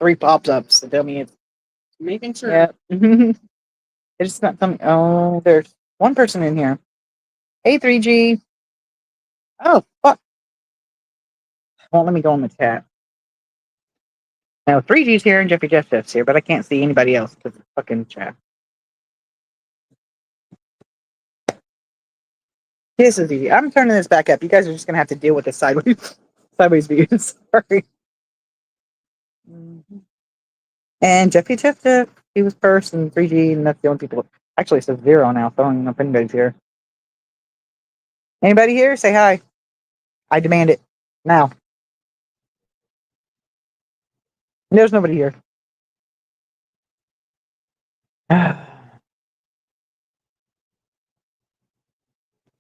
3 pops-ups to tell me it's Making sure. yeah. It's not something. Oh, there's one person in here. Hey, 3G. Oh, fuck. Won't let me go in the chat. Now, 3G's here and Jeffy Jeff's here, but I can't see anybody else because it's fucking chat. This is easy. I'm turning this back up. You guys are just going to have to deal with the sideways views. Sorry. And Jeffy Jeff, he was first, and 3G, and that's the only people. Actually, it says 0 now, so I don't know if anybody's here. Anybody here? Say hi. I demand it. Now. There's nobody here.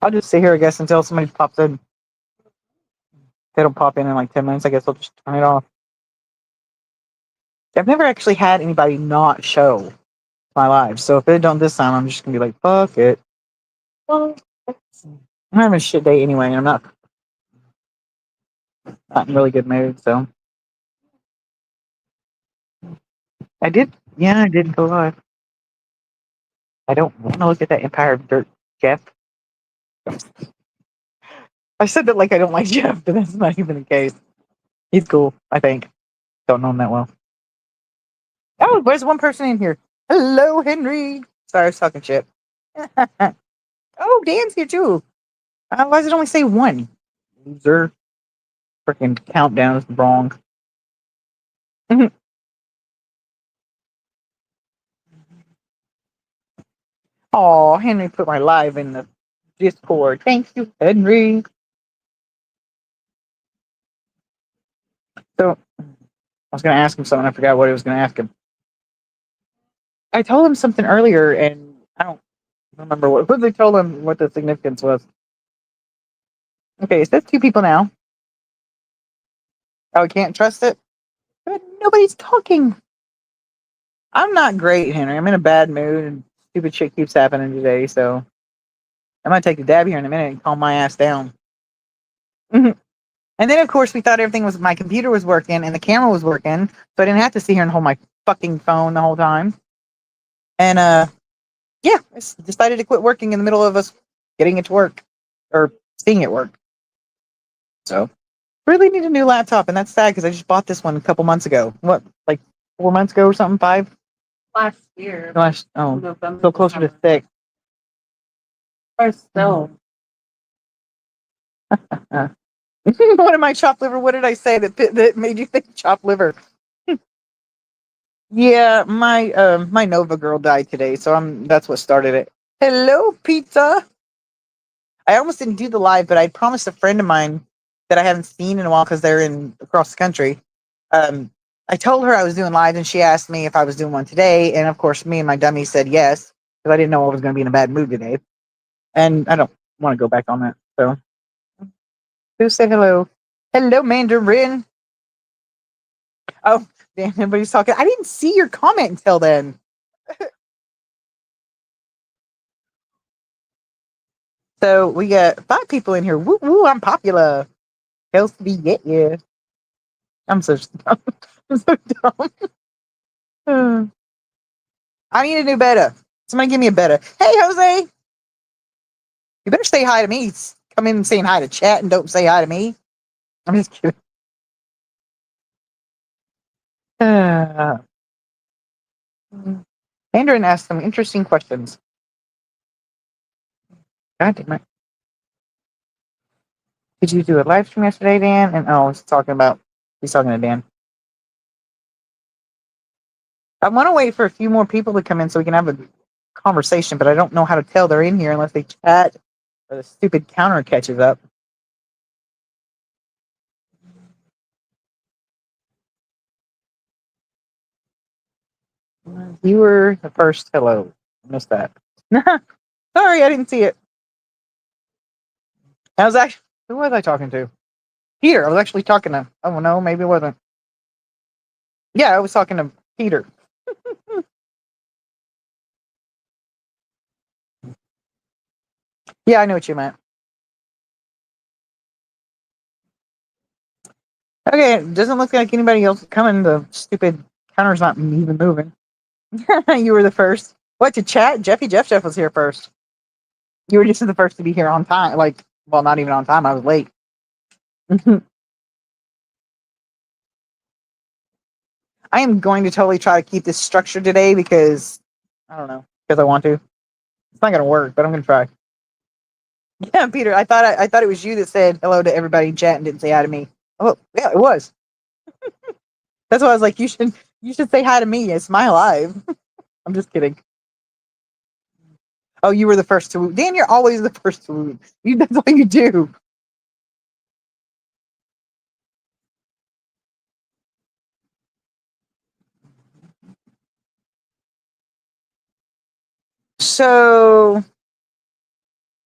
I'll just sit here, I guess, until somebody pops in. If they don't pop in like 10 minutes, I guess I'll just turn it off. I've never actually had anybody not show my live, so if they don't this time, I'm just going to be like, fuck it. I'm having a shit day anyway, and I'm not in really good mood, so. I did go live. I don't want to look at that Empire of Dirt, Jeff. I said that like I don't like Jeff, but that's not even the case. He's cool, I think. Don't know him that well. Oh, there's one person in here. Hello, Henry. Sorry, I was talking shit. Oh, Dan's here too. Why does it only say 1? Loser. Freaking countdown is wrong. Oh, Henry put my live in the Discord. Thank you, Henry. So, I was going to ask him something. I forgot what I was going to ask him. I told him something earlier, and I don't remember what they told him what the significance was. Okay, it says 2 people now. Oh, I can't trust it? But nobody's talking. I'm not great, Henry. I'm in a bad mood, and stupid shit keeps happening today, so I might take a dab here in a minute and calm my ass down. And then, of course, we thought everything was, my computer was working and the camera was working, so I didn't have to sit here and hold my fucking phone the whole time. And, yeah, I decided to quit working in the middle of us getting it to work, or seeing it work. So, really need a new laptop, and that's sad because I just bought this one a couple months ago. What, like 4 months ago or something? 5? Last year. November, so closer to 6. Or still. What am I, chopped liver? What did I say that made you think chopped liver? Yeah, my Nova girl died today, so that's what started it. Hello, pizza. I almost didn't do the live, but I promised a friend of mine that I haven't seen in a while because they're in across the country. I told her I was doing live, and she asked me if I was doing one today, and of course, me and my dummy said yes because I didn't know I was going to be in a bad mood today, and I don't want to go back on that. So, who said hello? Hello, Mandarin. Oh, damn, everybody's talking. I didn't see your comment until then. So we got 5 people in here. Woo woo! I'm popular. Healthy, yeah. I'm so dumb. I'm so dumb. I need a new beta. Somebody give me a beta. Hey, Jose, you better say hi to me. Come in and saying hi to chat and don't say hi to me. I'm just kidding. Mandarin asked some interesting questions. God damn it. Did you do a live stream yesterday, Dan? And he's talking to Dan. I want to wait for a few more people to come in so we can have a conversation, but I don't know how to tell they're in here unless they chat or the stupid counter catches up. You were the first. Hello. I missed that. Sorry, I didn't see it. Who was I talking to? Peter. I was actually talking to. Oh no, maybe it wasn't. Yeah, I was talking to Peter. Yeah, I know what you meant. Okay, it doesn't look like anybody else is coming. The stupid Hunter's not even moving. You were the first. What to chat? Jeff was here first. You were just the first to be here on time. Like, well, not even on time. I was late. I am going to totally try to keep this structured today because I don't know, because I want to. It's not gonna work, but I'm gonna try. Yeah, Peter. I thought it was you that said hello to everybody in chat and didn't say hi to me. Oh, yeah, it was. That's why I was like, you should say hi to me. It's my live. I'm just kidding. Oh, you were the first to. Dan, you're always the first to. That's all you do. So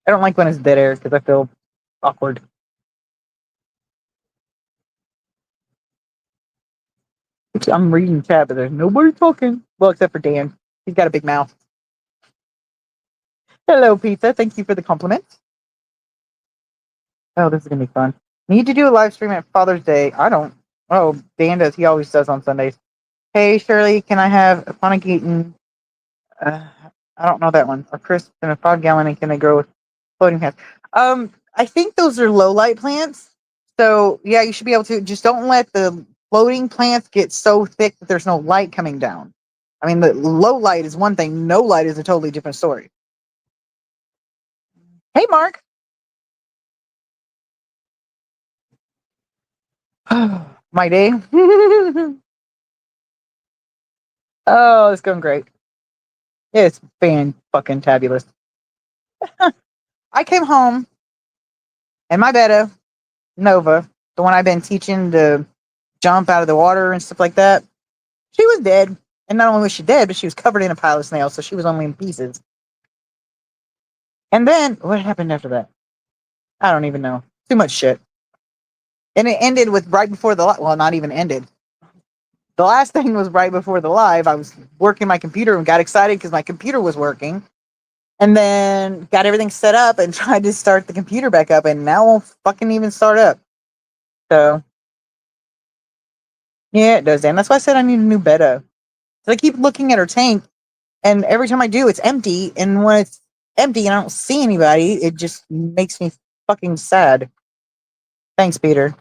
I don't like when it's dead air because I feel awkward. I'm reading chat, but there's nobody talking. Well, except for Dan. He's got a big mouth. Hello, pizza. Thank you for the compliment. Oh, this is gonna be fun. Need to do a live stream at Father's Day. I don't. Oh, Dan does. He always does on Sundays. Hey, Shirley, can I have a Ponic Eaton? Uh, I don't know that one. Or crisp and a 5 gallon, and can they grow with floating plants? I think those are low light plants. So yeah, you should be able to. Just don't let the floating plants get so thick that there's no light coming down. I mean, the low light is one thing. No light is a totally different story. Hey, Mark. My day. Oh, it's going great. It's fan fucking tabulous. I came home and my betta, Nova, the one I've been teaching to jump out of the water and stuff like that, she was dead. And not only was she dead, but she was covered in a pile of snails, so she was only in pieces. And then what happened after that? I don't even know. Too much shit. And it ended with right before the well, not even ended. The last thing was right before the live. I was working my computer and got excited because my computer was working. And then got everything set up and tried to start the computer back up, and now it won't fucking even start up. So yeah, it does. And that's why I said I need a new betta. So I keep looking at her tank, and every time I do, it's empty. And when it's empty and I don't see anybody, it just makes me fucking sad. Thanks, Peter.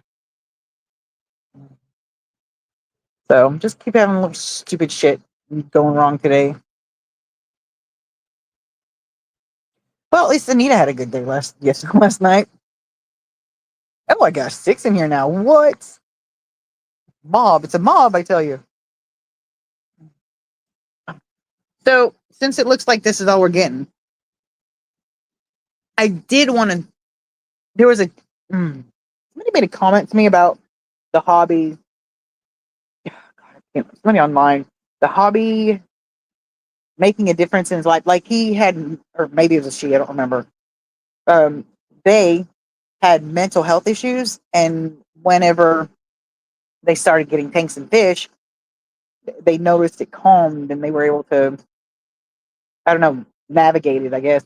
So just keep having a little stupid shit going wrong today. Well, at least Anita had a good day last night. Oh, I got 6 in here now. What? Mob. It's a mob, I tell you. So since it looks like this is all we're getting, I did want to. There was a somebody made a comment to me about the hobby. Somebody online, the hobby making a difference in his life. Like he had, or maybe it was a she. I don't remember. Um, they had mental health issues, and whenever they started getting tanks and fish, they noticed it calmed, and they were able to, I don't know, navigate it. I guess.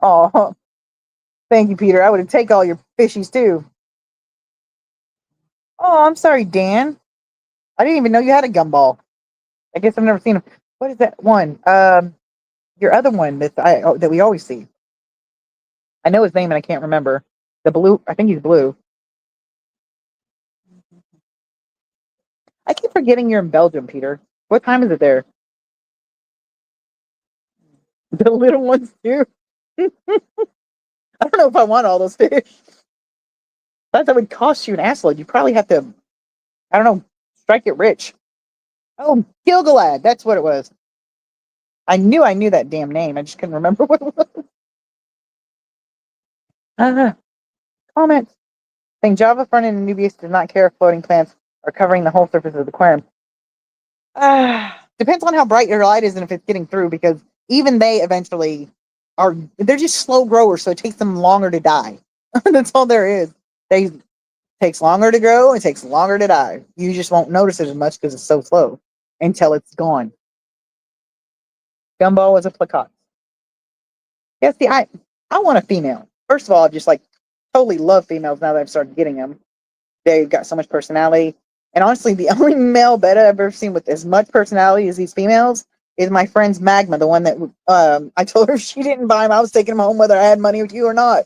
Oh, thank you, Peter. I would take all your fishies too. Oh, I'm sorry, Dan. I didn't even know you had a gumball. I guess I've never seen him. What is that one? Your other one that we always see. I know his name and I can't remember. The blue. I think he's blue. I keep forgetting you're in Belgium, Peter. What time is it there? The little ones too. I don't know if I want all those fish. That would cost you an assload. You probably have to. I don't know. Strike it rich. Oh, Gilgalad. That's what it was. I knew that damn name. I just couldn't remember what it was. Uh, comment. Saying Java front end and Nubius does not care if floating plants are covering the whole surface of the aquarium. Depends on how bright your light is and if it's getting through, because even they eventually they're just slow growers, so it takes them longer to die. That's all there is. They takes longer to grow, it takes longer to die. You just won't notice it as much because it's so slow until it's gone. Gumball was a placotte. Yeah, see, I want a female. First of all, I just like totally love females now that I've started getting them. They've got so much personality. And honestly, the only male beta I've ever seen with as much personality as these females is my friend's Magma, the one that I told her if she didn't buy him, I was taking him home whether I had money with you or not.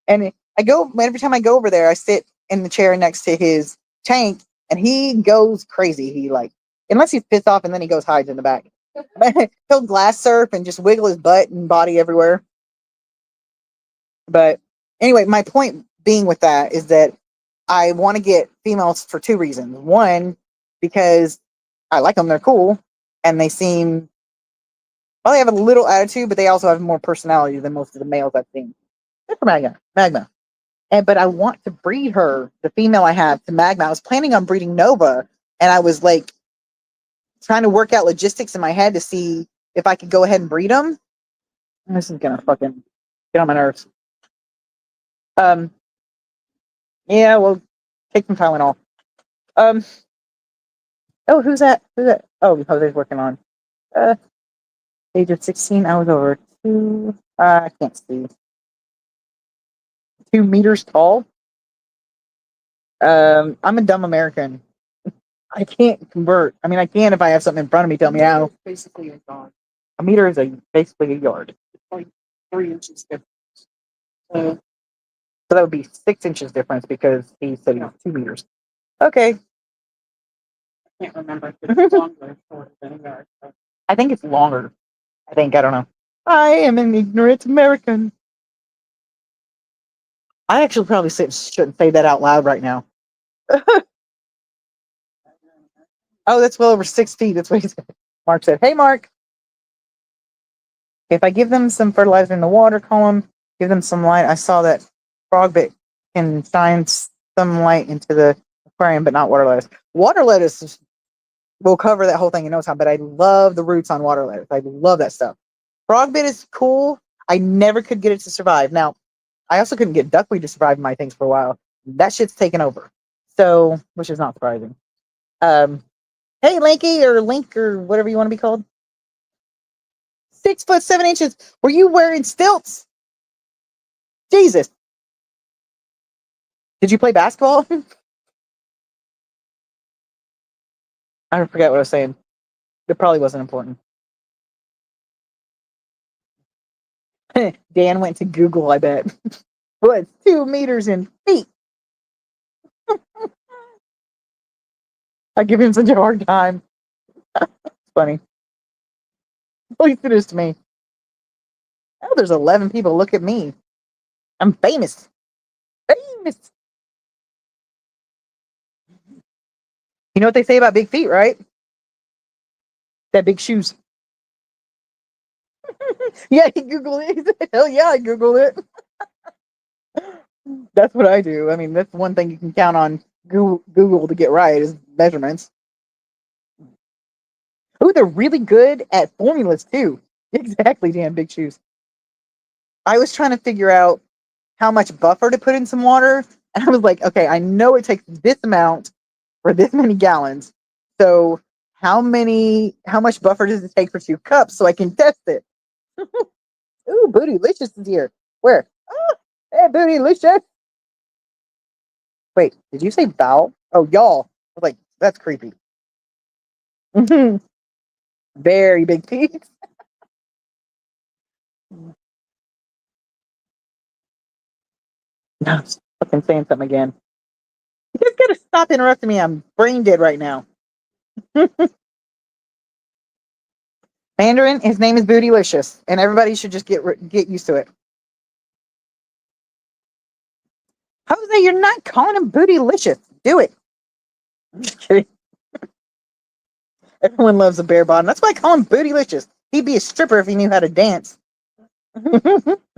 And I go every time I go over there, I sit in the chair next to his tank, and he goes crazy. He like unless he's pissed off, and then he goes hides in the back. He'll glass surf and just wiggle his butt and body everywhere. But anyway, my point being with that is that I want to get females for two reasons. One, because I like them; they're cool, and they seem well. They have a little attitude, but they also have more personality than most of the males I've seen. Good for Magma. And but I want to breed her, the female I have, to Magma. I was planning on breeding Nova, and I was like trying to work out logistics in my head to see if I could go ahead and breed them. This is gonna fucking get on my nerves. Yeah, well, take some Tylenol. Um, oh, who's that? Who's that? Oh, Jose's working on. Uh, age of 16, I was over 2. I can't see. 2 meters tall. I'm a dumb American. I can't convert. I mean, I can if I have something in front of me. Tell me how. Basically a yard. A meter is basically a yard. It's like 3 inches difference. So So that would be 6 inches difference because he said he was 2 meters. Okay. I can't remember if it's longer or shorter than a yard. But I think it's longer. I don't know. I am an ignorant American. I actually probably shouldn't say that out loud right now. Oh, that's well over 6 feet. That's what he said. Mark said, "Hey, Mark, if I give them some fertilizer in the water column, give them some light. I saw that frog bait can shine some light into the aquarium, but not water lettuce. Water lettuce will cover that whole thing in no time, but I love the roots on water lettuce. I love that stuff. Frog bait is cool. I never could get it to survive. Now, I also couldn't get duckweed to survive in my things for a while. That shit's taken over. So, which is not surprising. Hey, Linky or Link or whatever you want to be called. 6'7" Were you wearing stilts? Jesus. Did you play basketball? I forget what I was saying. It probably wasn't important. Dan went to Google, I bet. What? 2 meters in feet. I give him such a hard time. It's funny. Please do this to me. Oh, there's 11 people. Look at me. I'm famous. Famous. You know what they say about big feet, right? That big shoes. Yeah, he Googled it. Hell yeah, I Googled it. That's what I do. I mean, that's one thing you can count on Google to get right is measurements. Oh, they're really good at formulas too. Exactly, damn big shoes. I was trying to figure out how much buffer to put in some water, and I was like, okay, I know it takes this amount for this many gallons. So how much buffer does it take for 2 cups so I can test it? Ooh, Bootylicious is here. Where? Oh, hey, Bootylicious. Wait, did you say bow? Oh, y'all. I was like, that's creepy. Very big feet. No, I'm fucking saying something again. You guys gotta stop interrupting me. I'm brain dead right now. Mandarin, his name is Bootylicious, and everybody should just get used to it. Jose, you're not calling him Bootylicious. Do it. I'm just kidding. Everyone loves a bare bottom. That's why I call him Bootylicious. He'd be a stripper if he knew how to dance. I'm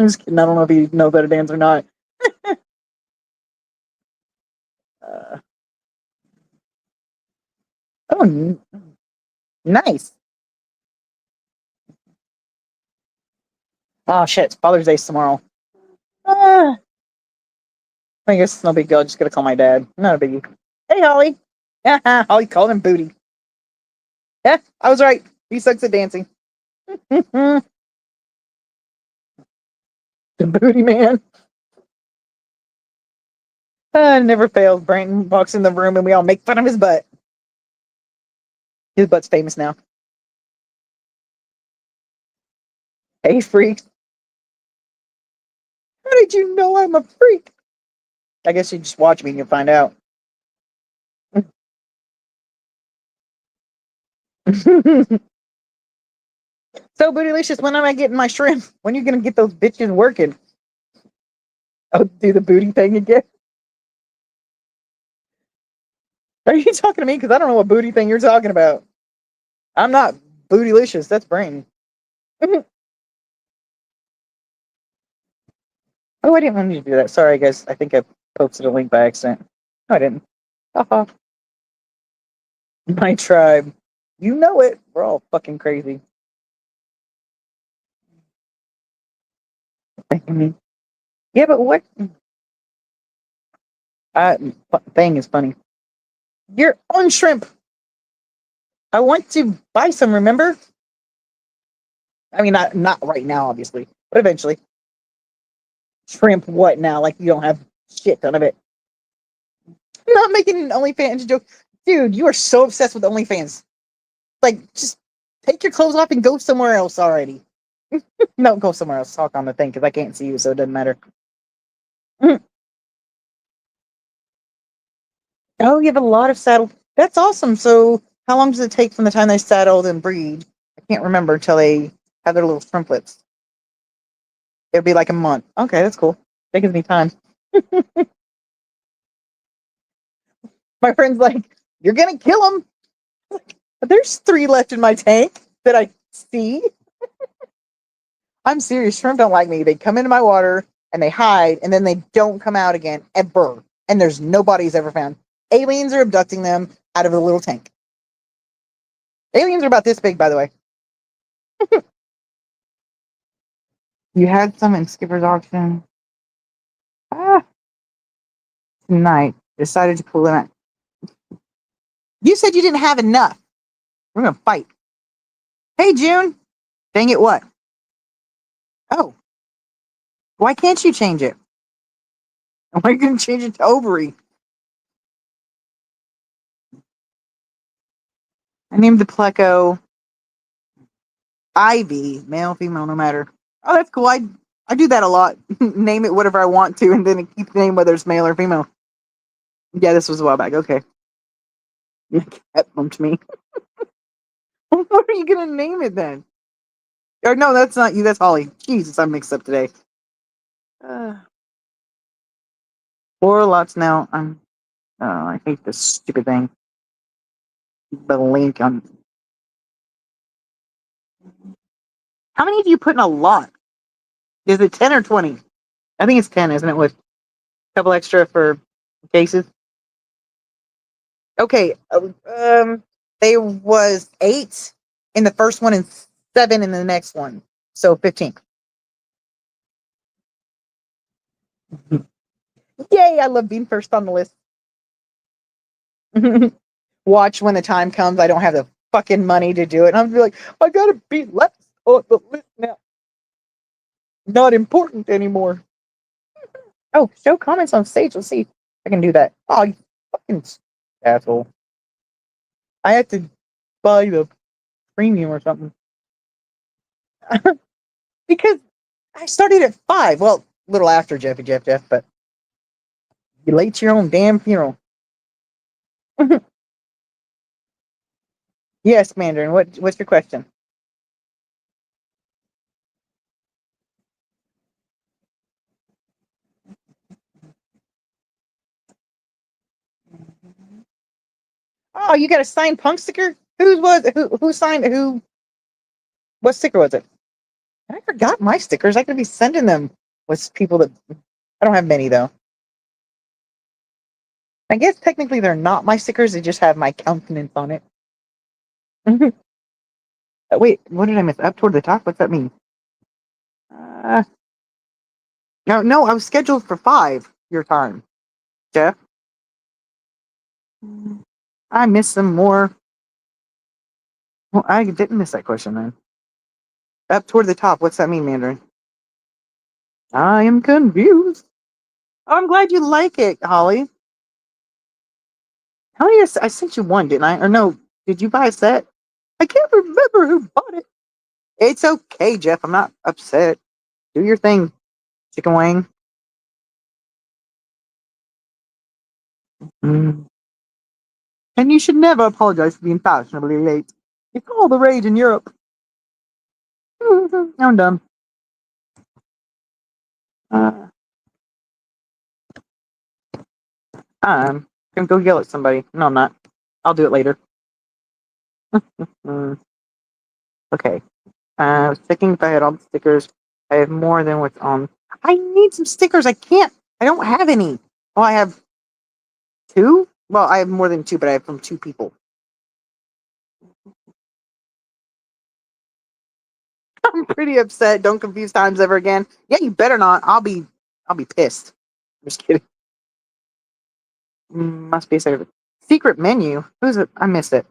just kidding. I don't know if he knows how to dance or not. Uh, oh, nice. Oh shit, Father's Day's tomorrow. I guess it's no big deal. I just gotta call my dad. Not a biggie. Hey, Holly. Holly called him Booty. Yeah, I was right. He sucks at dancing. The Booty Man. Never fails. Brandon walks in the room and we all make fun of his butt. His butt's famous now. Hey, freaks. How did you know I'm a freak? I guess you just watch me and you'll find out. So, Bootylicious, when am I getting my shrimp? When are you going to get those bitches working? Oh, do the booty thing again? Are you talking to me? Because I don't know what booty thing you're talking about. I'm not Bootylicious. That's Brandon. Oh, I didn't want you to do that. Sorry, guys. I think I posted a link by accident. No, I didn't. Haha. My tribe. You know it. We're all fucking crazy. Yeah, but what? Thing is funny. You're on shrimp. I want to buy some, remember? I mean, not right now, obviously, but eventually. Shrimp, what now? Like, you don't have shit ton of it. I'm not making an OnlyFans joke. Dude, you are so obsessed with OnlyFans. Like, just take your clothes off and go somewhere else already. No, go somewhere else. Talk on the thing because I can't see you, so it doesn't matter. Oh, you have a lot of saddle. That's awesome. So, how long does it take from the time they saddle and breed? I can't remember until they have their little shrimplets. It'd be like a month. Okay, that's cool. That gives me time. My friend's like, "You're gonna kill them." There's 3 left in my tank that I see. I'm serious. Shrimp don't like me. They come into my water and they hide, and then they don't come out again ever. And there's no bodies ever found. Aliens are abducting them out of a little tank. Aliens are about this big, by the way. You had some in Skipper's auction. Ah, tonight. Decided to pull it out. You said you didn't have enough. We're gonna fight. Hey, June. Dang it, what? Oh, why can't you change it? Why are you gonna change it to ovary? I named the pleco Ivy, male, female, no matter. Oh, that's cool. I do that a lot. Name it whatever I want to, and then it keeps the name whether it's male or female. Yeah, this was a while back. Okay. Cat bumped me. What are you gonna name it then? Or no, that's not you. That's Holly. Jesus, I'm mixed up today. Uh, 4 lots now. Oh, I hate this stupid thing. The link on. How many do you put in a lot? Is it 10 or 20? I think it's 10, isn't it? With a couple extra for cases. Okay. There was 8 in the first one and 7 in the next one. So 15. Yay! I love being first on the list. Watch when the time comes. I don't have the fucking money to do it. And I'm like, I gotta be left on the list now. Not important anymore. Oh, show comments on stage. Let's see if I can do that. Oh, you fucking asshole. I have to buy the premium or something. Because I started at 5. Well, a little after Jeff, but you late to your own damn funeral. Yes, Mandarin. What's your question? Oh, you got a signed punk sticker? Who signed who? What sticker was it? I forgot my stickers. I could be sending them with people that I don't have many though. I guess technically they're not my stickers. They just have my countenance on it. Wait, what did I miss? Up toward the top? What's that mean? Uh, no, I was scheduled for 5 your time, Jeff. I missed some more. Well, I didn't miss that question then. Up toward the top. What's that mean, Mandarin? I am confused. Oh, I'm glad you like it, Holly. How many? I sent you one, didn't I? Or no? Did you buy a set? I can't remember who bought it. It's okay, Jeff. I'm not upset. Do your thing, chicken wing. Mm. And you should never apologize for being fashionably late. It's all the rage in Europe. I'm done. Uh, I'm gonna go yell at somebody. No, I'm not. I'll do it later. Mm, okay. I was thinking if I had all the stickers, I have more than what's on. I need some stickers. I can't. I don't have any. Oh, I have two. Well, I have more than two, but I have from two people. I'm pretty upset. Don't confuse times ever again. Yeah, you better not. I'll be pissed. I'm just kidding. Must be a secret menu. Who's it? I missed it.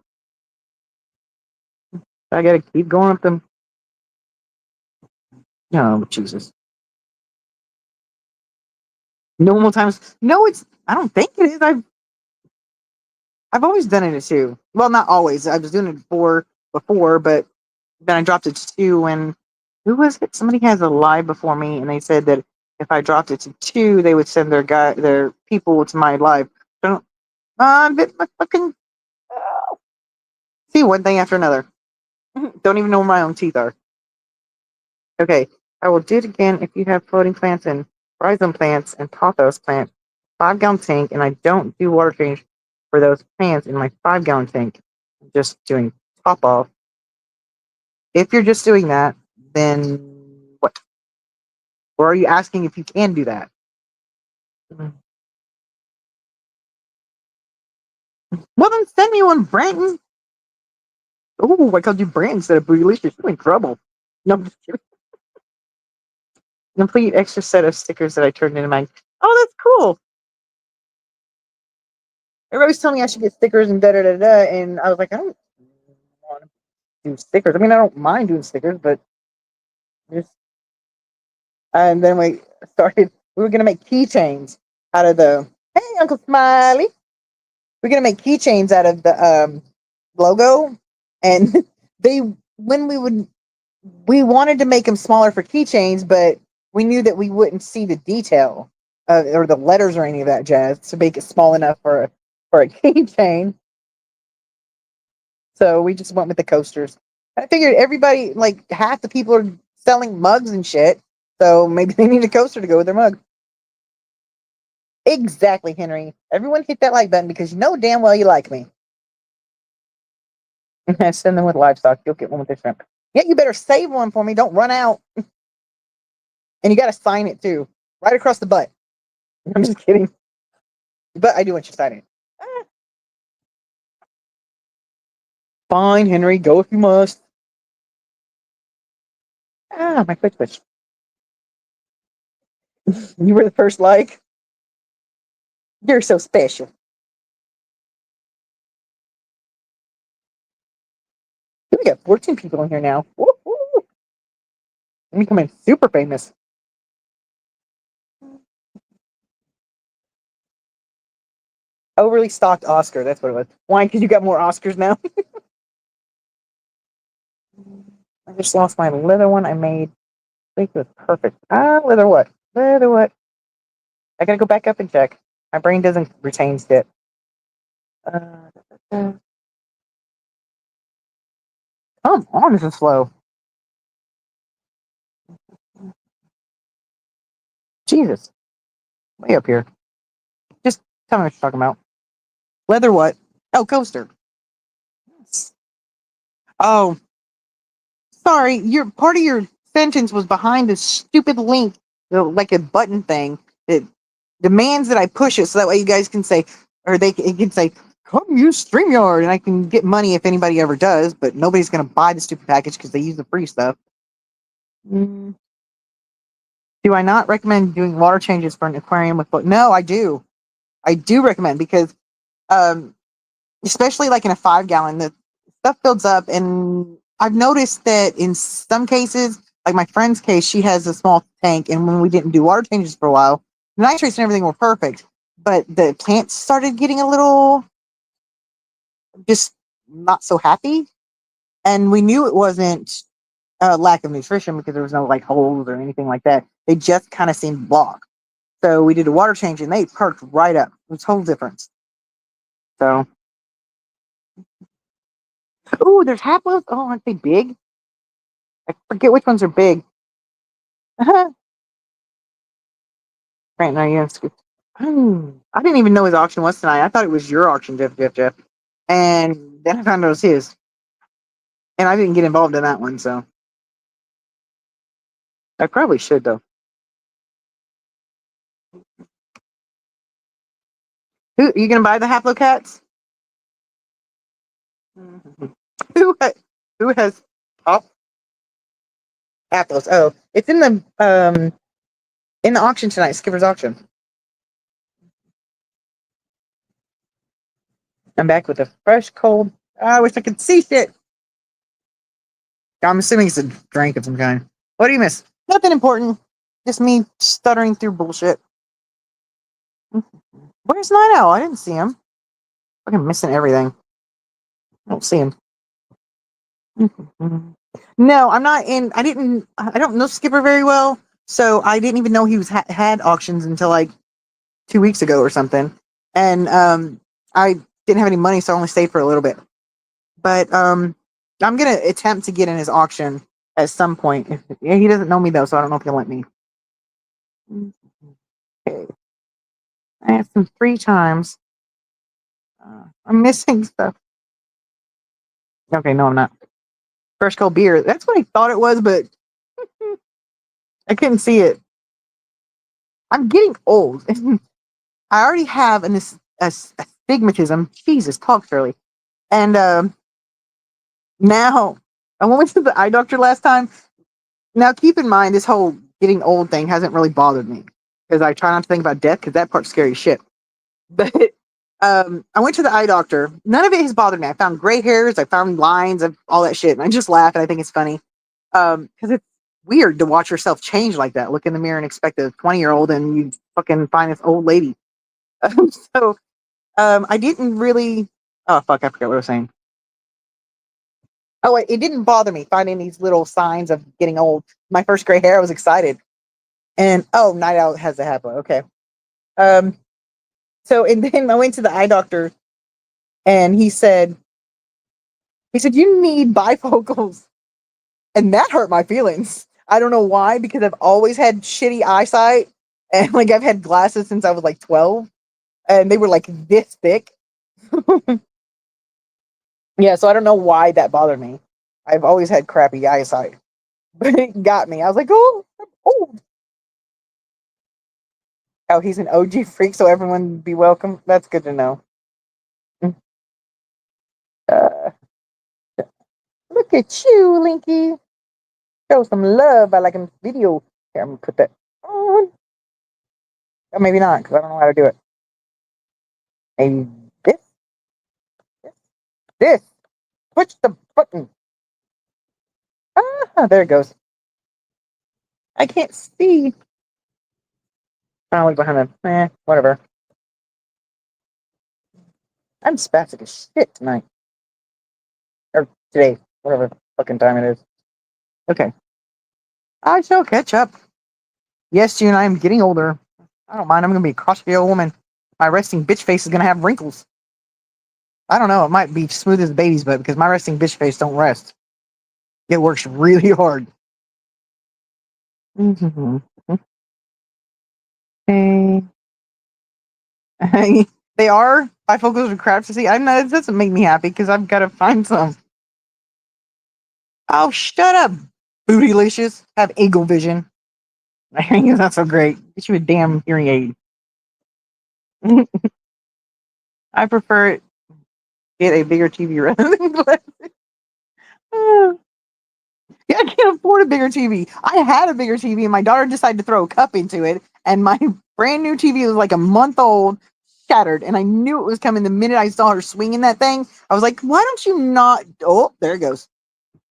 I gotta keep going up them. Oh, Jesus. Normal times. No, it's. I don't think it is. I've always done it at two. Well, not always. I was doing it before, but then I dropped it to two. And who was it? Somebody has a live before me, and they said that if I dropped it to two, they would send their people to my live. Don't my fucking see one thing after another. Don't even know where my own teeth are. Okay, I will do it again if you have floating plants and rhizome plants and pothos plant, 5 gallon tank, and I don't do water change for those plants in my 5 gallon tank. I'm just doing top off. If you're just doing that, then what? Or are you asking if you can do that? Well, then send me one, Brandon. Oh, I called you Brandon instead of Bootylicious. You're in trouble. No, I'm just kidding. Complete extra set of stickers that I turned into mine. Oh, that's cool. Everybody's telling me I should get stickers and da da da da, and I was like, I don't want to do stickers. I mean, I don't mind doing stickers, but just and then we started. We were gonna make keychains out of the. Hey, Uncle Smiley. We're gonna make keychains out of the logo, and they when we wanted to make them smaller for keychains, but we knew that we wouldn't see the detail or the letters or any of that jazz to make it small enough for a keychain. So we just went with the coasters. I figured everybody, like half the people, are selling mugs and shit. So maybe they need a coaster to go with their mug. Exactly, Henry. Everyone hit that like button because you know damn well you like me. Send them with livestock. You'll get one with the shrimp. Yeah, you better save one for me. Don't run out. And you got to sign it too, right across the butt. I'm just kidding, but I do want you to sign it. Ah, fine, Henry. Go if you must. Ah, my quick switch. You were the first like. You're so special. We got 14 people in here now. Woo-hoo. I'm becoming super famous. Overly stocked Oscar. That's what it was. Why? Because you got more Oscars now. I just lost my leather one I made. I think it was perfect. Ah, leather what? Leather what? I gotta go back up and check. My brain doesn't retain shit. Uh, come on, this is slow. Jesus, way up here. Just tell me what you're talking about. Leather what? Oh, coaster. Oh, sorry. Your part of your sentence was behind this stupid link, like a button thing that demands that I push it so that way you guys can say, or it can say, come use StreamYard, and I can get money if anybody ever does, but nobody's going to buy the stupid package because they use the free stuff. Mm. Do I not recommend doing water changes for an aquarium with? No, I do. I do recommend because, um, especially like in a 5 gallon, the stuff builds up, and I've noticed that in some cases, like my friend's case, she has a small tank, and when we didn't do water changes for a while, The nitrates and everything were perfect, but the plants started getting a little just not so happy. And we knew it wasn't a lack of nutrition because there was no like holes or anything like that. They just kind of seemed blocked. So we did a water change and they perked right up. It was a whole difference. So, oh, there's haplos. Oh, aren't they big? I forget which ones are big. Grant, no, you have to. I didn't even know his auction was tonight. I thought it was your auction, Jeff. And then I found out it was his. And I didn't get involved in that one, so I probably should though. Who you gonna buy the Haplo cats? who ha- who has top Haplos? Oh, it's in the auction tonight, Skipper's auction. I'm back with a fresh cold. I wish I could see shit. I'm assuming it's a drink of some kind. What do you miss? Nothing important. Just me stuttering through bullshit. Where's Night Owl? I didn't see him. I'm missing everything. I don't see him. No, I'm not in. I don't know Skipper very well, so I didn't even know he was had auctions until like 2 weeks ago or something. And I didn't have any money, so I only stayed for a little bit. But I'm gonna attempt to get in his auction at some point. Yeah, he doesn't know me though, so I don't know if he'll let me. Okay. I have some free times. I'm missing stuff. Okay, no, I'm not. Fresh cold beer. That's what I thought it was, but I couldn't see it. I'm getting old. I already have an astigmatism. Jesus, talk Shirley. And now I went to the eye doctor last time. Now keep in mind, this whole getting old thing hasn't really bothered me because I try not to think about death because that part's scary as shit. But I went to the eye doctor. None of it has bothered me. I found gray hairs. I found lines of all that shit, and I just laugh and I think it's funny because it's weird to watch yourself change like that. Look in the mirror and expect a 20-year-old, and you fucking find this old lady. So I didn't really. Oh fuck! I forgot what I was saying. Oh wait, it didn't bother me finding these little signs of getting old. My first gray hair, I was excited, and oh, Night Owl has a habit. Okay. Um. So and then I went to the eye doctor, and he said you need bifocals, and that hurt my feelings. I don't know why because I've always had shitty eyesight, and like I've had glasses since I was like 12, and they were like this thick. Yeah, so I don't know why that bothered me. I've always had crappy eyesight, but it got me. I was like, oh, I'm old. Oh, he's an OG freak, so everyone be welcome. That's good to know. Uh, look at you, Linky. Show some love. I like a video. Here, I'm gonna put that on. Or maybe not, because I don't know how to do it. Maybe this, this, this. Push the button. Ah, there it goes. I can't see. Trying to look behind them. Whatever. I'm spastic as shit tonight. Or today. Whatever fucking time it is. Okay. I shall catch up. Yes, June, I am getting older. I don't mind. I'm going to be a crotchety old woman. My resting bitch face is going to have wrinkles. I don't know. It might be smooth as a baby's butt because my resting bitch face don't rest. It works really hard. Mm-hmm. Okay. They are bifocals and crabs to see. I know it doesn't make me happy because I've got to find some. Oh, shut up, bootylicious. Have eagle vision. My hearing is not so great. Get you a damn hearing aid. I prefer it. Get a bigger TV rather than glasses. Yeah, I can't afford a bigger TV. I had a bigger TV, and my daughter decided to throw a cup into it, and my brand new TV was like a month old, shattered, and I knew it was coming the minute I saw her swinging that thing. I was like, "Why don't you not?" Oh, there it goes,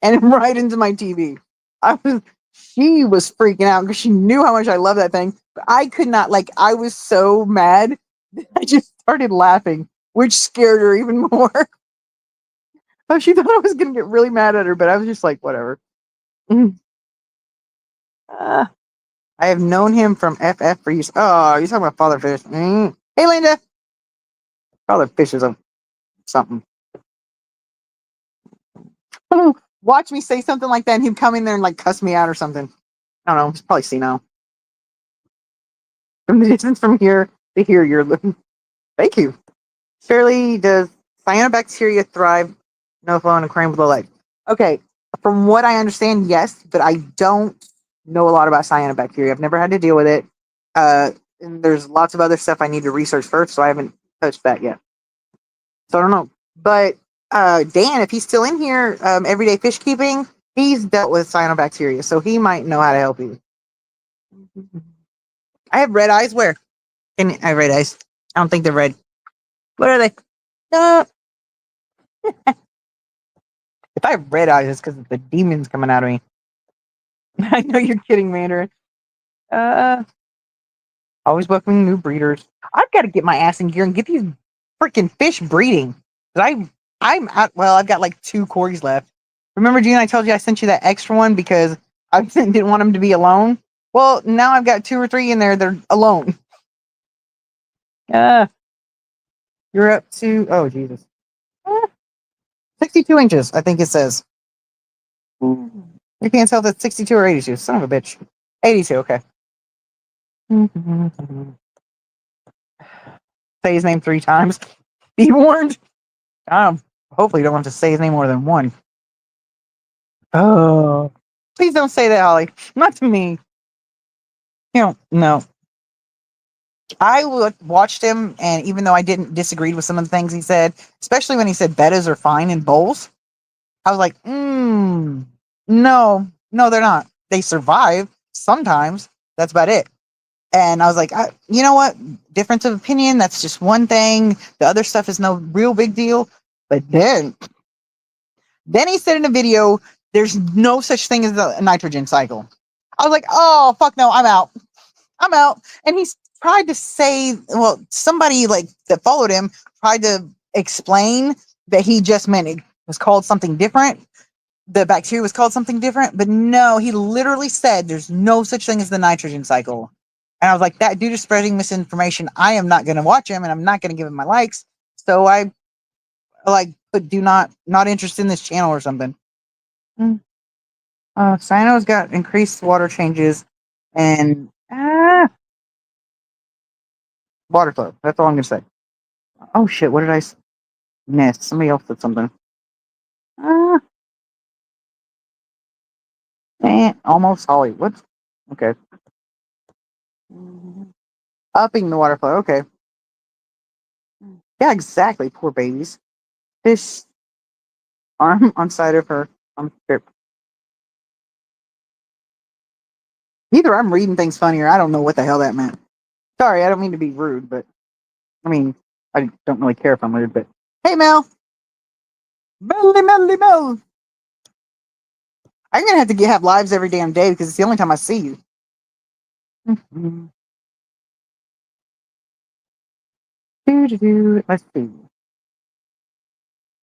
and right into my TV. I was, she was freaking out because she knew how much I love that thing. I could not, like, I was so mad. I just started laughing, which scared her even more. Oh, she thought I was going to get really mad at her, but I was just like, whatever. Mhm. I have known him from FF for years. Oh, you're talking about Father Fish. Hey, Linda. Father Fish is a something. Watch me say something like that and him come in there and like cuss me out or something. I don't know. It's probably senile. From the distance from here to here, you're looking. Thank you. Shirley, does cyanobacteria thrive no flow in aquarium below life? Okay, from what I understand, yes, but I don't know a lot about cyanobacteria. I've never had to deal with it. And there's lots of other stuff I need to research first, so I haven't touched that yet. So I don't know. But Dan, if he's still in here, everyday fish keeping, he's dealt with cyanobacteria, so he might know how to help you. I have red eyes. Where? I have red eyes. I don't think they're red. What are they? Uh, if I have red eyes, it's because the demon's coming out of me. I know you're kidding, Mandarin. Uh, always welcoming new breeders. I've got to get my ass in gear and get these freaking fish breeding. 'Cause I'm out. Well, I've got like 2 corgis left. Remember, Gene, I told you I sent you that extra one because I didn't want them to be alone. Well, now I've got 2 or 3 in there. They're alone. Uh, you're up to, oh, Jesus. 62 inches, I think it says. You can't tell if it's 62 or 82. Son of a bitch. 82, okay. Say his name 3 times. Be warned. Hopefully you don't want to say his name more than 1. Oh. Please don't say that, Holly. Not to me. You know, no. I watched him, and even though I didn't disagree with some of the things he said, especially when he said bettas are fine in bowls, I was like, no, they're not. They survive sometimes. That's about it. And I was like, you know what? Difference of opinion. That's just one thing. The other stuff is no real big deal. But then he said in a video, there's no such thing as a nitrogen cycle. I was like, oh, fuck no, I'm out. I'm out. And he's tried to say, well, somebody like that followed him tried to explain that he just meant it was called something different. The bacteria was called something different, but no, he literally said there's no such thing as the nitrogen cycle. And I was like, that dude is spreading misinformation. I am not going to watch him and I'm not going to give him my likes. So I like put not interested in this channel or something. Cyano's got increased water changes and water flow. That's all I'm gonna say. Oh shit! What did I miss? Somebody else said something. Almost Holly. What? Okay. Upping the water flow. Okay. Yeah, exactly. Poor babies. Fish arm on side of her strip. Either I'm reading things funnier. I don't know what the hell that meant. Sorry, I don't mean to be rude, but I mean I don't really care if I'm rude. But hey, Mel. Melly, Mel. I'm gonna have to have lives every damn day because it's the only time I see you. Let's see.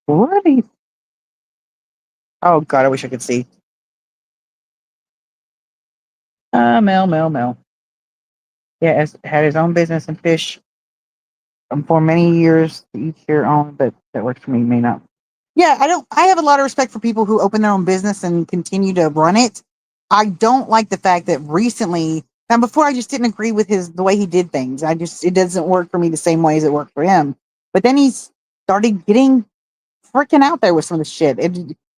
What are you? Oh God, I wish I could see. Mel. Yeah, has had his own business and fish for many years. Each year own, but that works for me. May not. Yeah, I don't. I have a lot of respect for people who open their own business and continue to run it. I don't like the fact that recently, and before I just didn't agree with the way he did things. It doesn't work for me the same way as it worked for him. But then he's started getting freaking out there with some of the shit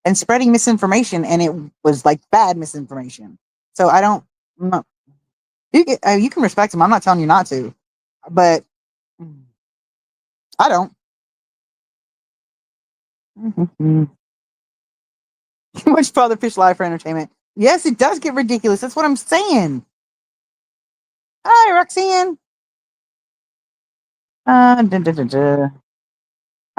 and spreading misinformation, and it was like bad misinformation. So I don't. No. You can respect him. I'm not telling you not to, but I don't. Too much Father Fish Live for entertainment. Yes, it does get ridiculous. That's what I'm saying. Hi, Roxanne. Dun, dun, dun, dun.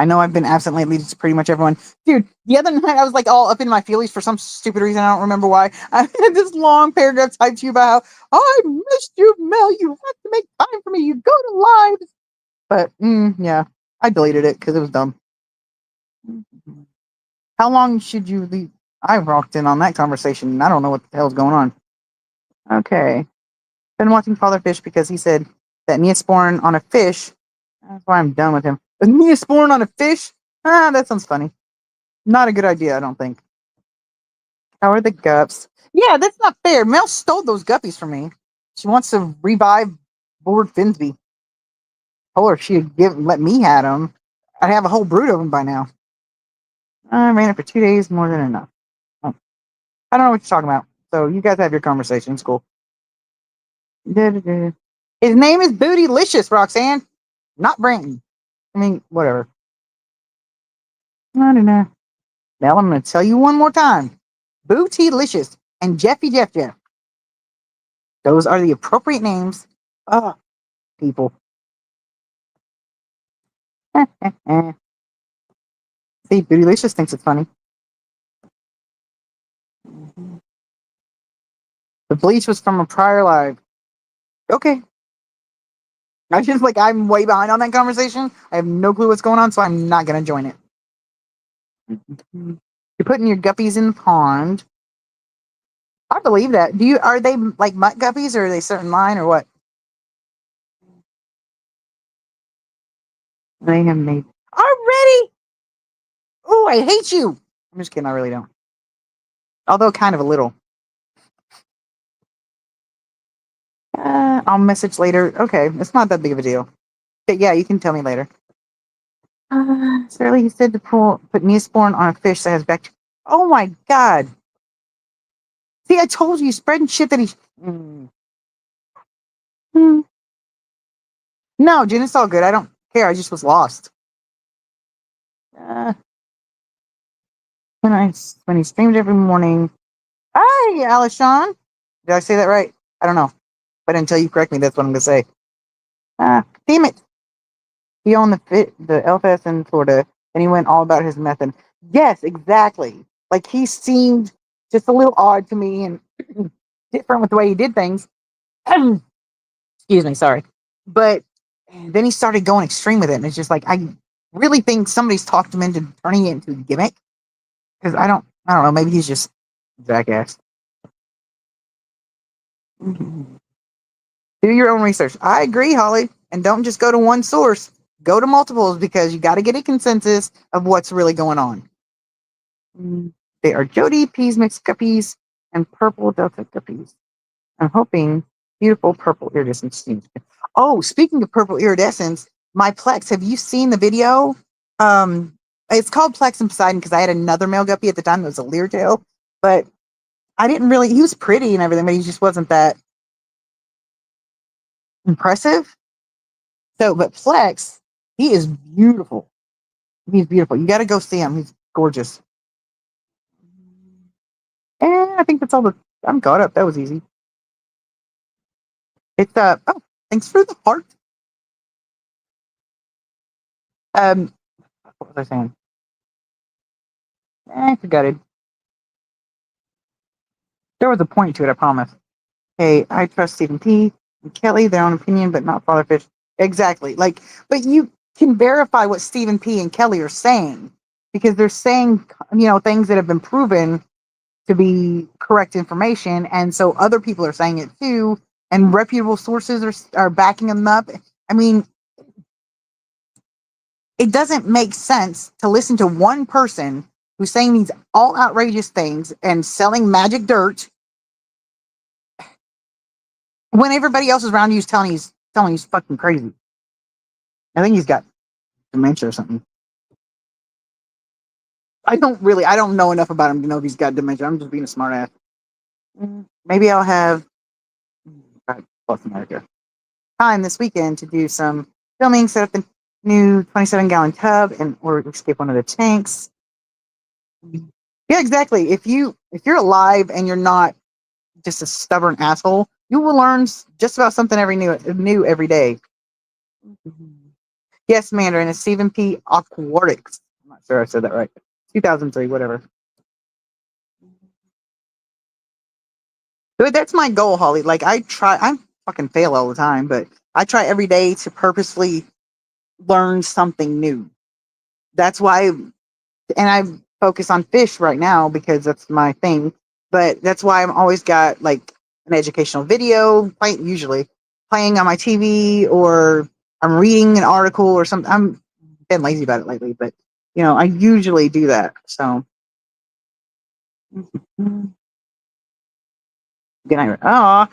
I know I've been absent lately to pretty much everyone. Dude, the other night I was like all up in my feelies for some stupid reason. I don't remember why. I had this long paragraph typed to you about how I missed you, Mel. You have to make time for me. You go to lives. But yeah, I deleted it because it was dumb. How long should you leave? I walked in on that conversation and I don't know what the hell's going on. Okay. Been watching Father Fish because he said that Neosporin on a fish. That's why I'm done with him. Neosporin on a fish? Ah, that sounds funny. Not a good idea, I don't think. How are the gups? Yeah, that's not fair. Mel stole those guppies from me. She wants to revive Lord Finsby. Told her she'd let me have them. I'd have a whole brood of them by now. I ran it for 2 days, more than enough. Oh, I don't know what you're talking about. So you guys have your conversation. It's cool. Da-da-da. His name is Bootylicious, Roxanne, not Branton. I mean, whatever. I don't know. Now I'm going to tell you one more time. Bootylicious and Jeffy Jeff Jeff. Those are the appropriate names. Ah, people. See, Bootylicious thinks it's funny. The bleach was from a prior live. Okay. I just I'm way behind on that conversation. I have no clue what's going on, so I'm not gonna join it. You're putting your guppies in the pond. I believe that. Are they like mutt guppies or are they certain line or what? They have made already. Oh, I hate you. I'm just kidding, I really don't. Although kind of a little. I'll message later. Okay, it's not that big of a deal. But yeah, you can tell me later. Surely he said to put Neosporin on a fish that has bacteria. Oh my god. See, I told you, spreading shit that he. Hmm. No, Jen, it's all good. I don't care. I just was lost. Uh, when he streamed every morning. Hi, Alishon. Did I say that right? I don't know. But until you correct me, that's what I'm gonna say. Damn it. He owned the LFS in Florida, and he went all about his method. Yes, exactly. Like he seemed just a little odd to me and different with the way he did things. Excuse me, sorry. But then he started going extreme with it, and it's just like I really think somebody's talked him into turning it into a gimmick. Because I don't know, maybe he's just a jackass. Do your own research. I agree, Holly, and don't just go to one source. Go to multiples because you got to get a consensus of what's really going on. They are Jody peas mixed guppies and purple delta guppies. I'm hoping beautiful purple iridescence. Oh, speaking of purple iridescence, my Plex. Have you seen the video? It's called Plex and Poseidon because I had another male guppy at the time that was a Leartail, but I didn't really. He was pretty and everything, but he just wasn't that impressive. So, but Plex, he is beautiful. He's beautiful. You got to go see him. He's gorgeous. And I think that's all the. I'm caught up. That was easy. It's oh, thanks for the heart. What was I saying? I forgot it. There was a point to it, I promise. Hey, I trust Stephen P. and Kelly, their own opinion, but not Father Fish. Exactly. But you can verify what Stephen P. and Kelly are saying because they're saying, things that have been proven to be correct information, and so other people are saying it too, and reputable sources are backing them up. I mean, it doesn't make sense to listen to one person who's saying these all outrageous things and selling magic dirt when everybody else is around you is telling he's fucking crazy. I think he's got dementia or something. I don't know enough about him to know if he's got dementia. I'm just being a smart ass. Maybe I'll have plus America time this weekend to do some filming, set up the new 27-gallon tub or escape one of the tanks. Yeah, exactly. If you're alive and you're not just a stubborn asshole, you will learn just about something new every day. Yes, Mandarin. It's Stephen P. Aquatics. I'm not sure I said that right. 2003, whatever. But that's my goal, Holly. Like I fucking fail all the time, but I try every day to purposely learn something new. That's why, and I focus on fish right now because that's my thing. But that's why I'm always got like an educational video, usually playing on my TV, or I'm reading an article or something. I'm been lazy about it lately, but I usually do that. So good night. Ah,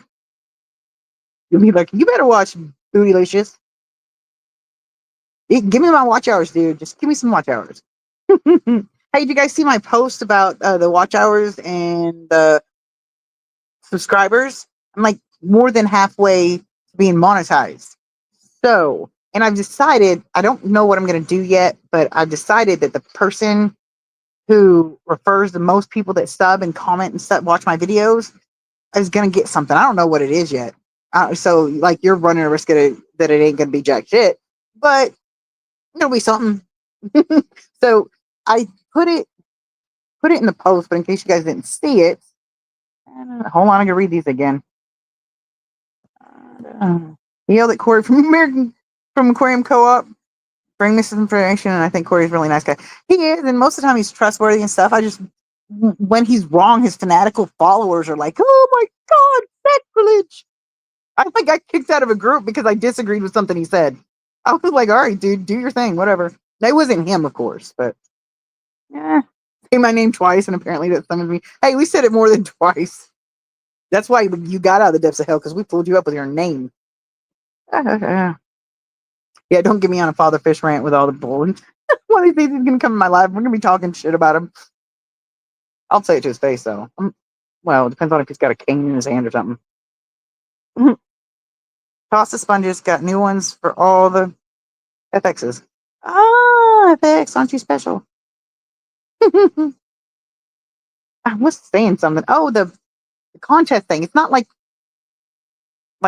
you'll be like, you better watch Bootylicious. Give me my watch hours, dude. Just give me some watch hours. Hey, did you guys see my post about the watch hours and the subscribers? I'm like more than halfway to being monetized. So, and I've decided, I don't know what I'm going to do yet, but I've decided that the person who refers the most people that sub and comment and watch my videos is going to get something. I don't know what it is yet. So, like, you're running a risk that it ain't going to be jack shit, but it'll be something. So, I put it in the post, but in case you guys didn't see it, hold on, I can read these again. He yelled at Corey from Aquarium Co-op. Bring misinformation, and I think Corey's a really nice guy. He is, and most of the time he's trustworthy and stuff. I just, when he's wrong, his fanatical followers are like, "Oh my god, sacrilege!" I think I kicked out of a group because I disagreed with something he said. I was like, "All right, dude, do your thing, whatever." That wasn't him, of course, but yeah, say my name twice, and apparently that summoned me. Hey, we said it more than twice. That's why you got out of the depths of hell, because we pulled you up with your name. Yeah, don't get me on a father fish rant with all the bull. One of these days he's gonna come in my life. We're gonna be talking shit about him. I'll say it to his face though. Well, it depends on if he's got a cane in his hand or something. Toss the sponges. Got new ones for all the FXs. Ah, FX, aren't you special? I was saying something. Oh, the contest thing. It's not like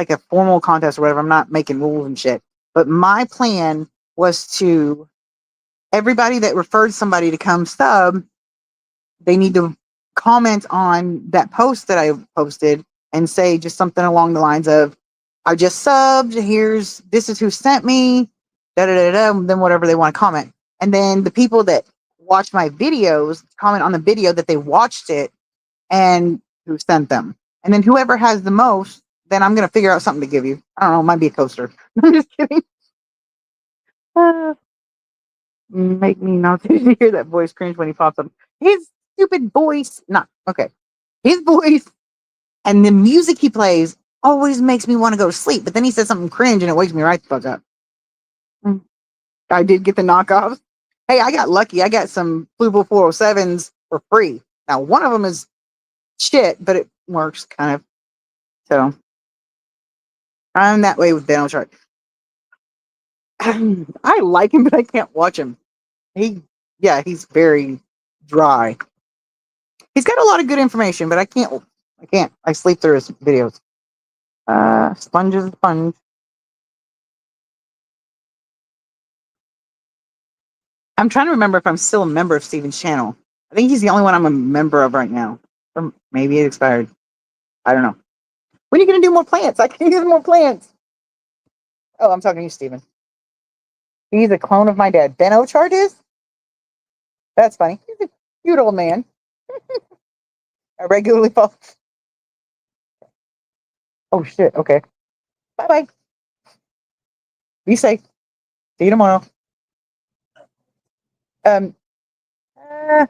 a formal contest or whatever. I'm not making rules and shit. But my plan was to everybody that referred somebody to come sub, they need to comment on that post that I posted and say just something along the lines of, I just subbed, this is who sent me, da da da da, then whatever they want to comment. And then the people that watch my videos comment on the video that they watched it and who sent them. And then whoever has the most, then I'm going to figure out something to give you. I don't know, it might be a coaster. I'm just kidding. Make me not to hear that voice cringe when he pops up. His stupid voice, not okay. His voice and the music he plays always makes me want to go to sleep. But then he says something cringe and it wakes me right the fuck up. I did get the knockoffs. Hey, I got lucky. I got some Pluval 407s for free. Now, one of them is shit, but it works kind of. So I'm that way with Daniel Shark. I like him, but I can't watch him. He's very dry. He's got a lot of good information, but I can't. I sleep through his videos. Sponge. I'm trying to remember if I'm still a member of Steven's channel. I think he's the only one I'm a member of right now. Or maybe it expired. I don't know. When are you going to do more plants? I can use more plants. Oh, I'm talking to you, Steven. He's a clone of my dad. Ben Ochart is? That's funny. He's a cute old man. I regularly fall. Oh, shit. Okay. Bye-bye. Be safe. See you tomorrow. Um, I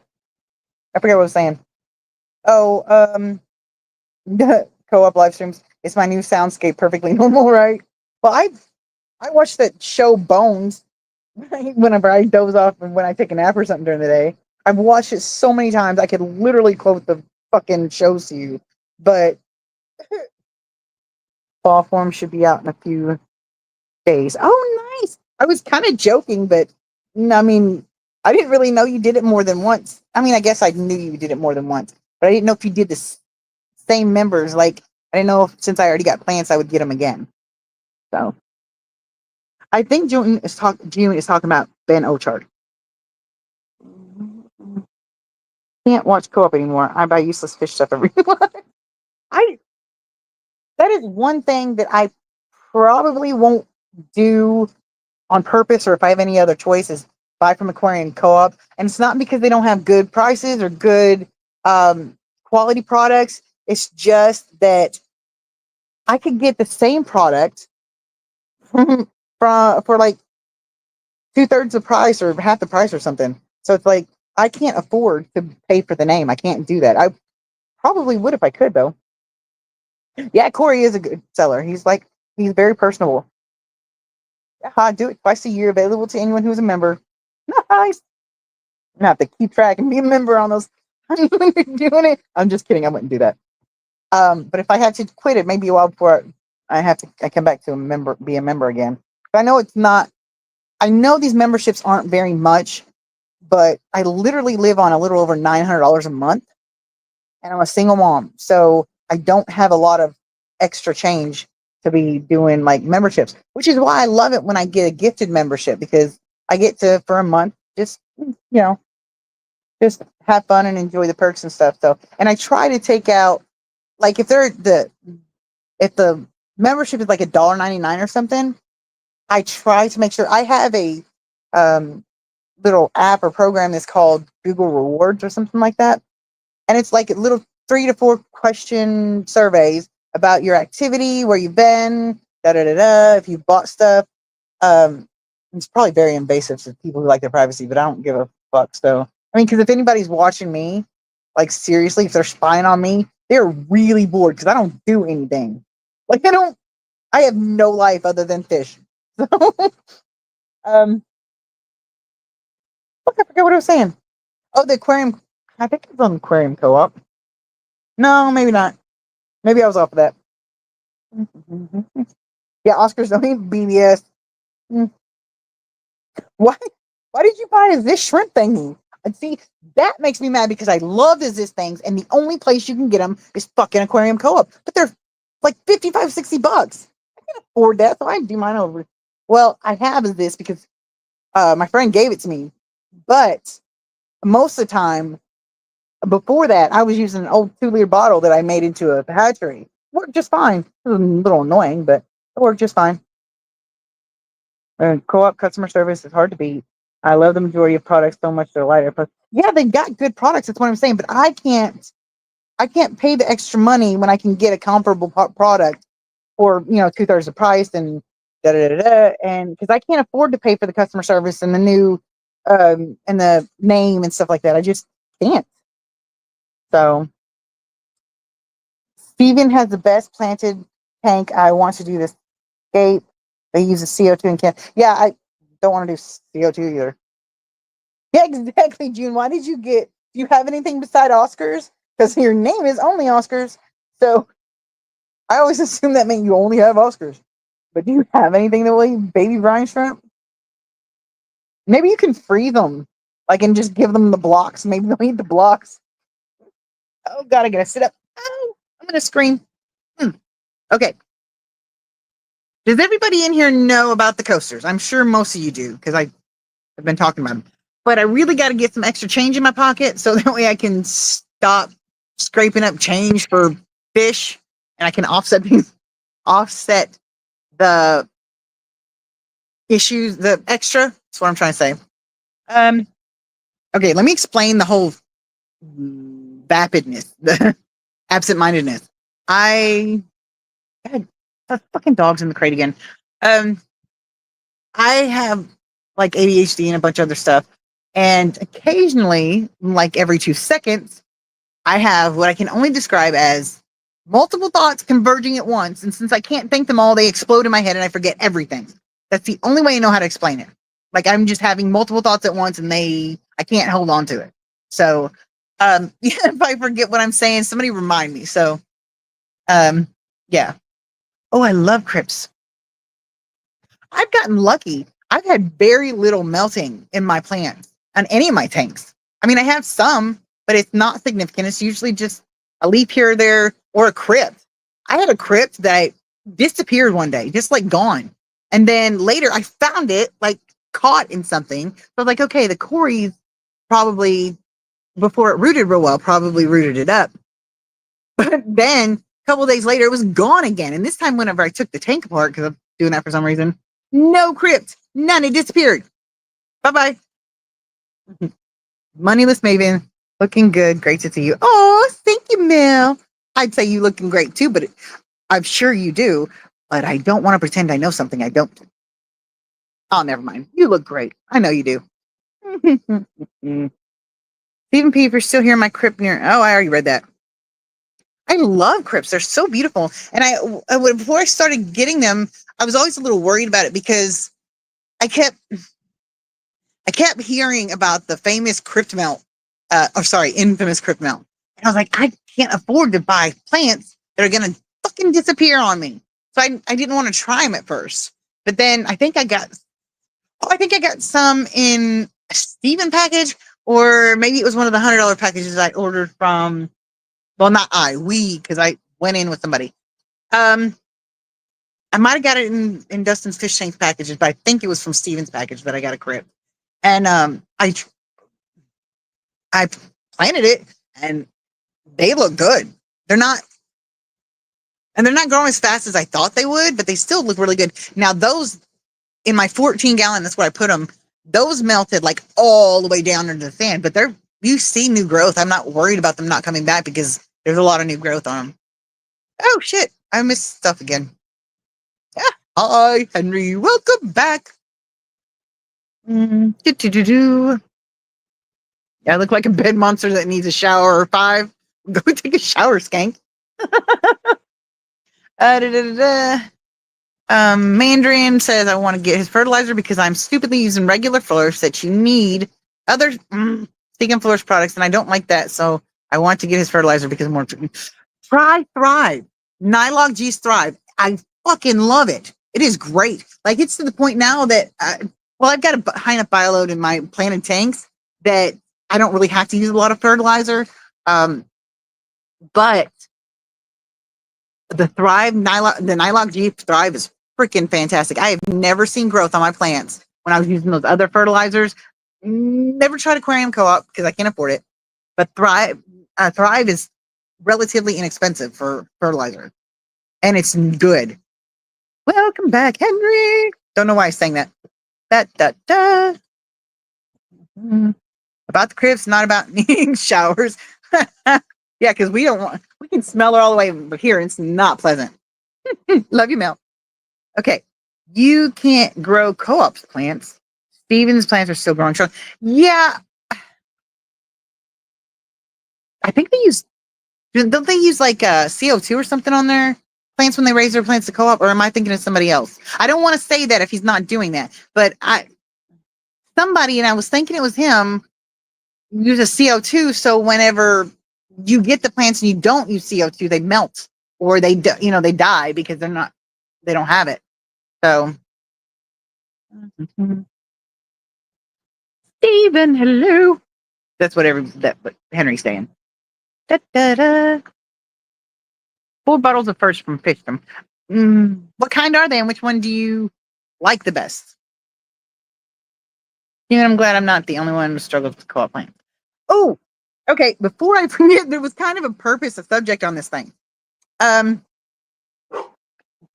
forget what I was saying. Oh, co-op live streams. It's my new soundscape, perfectly normal, right? Well, I watched that show Bones whenever I doze off and when I take a nap or something during the day. I've watched it so many times I could literally quote the fucking shows to you. But fall form should be out in a few days. Oh, nice. I was kind of joking, but I mean, I didn't really know you did it more than once. I mean, I guess I knew you did it more than once, but I didn't know if you did the same members. Like, I didn't know if since I already got plants, I would get them again. So I think June is talking about Ben Ochard. Can't watch co-op anymore. I buy useless fish stuff every month. I That is one thing that I probably won't do on purpose, or if I have any other choices, buy from Aquarium Co-op. And it's not because they don't have good prices or good quality products. It's just that I could get the same product for like 2/3 the price or half the price or something. So it's like I can't afford to pay for the name. I can't do that. I probably would if I could, though. Yeah, Corey is a good seller. He's very personable. I do it twice a year, available to anyone who's a member. Nice. I have to keep track and be a member on those when you're doing it. I'm just kidding. I wouldn't do that. But if I had to quit it, maybe a while before I come back to be a member again. But I know it's not. I know these memberships aren't very much, but I literally live on a little over $900 a month, and I'm a single mom, so I don't have a lot of extra change to be doing like memberships, which is why I love it when I get a gifted membership, because I get to, for a month, just just have fun and enjoy the perks and stuff. So, and I try to take out, like, if the membership is like $1.99 or something, I try to make sure I have a um little app or program that's called Google Rewards or something like that. And it's like a little 3 to 4 question surveys about your activity, where you've been, da da da da, if you bought stuff. Um, it's probably very invasive to people who like their privacy, but I don't give a fuck. So, I mean, because if anybody's watching me, like seriously, if they're spying on me, they're really bored because I don't do anything. Like I have no life other than fish. So, um, fuck, I forget what I was saying. Oh, the aquarium. I think it's on Aquarium Co-op. No, maybe not. Maybe I was off of that. Yeah, Oscars don't need BBS. Mm. Why? Why did you buy this shrimp thingy? And see, that makes me mad because I love this things, and the only place you can get them is fucking Aquarium Co-op. But they're like 55, $60. I can't afford that, so I do mine over. Well, I have this because my friend gave it to me, but most of the time before that, I was using an old 2-liter bottle that I made into a hatchery. Worked just fine. It was a little annoying, but it worked just fine. And co-op customer service is hard to beat. I love the majority of products so much they're lighter. But yeah, they've got good products. That's what I'm saying. But I can't pay the extra money when I can get a comparable product for 2/3 the price and da da da da. And because I can't afford to pay for the customer service and the new and the name and stuff like that. I just can't. So Steven has the best planted tank. I want to do this escape. They use a CO2 and can. Yeah, I don't want to do CO2 either. Yeah, exactly, June. Why did you get? Do you have anything beside Oscars? Because your name is only Oscars. So I always assume that meant you only have Oscars. But do you have anything that will eat baby brine shrimp? Maybe you can free them, like, and just give them the blocks. Maybe they'll eat the blocks. Oh God, I gotta sit up. Oh, I'm gonna scream. Okay. Does everybody in here know about the coasters? I'm sure most of you do because I've been talking about them. But I really got to get some extra change in my pocket so that way I can stop scraping up change for fish, and I can offset the issues, the extra. That's what I'm trying to say. Um, okay, let me explain the whole vapidness, the absent-mindedness. God, that fucking dog's in the crate again. Um, I have like ADHD and a bunch of other stuff. And occasionally, like every 2 seconds, I have what I can only describe as multiple thoughts converging at once. And since I can't think them all, they explode in my head and I forget everything. That's the only way I know how to explain it. Like I'm just having multiple thoughts at once and I can't hold on to it. So, yeah, if I forget what I'm saying, somebody remind me. So, yeah. Oh, I love crypts. I've gotten lucky. I've had very little melting in my plants on any of my tanks. I mean, I have some, but it's not significant. It's usually just a leaf here or there or a crypt. I had a crypt that disappeared one day, just like gone. And then later I found it like caught in something. So I was like, okay, the Corys probably, before it rooted real well, probably rooted it up. But then a couple days later, it was gone again. And this time, whenever I took the tank apart, because I'm doing that for some reason, no crypt, none, it disappeared. Bye bye. Moneyless Maven, looking good. Great to see you. Oh, thank you, Mel. I'd say you looking great too, but I'm sure you do. But I don't want to pretend I know something I don't. Oh, never mind. You look great. I know you do. Stephen P, if you're still here, my crypt near. Oh, I already read that. I love crypts. They're so beautiful. And before I started getting them, I was always a little worried about it because I kept hearing about the famous crypt melt, infamous crypt melt. And I was like, I can't afford to buy plants that are going to fucking disappear on me. So I didn't want to try them at first. But then I think I got some in a Steven package, or maybe it was one of the $100 packages I ordered from. Well, not because I went in with somebody. I might have got it in Dustin's fish tank packages, but I think it was from Steven's package that I got a crypt. And I planted it, and they look good. They're not growing as fast as I thought they would, but they still look really good. Now those in my 14-gallon, that's where I put them. Those melted like all the way down into the sand, but you see new growth. I'm not worried about them not coming back because there's a lot of new growth on them. Oh shit! I missed stuff again. Yeah. Hi, Henry. Welcome back. Yeah, I look like a bed monster that needs a shower or 5. Go take a shower, skank. Mandarin says, I want to get his fertilizer because I'm stupidly using regular flourish that you need other Stegan Flourish products, and I don't like that. So I want to get his fertilizer because more. Try Thrive. Nylog G's Thrive. I fucking love it. It is great. Like, it's to the point now that, I've got a high enough bioload in my planted tanks that I don't really have to use a lot of fertilizer. But the Nylog G Thrive is freaking fantastic. I have never seen growth on my plants when I was using those other fertilizers. Never tried aquarium co-op because I can't afford it. But Thrive is relatively inexpensive for fertilizer, and it's good. Welcome back, Henry. Don't know why I sang that. About the cribs, not about needing showers. Yeah, because we can smell it all the way here. It's not pleasant. Love you, Mel. Okay. You can't grow co-op's plants. Steven's plants are still growing strong. Yeah. I think don't they use like CO2 or something on their plants when they raise their plants to co-op, or am I thinking of somebody else? I don't want to say that if he's not doing that, but somebody, and I was thinking it was him, uses CO2. So whenever you get the plants and you don't use CO2, they melt or they die because they don't have it. So, Steven, hello. That's what Henry's saying. Da, da, da. 4 bottles of first from Fishcom. What kind are they, and which one do you like the best? I'm glad I'm not the only one who struggles with co-op plants. Oh, okay. Before I forget, there was kind of a subject on this thing. Will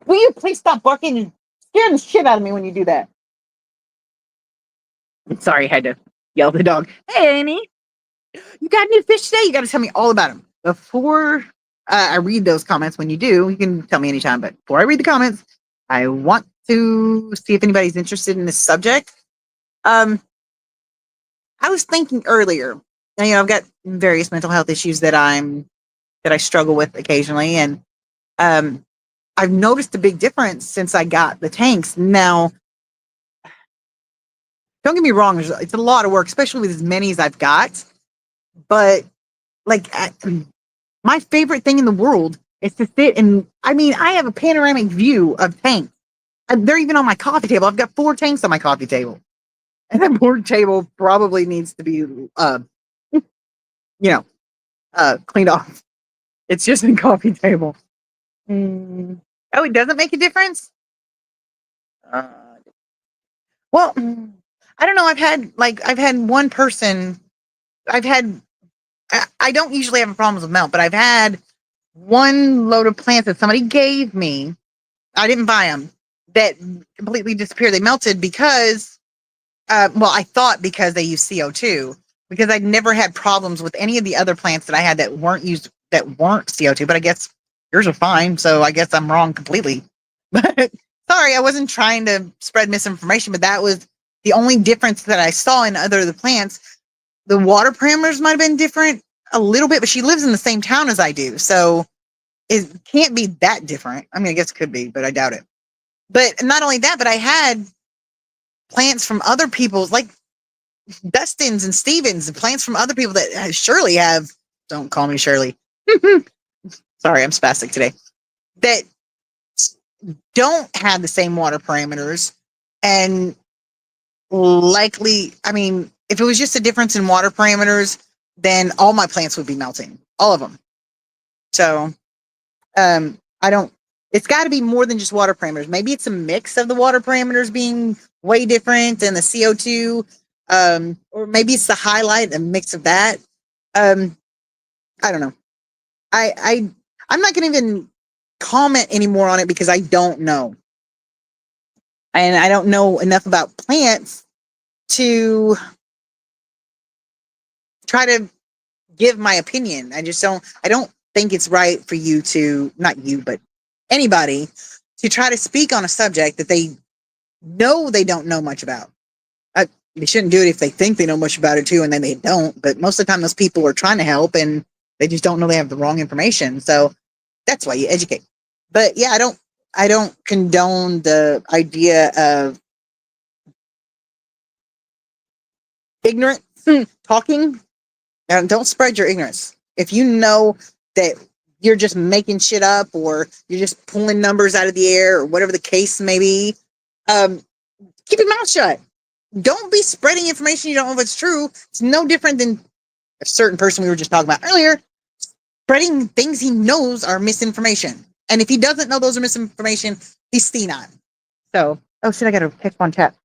you please stop barking and scaring the shit out of me when you do that? I'm sorry, I had to yell at the dog. Hey, Amy, you got new fish today? You got to tell me all about them. Before I read those comments, when you do, you can tell me anytime. But before I read the comments, I want to see if anybody's interested in this subject. I was thinking earlier, I've got various mental health issues that I struggle with occasionally, and I've noticed a big difference since I got the tanks. Now, don't get me wrong, it's a lot of work, especially with as many as I've got. But like, my favorite thing in the world is to sit and, I have a panoramic view of tanks. They're even on my coffee table. I've got 4 tanks on my coffee table. And that board table probably needs to be, cleaned off. It's just a coffee table. Oh, it doesn't make a difference? Uh, well, I don't know. I've had one person. I've had. I don't usually have problems with melt, but I've had one load of plants that somebody gave me. I didn't buy them. That completely disappeared. They melted because, well, I thought because they used CO2. Because I'd never had problems with any of the other plants that I had that weren't CO2. But I guess yours are fine. So I guess I'm wrong completely. But sorry, I wasn't trying to spread misinformation. But that was the only difference that I saw in other of the plants. The water parameters might have been different a little bit, but she lives in the same town as I do. So it can't be that different. I mean, I guess it could be, but I doubt it. But not only that, but I had plants from other people's, like Dustin's and Stevens, and plants from other people that Shirley have. Don't call me Shirley. Sorry, I'm spastic today. That don't have the same water parameters. And likely, I mean, if it was just a difference in water parameters, then all my plants would be melting, all of them. So, I don't, it's got to be more than just water parameters. Maybe it's a mix of the water parameters being way different and the CO2, or maybe it's the highlight, a mix of that. I don't know. I'm not going to even comment anymore on it because I don't know. And I don't know enough about plants to try to give my opinion. I don't think it's right for you to, not you, but anybody to try to speak on a subject that they know they don't know much about. They shouldn't do it if they think they know much about it too, and then they don't. But most of the time, those people are trying to help, and they just don't know they have the wrong information. So that's why you educate. But yeah, I don't condone the idea of ignorant talking. Don't spread your ignorance. If you know that you're just making shit up or you're just pulling numbers out of the air or whatever the case may be, keep your mouth shut. Don't be spreading information you don't know if it's true. It's no different than a certain person we were just talking about earlier, spreading things he knows are misinformation. And if he doesn't know those are misinformation, he's senile. So, oh shit, I gotta pick one tap.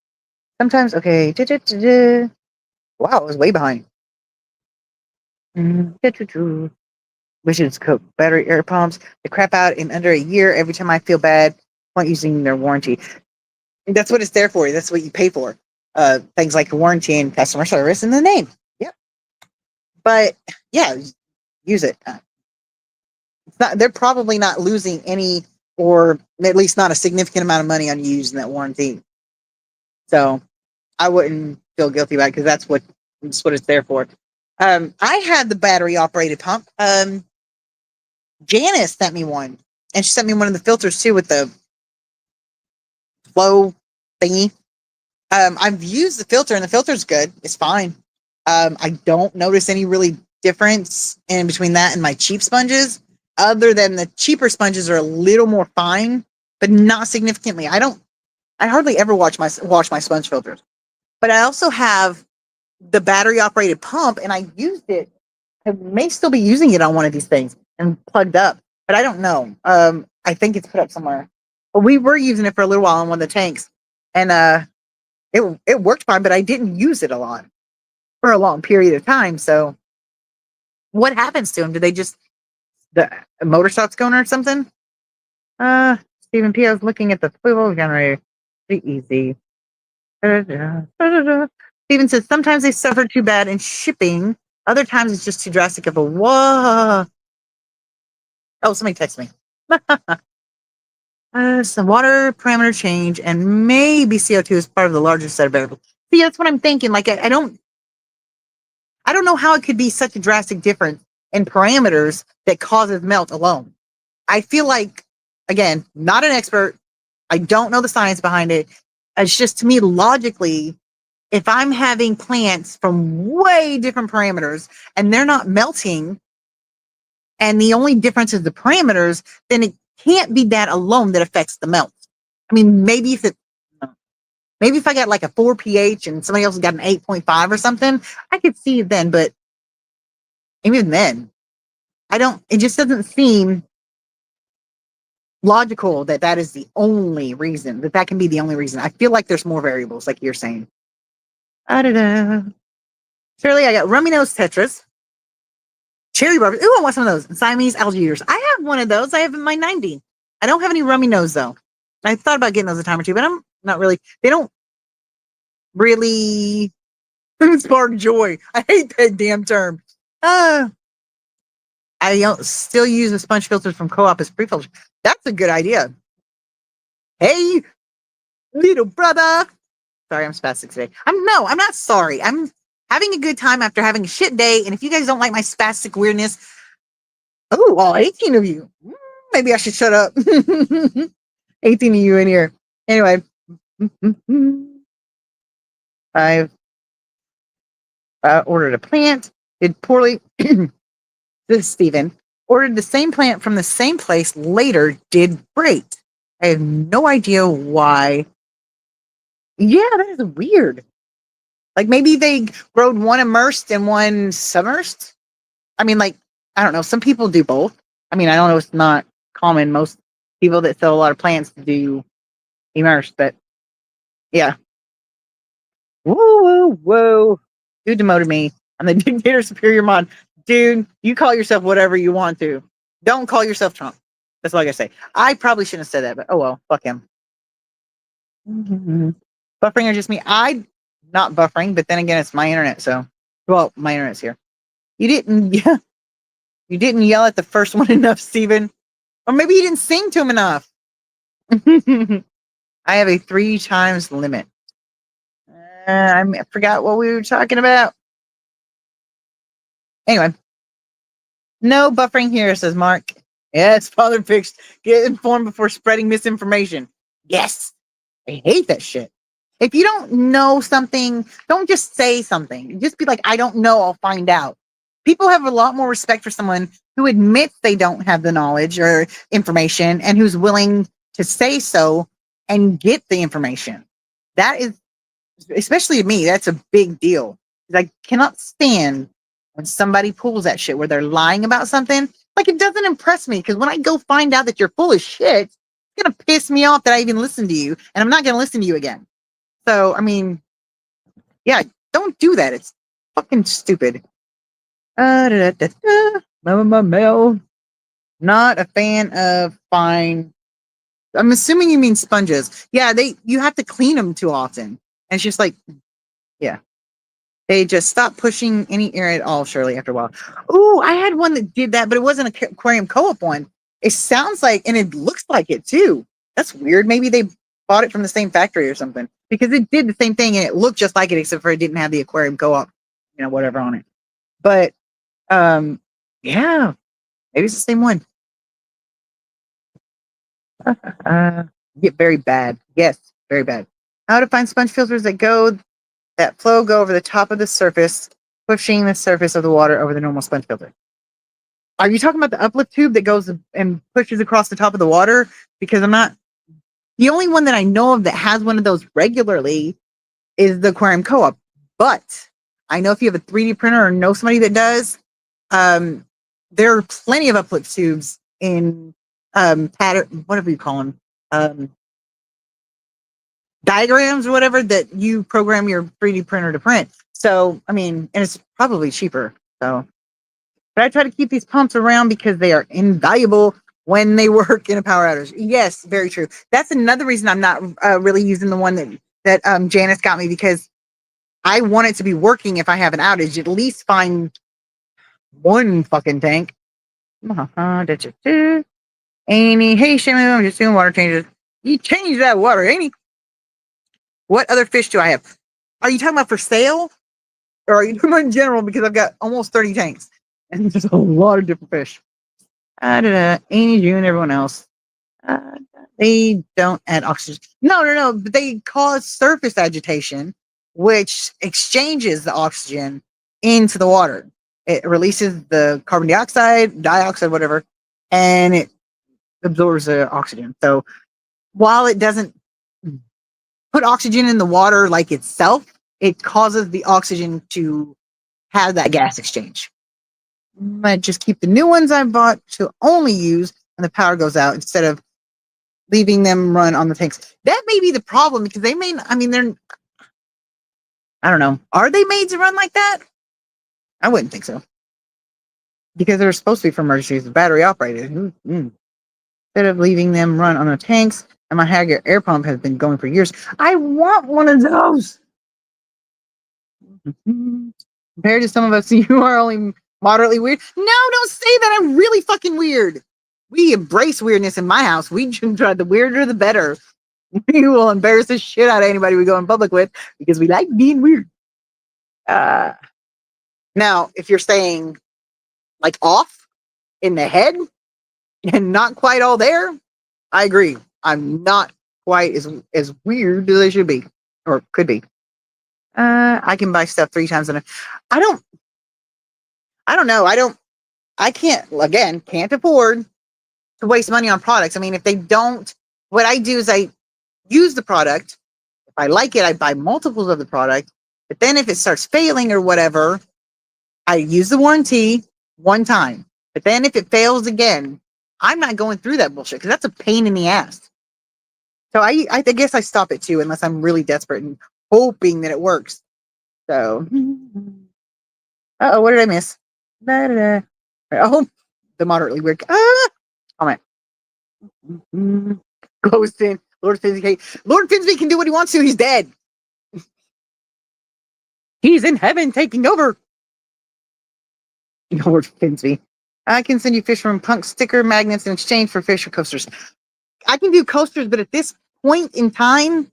Sometimes, okay. Wow, I was way behind. Wishes cook battery air pumps. They crap out in under a year. Every time I feel bad, point using their warranty. That's what it's there for. That's what you pay for. Things like warranty and customer service in the name. Yep. But yeah, use it. They're probably not losing any, or at least not a significant amount of money on you using that warranty. So I wouldn't feel guilty about it because that's what it's there for. I had the battery operated pump. Janice sent me one, and she sent me one of the filters too with the flow thingy. I've used the filter, and the filter's good. It's fine. I don't notice any really difference in between that and my cheap sponges, other than the cheaper sponges are a little more fine, but not significantly. I hardly ever wash my sponge filters, but I also have the battery operated pump, and I used it. I may still be using it on one of these things and plugged up, but I don't know. I think it's put up somewhere. But we were using it for a little while on one of the tanks, and it worked fine, but I didn't use it a lot for a long period of time. So what happens to them? Do they just the motor stops going or something? Stephen P. I was looking at the swivel generator. Pretty easy. Stephen says sometimes they suffer too bad in shipping. Other times it's just too drastic of a whoa. Oh, somebody text me. Some water parameter change and maybe CO2 is part of the larger set of variables. See, that's what I'm thinking. Like I don't know how it could be such a drastic difference in parameters that causes melt alone. I feel like, again, not an expert. I don't know the science behind it. It's just to me logically, if I'm having plants from way different parameters and they're not melting, and the only difference is the parameters, then it can't be that alone that affects the melt. I mean, maybe if I got like a 4 pH and somebody else got an 8.5 or something, I could see it then. But even then, it just doesn't seem logical that that is the only reason, that can be the only reason. I feel like there's more variables, like you're saying. I don't know. Shirley, I got rummy nose tetras, cherry barbers. Ooh, I want some of those. And Siamese alligators. I have one of those. I have in my 90. I don't have any rummy nose though. I thought about getting those a time or two, but I'm not really. They don't really spark joy. I hate that damn term. I still use the sponge filters from Co-op as pre-filters. That's a good idea. Hey, little brother. Sorry, I'm spastic today. I'm not sorry. I'm having a good time after having a shit day. And if you guys don't like my spastic weirdness, oh, all 18 of you. Maybe I should shut up. 18 of you in here. Anyway. I've ordered a plant, did poorly. This is Steven. Ordered the same plant from the same place later, did great. I have no idea why. Yeah, that is weird. Like maybe they growed one immersed and one submersed. I mean, like, I don't know. Some people do both. I mean, I don't know. It's not common. Most people that sell a lot of plants do immersed, but yeah. Whoa, whoa. Dude demoted me. I'm the dictator superior mod. Dude, you call yourself whatever you want to. Don't call yourself Trump. That's all I gotta say. I probably shouldn't have said that, but oh well, fuck him. Buffering or just me? I not buffering, but then again, it's my internet, so well, my internet's here. You didn't, yeah, you didn't yell at the first one enough, Steven. Or maybe you didn't sing to him enough. I have a 3 times limit. I forgot what we were talking about. Anyway, no buffering here, says Mark. Yes, father fixed. Get informed before spreading misinformation. Yes, I hate that shit. If you don't know something, don't just say something. Just be like, I don't know, I'll find out. People have a lot more respect for someone who admits they don't have the knowledge or information and who's willing to say so and get the information. That is, especially to me, that's a big deal. I cannot stand when somebody pulls that shit where they're lying about something. Like, it doesn't impress me because when I go find out that you're full of shit, it's going to piss me off that I even listened to you and I'm not going to listen to you again. So, I mean, yeah, don't do that. It's fucking stupid. Mel. Not a fan of fine. I'm assuming you mean sponges. Yeah, you have to clean them too often. And it's just like, yeah. They just stop pushing any air at all, Shirley, after a while. Oh, I had one that did that, but it wasn't an aquarium co-op one. It sounds like, and it looks like it too. That's weird. Maybe they bought it from the same factory or something because it did the same thing and it looked just like it, except for it didn't have the aquarium co-op, whatever on it. But yeah, maybe it's the same one. Get very bad. Yes, very bad. How to find sponge filters that flow go over the top of the surface, pushing the surface of the water over the normal sponge filter. Are you talking about the uplift tube that goes and pushes across the top of the water? Because I'm not. The only one that I know of that has one of those regularly is the aquarium co-op. But I know if you have a 3D printer or know somebody that does, there are plenty of uplift tubes in pattern, whatever you call them, diagrams or whatever that you program your 3D printer to print. So, I mean, and it's probably cheaper. So, but I try to keep these pumps around because they are invaluable when they work in a power outage. Yes, very true. That's another reason I'm not really using the one that Janice got me, because I want it to be working if I have an outage. At least find one fucking tank. Amy, hey, Shammy, I'm just doing water changes. You changed that water, Amy. What other fish do I have? Are you talking about for sale? Or are you talking about in general? Because I've got almost 30 tanks. And there's a lot of different fish. Amy, June, everyone else. They don't add oxygen. No. But they cause surface agitation, which exchanges the oxygen into the water. It releases the carbon dioxide, whatever, and it absorbs the oxygen. So while it doesn't put oxygen in the water like itself, it causes the oxygen to have that gas exchange. I just keep the new ones I bought to only use when the power goes out instead of leaving them run on the tanks. That may be the problem because they may, I mean, they're, I don't know. Are they made to run like that? I wouldn't think so. Because they're supposed to be for emergencies, battery operated. Instead of leaving them run on the tanks, and my Hager air pump has been going for years. I want one of those. Compared to some of us, you are only moderately weird. No, don't say that. I'm really fucking weird. We embrace weirdness in my house. We try the weirder the better. We will embarrass the shit out of anybody we go in public with because we like being weird. Now, if you're saying like off in the head and not quite all there, I agree. I'm not quite as weird as I should be or could be. I can buy stuff 3 times in a. I don't know. I can't afford to waste money on products. I mean, if they don't, what I do is I use the product. If I like it, I buy multiples of the product. But then if it starts failing or whatever, I use the warranty one time. But then if it fails again, I'm not going through that bullshit because that's a pain in the ass. So I guess I stop it too, unless I'm really desperate and hoping that it works. So, what did I miss? Oh, the moderately weird. Comment. Ghosting. Lord Finsby. Lord Finsby can do what he wants to. He's dead. He's in heaven taking over. Lord Finsby. I can send you Fisherman Punk sticker magnets in exchange for Fisher coasters. I can do coasters, but at this point in time,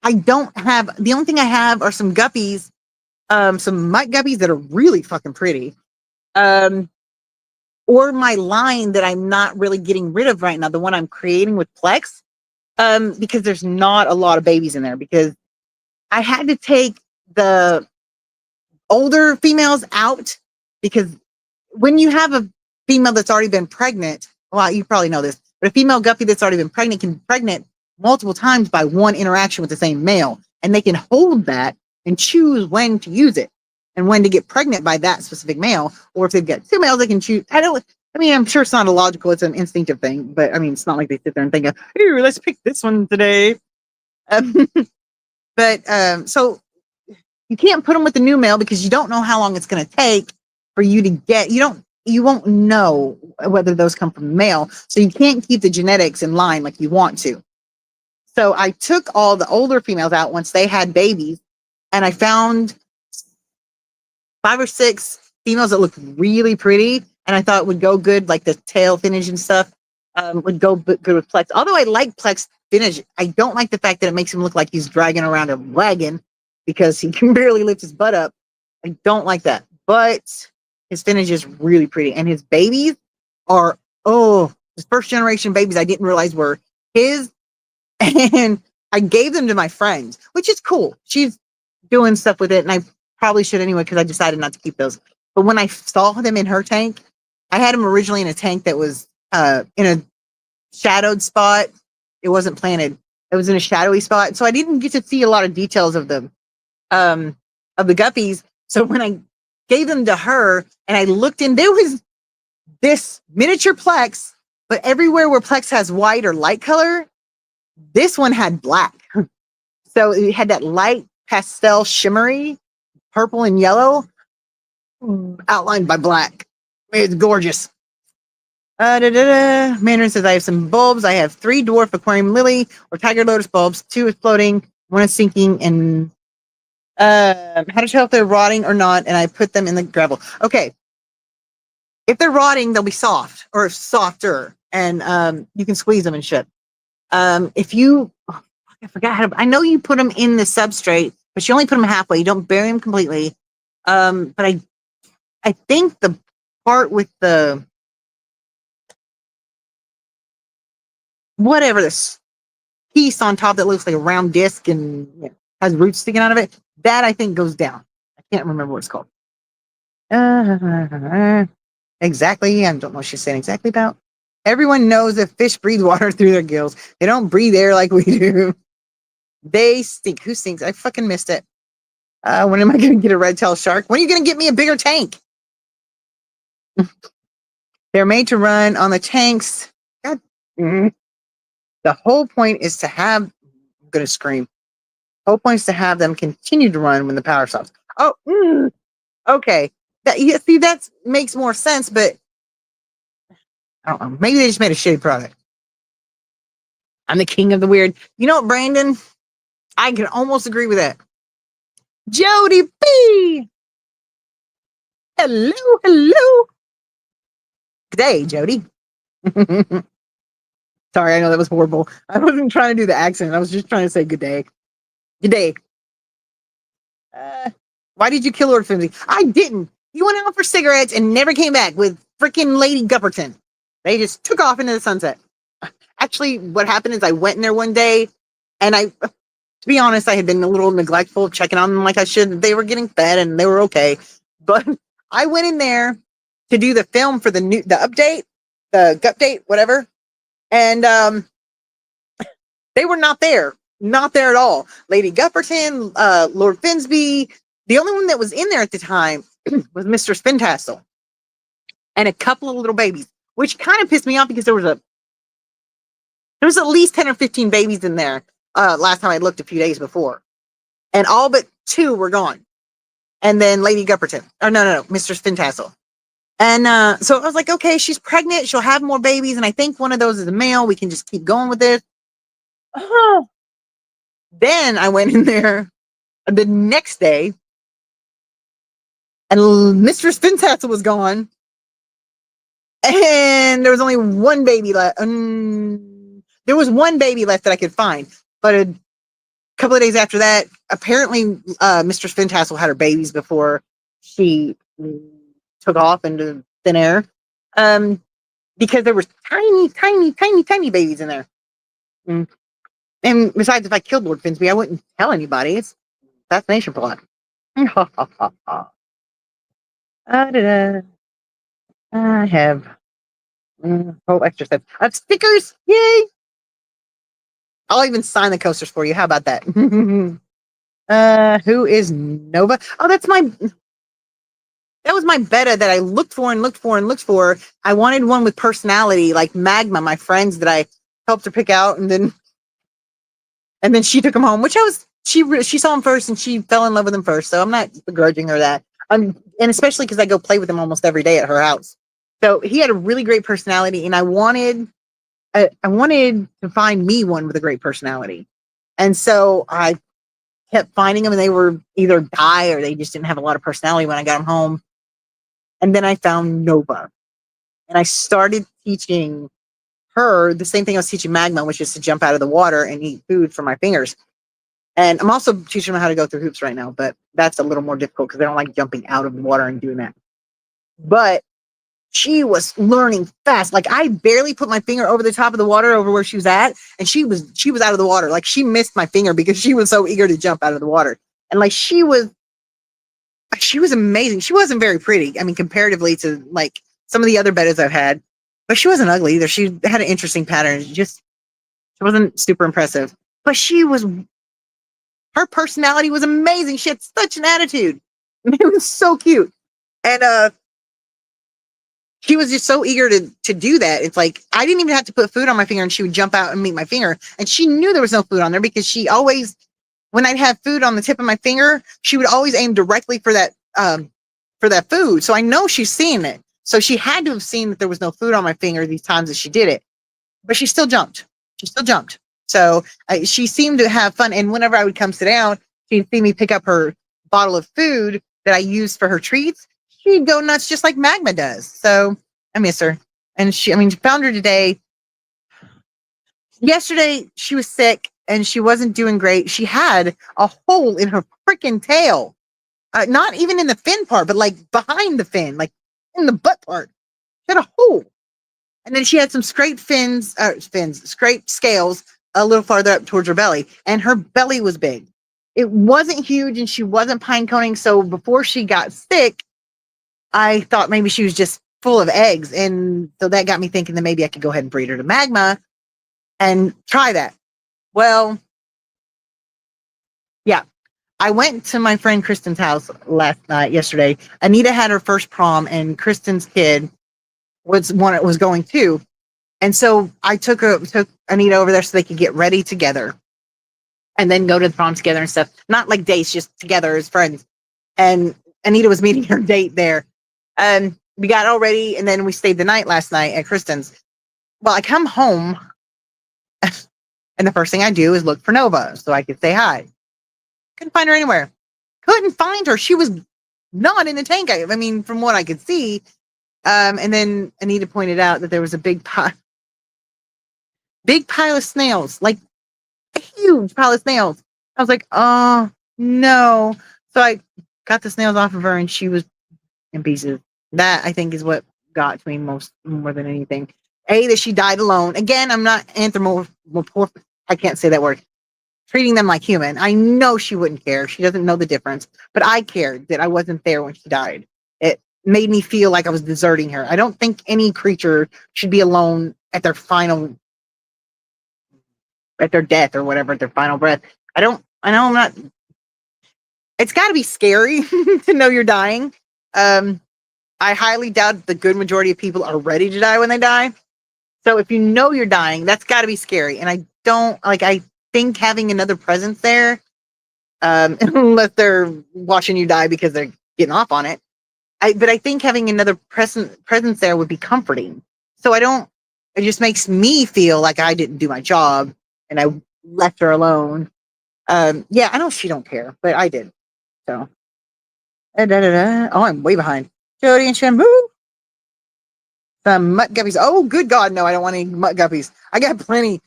I don't have. The only thing I have are some guppies, some mite guppies that are really fucking pretty. Or my line that I'm not really getting rid of right now, the one I'm creating with Plex, because there's not a lot of babies in there because I had to take the older females out because when you have a female that's already been pregnant, well, you probably know this, but a female guppy that's already been pregnant can be pregnant multiple times by one interaction with the same male, and they can hold that and choose when to use it and when to get pregnant by that specific male, or if they've got 2 males, they can choose. I'm sure it's not illogical, it's an instinctive thing, but I mean, it's not like they sit there and think, "Ooh, let's pick this one today." So you can't put them with the new male because you don't know how long it's going to take for you to get. You won't know whether those come from male, so you can't keep the genetics in line like you want to. So I took all the older females out once they had babies, and I found 5 or 6 females that looked really pretty, and I thought would go good, like the tail finish and stuff, would go good with Plex. Although I like Plex finish, I don't like the fact that it makes him look like he's dragging around a wagon because he can barely lift his butt up. I don't like that, but his finish is really pretty, and his babies are his first generation babies. I didn't realize were his, and I gave them to my friend, which is cool. She's doing stuff with it, and I probably should anyway because I decided not to keep those. But when I saw them in her tank, I had them originally in a tank that was in a shadowed spot. It wasn't planted. It was in a shadowy spot, so I didn't get to see a lot of details of them, of the guppies. So when I gave them to her and I looked in, there was this miniature Plex, but everywhere where Plex has white or light color, this one had black. So it had that light pastel shimmery purple and yellow outlined by black. It's gorgeous. Mandarin says, I have some bulbs. I have 3 dwarf aquarium lily or tiger lotus bulbs. 2 is floating, 1 is sinking, and how to tell if they're rotting or not, and I put them in the gravel. Okay. If they're rotting, they'll be soft or softer, and you can squeeze them and shit. If you, I forgot how to, I know you put them in the substrate, but you only put them halfway. You don't bury them completely. But I think the part with the, whatever, this piece on top that looks like a round disc and has roots sticking out of it, that I think goes down. I can't remember what it's called. Exactly. I don't know what she's saying exactly about. Everyone knows that fish breathe water through their gills. They don't breathe air like we do. They stink. Who stinks? I fucking missed it. When am I going to get a red tail shark? When are you going to get me a bigger tank? They're made to run on the tanks. God. The whole point is to have, I'm going to scream. The whole point is to have them continue to run when the power stops. Oh, okay. See, that makes more sense, but I don't know. Maybe they just made a shitty product. I'm the king of the weird. You know what, Brandon? I can almost agree with that. Jody B. Hello, hello. Good day, Jody. Sorry, I know that was horrible. I wasn't trying to do the accent. I was just trying to say good day. Good day. Why did you kill Lord Flimsy? I didn't. He went out for cigarettes and never came back with freaking Lady Gupperton. They just took off into the sunset. Actually, what happened is I went in there one day and to be honest, I had been a little neglectful of checking on them like I should. They were getting fed and they were okay. But I went in there to do the film for the update, the update, whatever. And they were not there. Not there at all. Lady Gupperton, Lord Finsby. The only one that was in there at the time was Mr. Spintassel. And a couple of little babies, which kind of pissed me off because there was at least 10 or 15 babies in there last time I looked a few days before. And all but 2 were gone. And then Lady Gupperton. Oh, no, Mr. Spintassel. And so I was like, okay, she's pregnant. She'll have more babies. And I think one of those is a male. We can just keep going with this. Then I went in there the next day and Mr. Spintassel was gone. And there was only one baby left. There was one baby left that I could find. But a couple of days after that, apparently Mr. Spintassel had her babies before she took off into thin air. Because there were tiny babies in there. And besides, if I killed Lord Finsby, I wouldn't tell anybody. It's assassination plot. I have extra sets of stickers. Yay! I'll even sign the coasters for you. How about that? Who is Nova? Oh, that was my beta that I looked for. I wanted one with personality, like Magma, my friends that I helped her pick out, and then she took him home, which she saw him first and she fell in love with him first. So I'm not begrudging her that. And especially because I go play with him almost every day at her house. So he had a really great personality, and I wanted to find me one with a great personality. And so I kept finding them, and they were either die or they just didn't have a lot of personality when I got them home. And then I found Nova, and I started teaching her the same thing I was teaching Magma, which is to jump out of the water and eat food from my fingers. And I'm also teaching them how to go through hoops right now, but that's a little more difficult because they don't like jumping out of the water and doing that. But she was learning fast. Like I barely put my finger over the top of the water over where she was at, and she was out of the water. Like she missed my finger because she was so eager to jump out of the water. And like she was amazing. She wasn't very pretty. I mean, comparatively to like some of the other bettas I've had, but she wasn't ugly either. She had an interesting pattern. She wasn't super impressive, but her personality was amazing. She had such an attitude. It was so cute. And she was just so eager to do that. It's like I didn't even have to put food on my finger, and she would jump out and meet my finger. And she knew there was no food on there because she always, when I'd have food on the tip of my finger, she would always aim directly for that food. So I know she's seeing it. So she had to have seen that there was no food on my finger these times that she did it. But she still jumped. So she seemed to have fun. And whenever I would come sit down, she'd see me pick up her bottle of food that I used for her treats. She'd go nuts just like Magma does. So I miss her. And found her today. Yesterday, she was sick and she wasn't doing great. She had a hole in her freaking tail. Not even in the fin part, but like behind the fin, like in the butt part. She had a hole. And then she had some scraped scraped scales a little farther up towards her belly. And her belly was big. It wasn't huge and she wasn't pine coning. So before she got sick, I thought maybe she was just full of eggs. And so that got me thinking that maybe I could go ahead and breed her to Magma and try that. Well, yeah. I went to my friend Kristen's house yesterday. Anita had her first prom, and Kristen's kid was going too. And so I took Anita over there so they could get ready together and then go to the prom together and stuff. Not like dates, just together as friends. And Anita was meeting her date there. And we got all ready, and then we stayed the night last night at Kristen's. Well, I come home, and the first thing I do is look for Nova so I could say hi. Couldn't find her anywhere. Couldn't find her. She was not in the tank. I mean, from what I could see. And then Anita pointed out that there was a big pile of snails, like a huge pile of snails. I was like, oh no. So I got the snails off of her, and she was in pieces. That, I think, is what got to me more than anything. That she died alone. Again, I'm not anthropomorphic. I can't say that word. Treating them like human. I know she wouldn't care. She doesn't know the difference. But I cared that I wasn't there when she died. It made me feel like I was deserting her. I don't think any creature should be alone at their death or whatever, at their final breath. I know I'm not. It's got to be scary to know you're dying. I highly doubt the good majority of people are ready to die when they die. So if you know you're dying, that's got to be scary. And I think having another presence there, unless they're watching you die because they're getting off on it. But I think having another presence there would be comforting. So it just makes me feel like I didn't do my job and I left her alone. Yeah, I know she don't care, but I did. So, oh, I'm way behind. Jody and Shamu. Some mutt guppies. Oh, good God, no, I don't want any mutt guppies. I got plenty.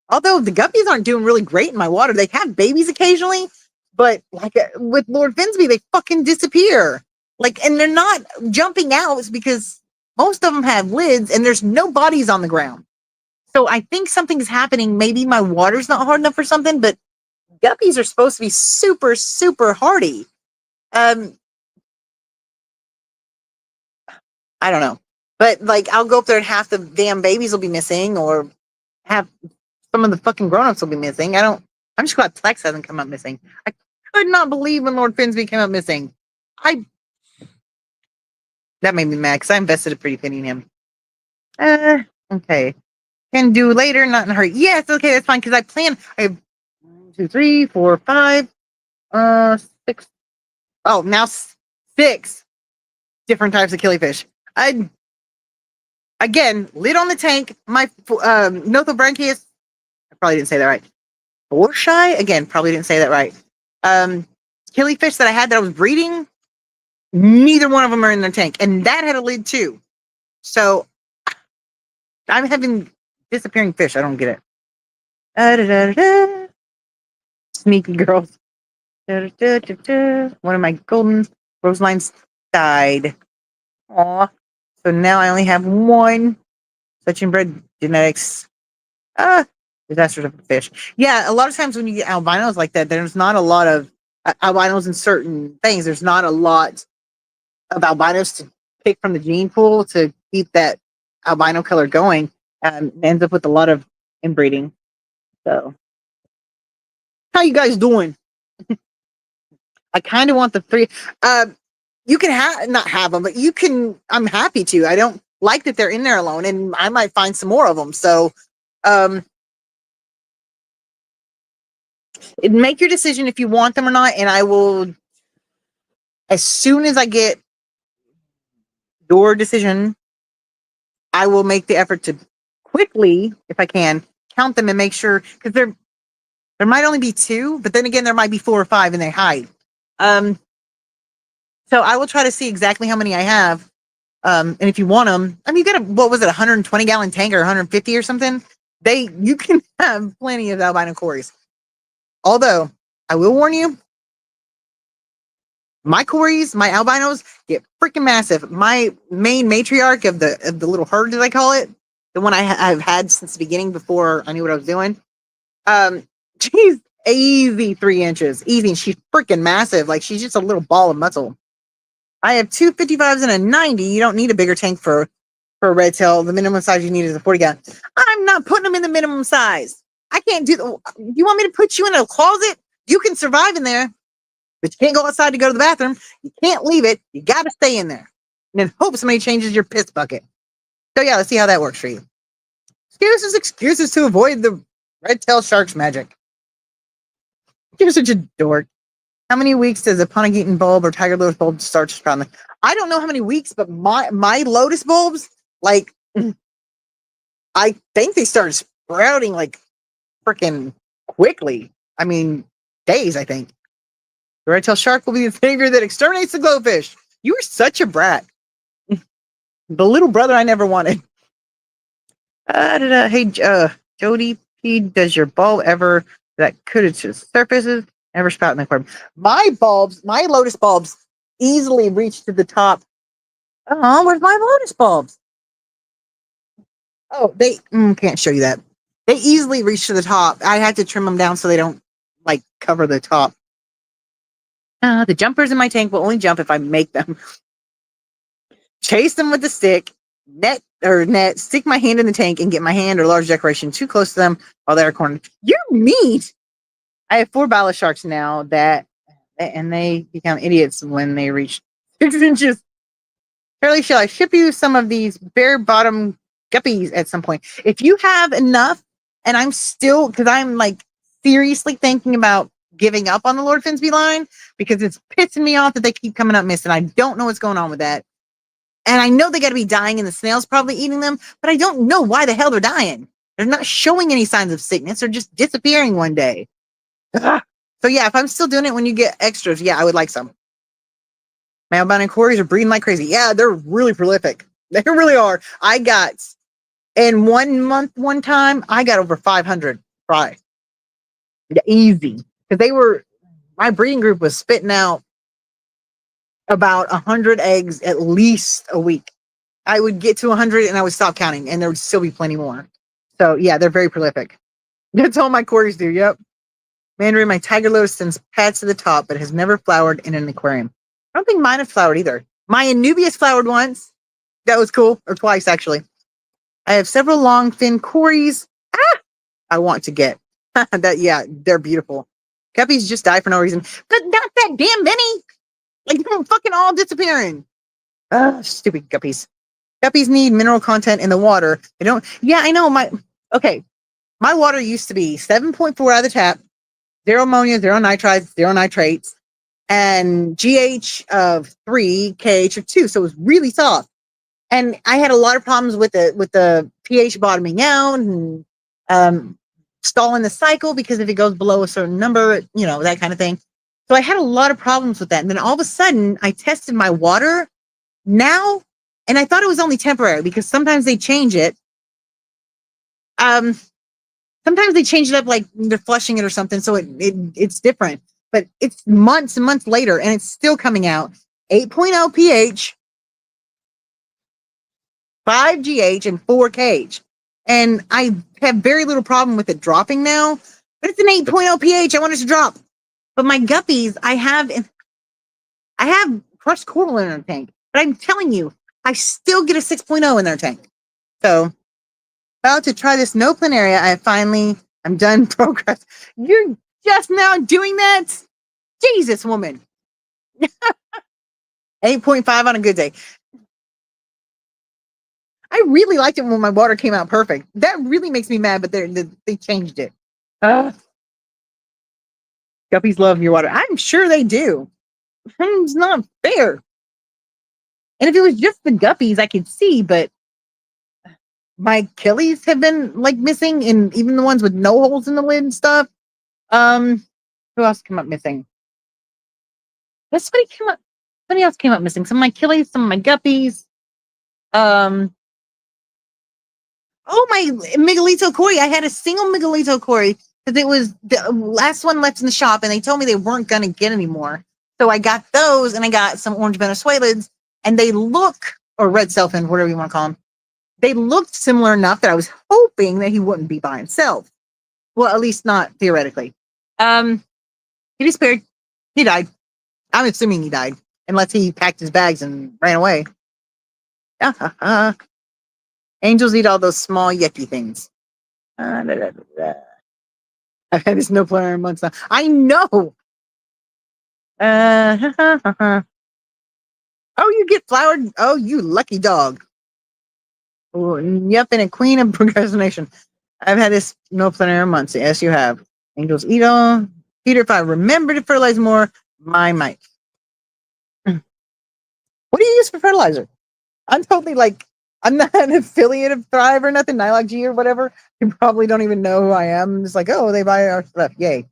Although the guppies aren't doing really great in my water. They have babies occasionally, but like with Lord Finsby, they fucking disappear. Like, and they're not jumping out because most of them have lids and there's no bodies on the ground. So I think something's happening. Maybe my water's not hard enough for something, but guppies are supposed to be super, super hardy. I don't know. But like I'll go up there and half the damn babies will be missing, or half some of the fucking grown-ups will be missing. I'm just glad Plex hasn't come up missing. I could not believe when Lord Finsby came up missing. That made me mad because I invested a pretty penny in him. Okay. Can do later, not in a hurry. Yes, okay, that's fine, because I have 1, 2, 3, 4, 5, 6. Oh, now 6 different types of killifish. Again, lid on the tank. My Nothobranchius, I probably didn't say that right. Borschi, again, probably didn't say that right. Killifish that I had that I was breeding, neither one of them are in the tank. And that had a lid too. So I'm having disappearing fish. I don't get it. Sneaky girls. One of my golden rose lines died. Aw. So now I only have one. Such inbred genetics. Disasters of fish. Yeah, a lot of times when you get albinos like that, there's not a lot of albinos in certain things. There's not a lot of albinos to pick from the gene pool to keep that albino color going. Ends up with a lot of inbreeding. So, how you guys doing? I kind of want the 3. You can not have them, but you can. I'm happy to. I don't like that they're in there alone, and I might find some more of them. So, make your decision if you want them or not, and I will, as soon as I get your decision, I will make the effort to quickly, if I can, count them and make sure, because there might only be 2, but then again, there might be 4 or 5 and they hide. So I will try to see exactly how many I have. And if you want them, I mean, you got what was it, 120 gallon tank or 150 or something? You can have plenty of albino cories. Although I will warn you, my cories, my albinos get freaking massive. My main matriarch of the little herd, as I call it, the one I've had since the beginning before I knew what I was doing. She's easy 3 inches, easy. And she's freaking massive. Like she's just a little ball of muscle. I have 2 55s and a 90. You don't need a bigger tank for a red tail. The minimum size you need is a 40 gallon. I'm not putting them in the minimum size. I can't do. You want me to put you in a closet? You can survive in there, but you can't go outside to go to the bathroom. You can't leave it. You got to stay in there, and then hope somebody changes your piss bucket. So yeah, let's see how that works for you. Excuses to avoid the red-tailed shark's magic. You're such a dork. How many weeks does a Punageton bulb or tiger lotus bulb start sprouting? I don't know how many weeks, but my lotus bulbs, like, I think they started sprouting like freaking quickly. I mean, days, I think. The red-tailed shark will be the savior that exterminates the glowfish. You were such a brat. The little brother I never wanted. Hey, Jody P, does your bulb ever that could its surfaces ever spout in the aquarium? My lotus bulbs easily reach to the top. Oh, where's my lotus bulbs? Oh, they can't show you that. They easily reach to the top. I had to trim them down so they don't like cover the top. The jumpers in my tank will only jump if I make them. Chase them with the stick, net, stick my hand in the tank and get my hand or large decoration too close to them while they're cornered. You're mean. I have 4 bala sharks now and they become idiots when they reach 6 inches. Shirley, shall I ship you some of these bare bottom guppies at some point? If you have enough, and I'm still, because I'm like seriously thinking about giving up on the Lord Finsby line because it's pissing me off that they keep coming up missing. I don't know what's going on with that. And I know they got to be dying and the snail's probably eating them, but I don't know why the hell they're dying. They're not showing any signs of sickness. They're just disappearing one day. Ugh. So yeah, if I'm still doing it when you get extras, yeah, I would like some. My albino quarries are breeding like crazy. Yeah, they're really prolific. They really are. I got, in 1 month, one time, I got over 500 fry. Yeah, easy. Because my breeding group was spitting out about 100 eggs at least a week. I would get to 100 and I would stop counting, and there would still be plenty more. So yeah, they're very prolific. That's all my quarries do. Yep. Mandarin, my tiger lotus sends pads to the top, but has never flowered in an aquarium. I don't think mine have flowered either. My Anubias flowered once. That was cool. Or twice, actually. I have several long, thin quarries. I want to get. Yeah, they're beautiful. Guppies just die for no reason. But not that damn many. Like, they're fucking all disappearing. Stupid guppies. Guppies need mineral content in the water. They don't. Yeah, I know. My water used to be 7.4 out of the tap, 0 ammonia, 0 nitrites, 0 nitrates, and GH of 3, KH of 2. So it was really soft. And I had a lot of problems with the pH bottoming out and stalling the cycle, because if it goes below a certain number, that kind of thing. So I had a lot of problems with that. And then all of a sudden, I tested my water now, and I thought it was only temporary because sometimes they change it. Sometimes they change it up, like they're flushing it or something, so it's different. But it's months and months later, and it's still coming out 8.0 pH, 5 GH, and 4 KH. And I have very little problem with it dropping now, but it's an 8.0 pH. I want it to drop. But my guppies, I have crushed coral in their tank, but I'm telling you, I still get a 6.0 in their tank. So, about to try this no planaria. I'm done progress. You're just now doing that? Jesus, woman. 8.5 on a good day. I really liked it when my water came out perfect. That really makes me mad, but they changed it. Guppies love your water. I'm sure they do. It's not fair. And if it was just the guppies, I could see, but my Achilles have been like missing, and even the ones with no holes in the lid and stuff. Who else came up missing? Somebody else came up missing. Some of my Achilles, some of my guppies. Oh, my Miguelito Cory. I had a single Miguelito Cory because it was the last one left in the shop, and they told me they weren't going to get any more. So I got those, and I got some orange Venezuelans, and they look, or red selfin, whatever you want to call them. They looked similar enough that I was hoping that he wouldn't be by himself. Well, at least not theoretically. He disappeared. He died. I'm assuming he died, unless he packed his bags and ran away. Angels eat all those small yucky things. I've had this no player in months now. I know. Oh, you get flowered. Oh, you lucky dog. Yep, and a queen of procrastination. I've had this no planner in months. Yes, you have. Angels eat all. Peter, if I remember to fertilize more, my might. What do you use for fertilizer? I'm totally like, I'm not an affiliate of Thrive or nothing, Nylock G or whatever. You probably don't even know who I am. It's like, oh, they buy our stuff. Yay.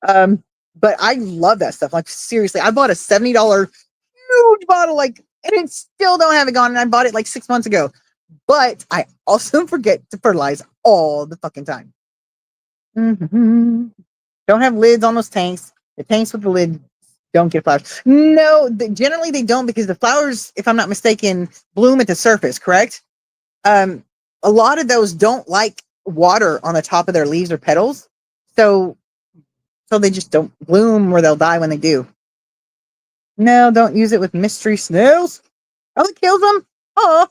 But I love that stuff. Like, seriously, I bought a $70 huge bottle, like, and it still don't have it gone. And I bought it like 6 months ago. But I also forget to fertilize all the fucking time. Mm-hmm. Don't have lids on those tanks. The tanks with the lid don't get flowers. No, generally they don't, because the flowers, if I'm not mistaken, bloom at the surface, correct? Um, a lot of those don't like water on the top of their leaves or petals. So they just don't bloom, or they'll die when they do. No, don't use it with mystery snails. Oh, it kills them. Oh,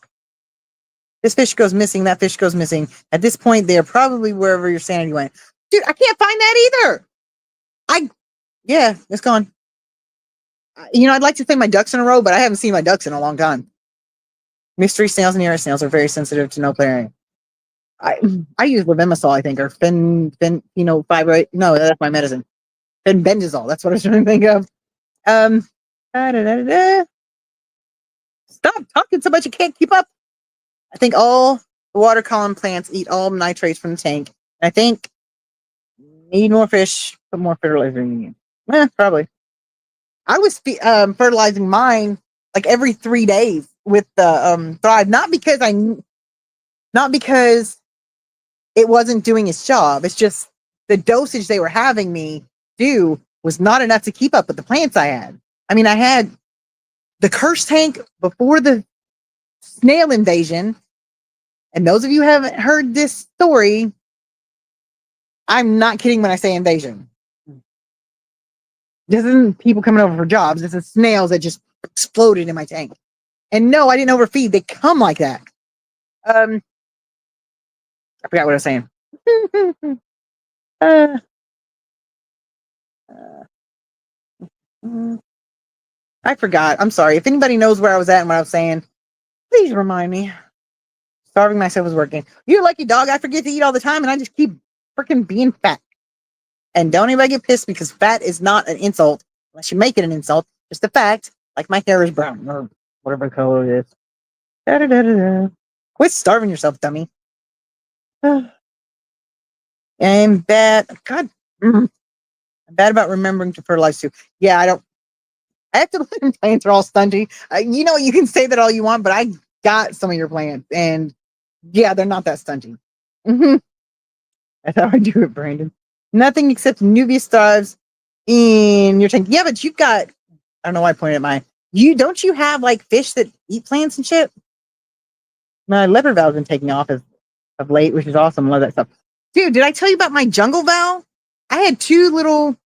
this fish goes missing. That fish goes missing. At this point, they are probably wherever your sanity went. Dude, I can't find that either. Yeah, it's gone. I'd like to think my ducks in a row, but I haven't seen my ducks in a long time. Mystery snails and air snails are very sensitive to no clearing. I use levimisol, I think, or fibrate. No, that's my medicine. Fenbendazole. That's what I was trying to think of. Um, da-da-da-da-da. Stop talking so much you can't keep up. I think all the water column plants eat all nitrates from the tank. I think need more fish, put more fertilizer in you. Probably. I was fertilizing mine like every 3 days with the Thrive, not because it wasn't doing its job. It's just the dosage they were having me do was not enough to keep up with the plants I had. I mean, I had the curse tank before the snail invasion. And those of you who haven't heard this story, I'm not kidding when I say invasion. This isn't people coming over for jobs. This is snails that just exploded in my tank. And no, I didn't overfeed. They come like that. I forgot what I was saying. uh, I forgot. I'm sorry. If anybody knows where I was at and what I was saying, please remind me. Starving myself is working. You're lucky, dog. I forget to eat all the time, and I just keep freaking being fat. And don't anybody get pissed, because fat is not an insult unless you make it an insult. Just a fact. Like my hair is brown or whatever color it is. Da-da-da-da-da. Quit starving yourself, dummy. And bad. God. I'm bad about remembering to fertilize too. Yeah, I don't. I have to let plants are all stunty. You can say that all you want, but I got some of your plants, and yeah, they're not that stunty. That's how I do it, Brandon. Nothing except Nubius thrives in your tank. Yeah, but you've got. I don't know why I pointed at mine. Don't you have like fish that eat plants and shit? My leopard valve's been taking off of late, which is awesome. Love that stuff. Dude, did I tell you about my jungle valve? I had two little,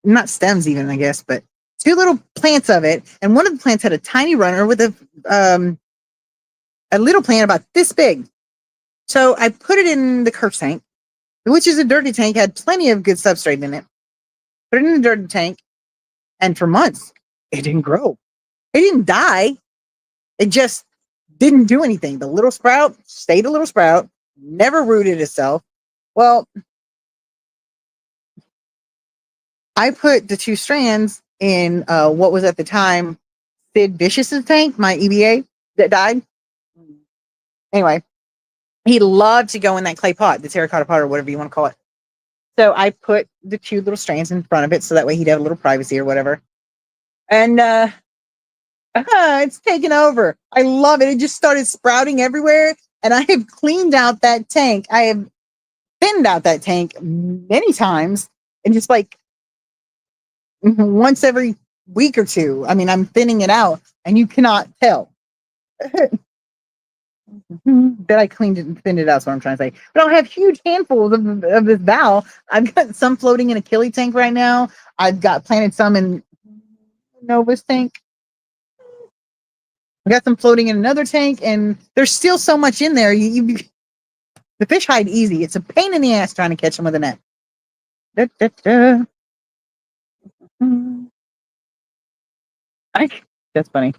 not stems even, I guess, but two little plants of it. And one of the plants had a tiny runner with a little plant about this big. So I put it in the curse tank, which is a dirty tank, had plenty of good substrate in it. Put it in the dirty tank, and for months, it didn't grow. It didn't die. It just didn't do anything. The little sprout stayed a little sprout, never rooted itself. Well, I put the two strands in what was at the time Sid Vicious's tank, my EBA that died. Anyway, he loved to go in that clay pot, the terracotta pot, or whatever you want to call it. So I put the two little strands in front of it so that way he'd have a little privacy or whatever. And it's taken over. I love it. It just started sprouting everywhere. And I have cleaned out that tank. I have thinned out that tank many times, and just like once every week or two. I mean, I'm thinning it out, and you cannot tell that I cleaned it and thinned it out. That's what I'm trying to say. But I'll have huge handfuls of this valve. I've got some floating in a Achilles tank right now. I've got planted some in Nova's tank. I got some floating in another tank, and there's still so much in there. The fish hide easy. It's a pain in the ass trying to catch them with a net. Da, da, da. That's funny.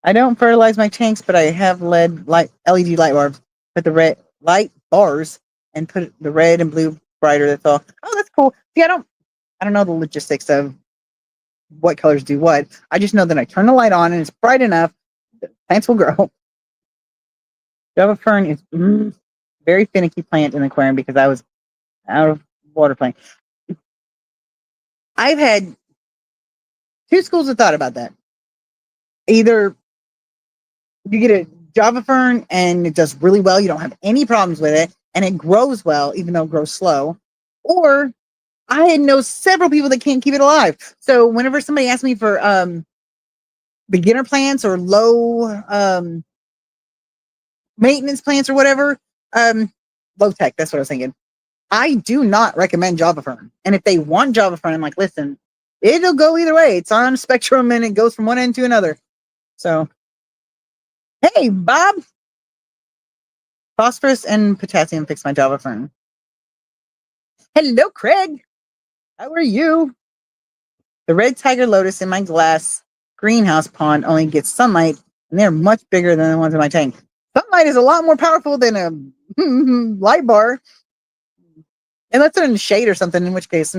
I don't fertilize my tanks, but I have LED light bars. Put the red light bars and put the red and blue brighter. That's all. Oh, that's cool. See, I don't know the logistics of what colors do what. I just know that I turn the light on and it's bright enough. The plants will grow. Java fern is very finicky plant in the aquarium because I was out of water plant. I've had two schools of thought about that. Either you get a Java fern and it does really well, you don't have any problems with it, and it grows well, even though it grows slow. Or I know several people that can't keep it alive. So whenever somebody asks me for beginner plants or low maintenance plants or whatever, low tech, that's what I was thinking. I do not recommend Java fern. And if they want Java fern, I'm like, listen, it'll go either way. It's on a spectrum and it goes from one end to another. So, hey, Bob. Phosphorus and potassium fix my Java fern. Hello, Craig. How are you? The red tiger lotus in my glass greenhouse pond only gets sunlight, and they're much bigger than the ones in my tank. Sunlight is a lot more powerful than a light bar. Unless they're in the shade or something, in which case.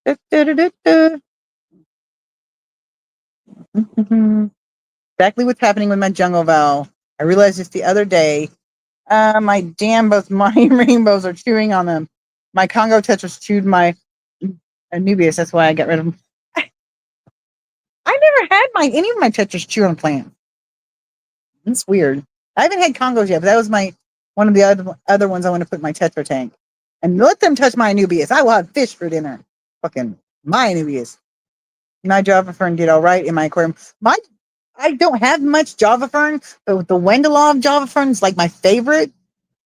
Exactly what's happening with my jungle val. I realized this the other day. My both my rainbows are chewing on them. My Congo tetras chewed my Anubias. That's why I got rid of them. I never had any of my tetras chew on plants. It's weird. I haven't had Congos yet, but that was one of the other ones I want to put in my tetra tank. And let them touch my Anubias. I will have fish for dinner. Fucking my Anubias. My Java fern did all right in my aquarium. I don't have much Java fern, but the Wendelov Java fern is like my favorite,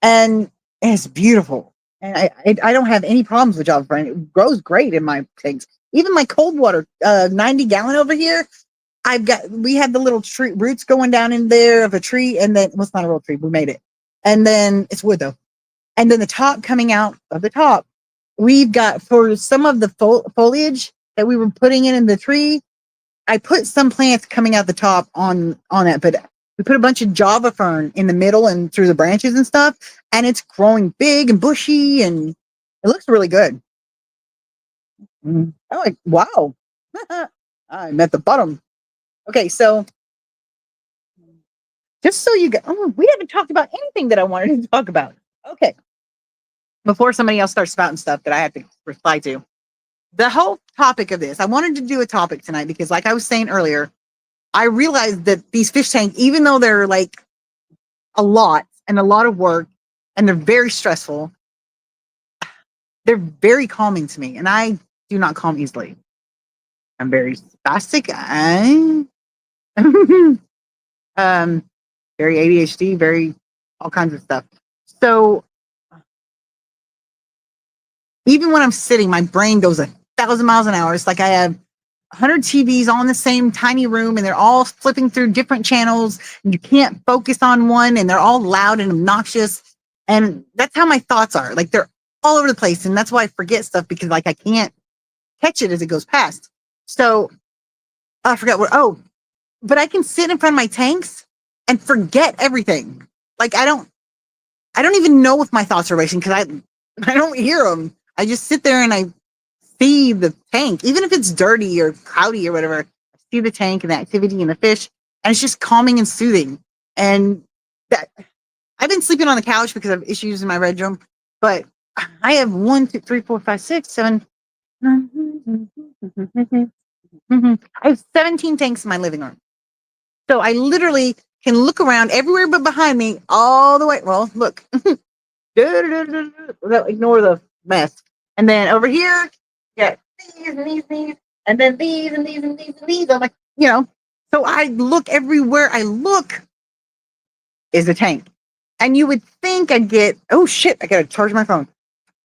and it's beautiful. And I don't have any problems with Java fern. It grows great in my tanks. Even my cold water 90-gallon over here, we have the little tree roots going down in there of a tree, and then it's not a real tree, we made it. And then it's wood though. And then the top coming out of the top, we've got for some of the foliage that we were putting in the tree, I put some plants coming out the top on that, but we put a bunch of Java fern in the middle and through the branches and stuff, and it's growing big and bushy, and it looks really good. I'm like, wow. I'm at the bottom. Okay, so just so you go, we haven't talked about anything that I wanted to talk about. Okay. Before somebody else starts spouting stuff that I have to reply to. The whole topic of this, I wanted to do a topic tonight because, like I was saying earlier, I realized that these fish tanks, even though they're like a lot and a lot of work and they're very stressful, they're very calming to me. And I do not calm easily. I'm very spastic. Very ADHD, very all kinds of stuff. So even when I'm sitting, my brain goes 1,000 miles an hour. It's like I have 100 TVs all in the same tiny room, and they're all flipping through different channels, and you can't focus on one, and they're all loud and obnoxious. And that's how my thoughts are. Like they're all over the place. And that's why I forget stuff, because like I can't catch it as it goes past. So I forgot but I can sit in front of my tanks and forget everything. Like I don't even know if my thoughts are racing because I don't hear them. I just sit there and I see the tank, even if it's dirty or cloudy or whatever. I see the tank and the activity and the fish, and it's just calming and soothing. And that I've been sleeping on the couch because I have issues in my bedroom, but I have 1, 2, 3, 4, 5, 6, 7. I have 17 tanks in my living room. So I literally can look around everywhere but behind me all the way. Well, look. Ignore the mess. And then over here, yeah, these and these, and then these and these and these and these. I'm like, so I look everywhere I look is a tank. And you would think I'd get, oh shit, I gotta charge my phone.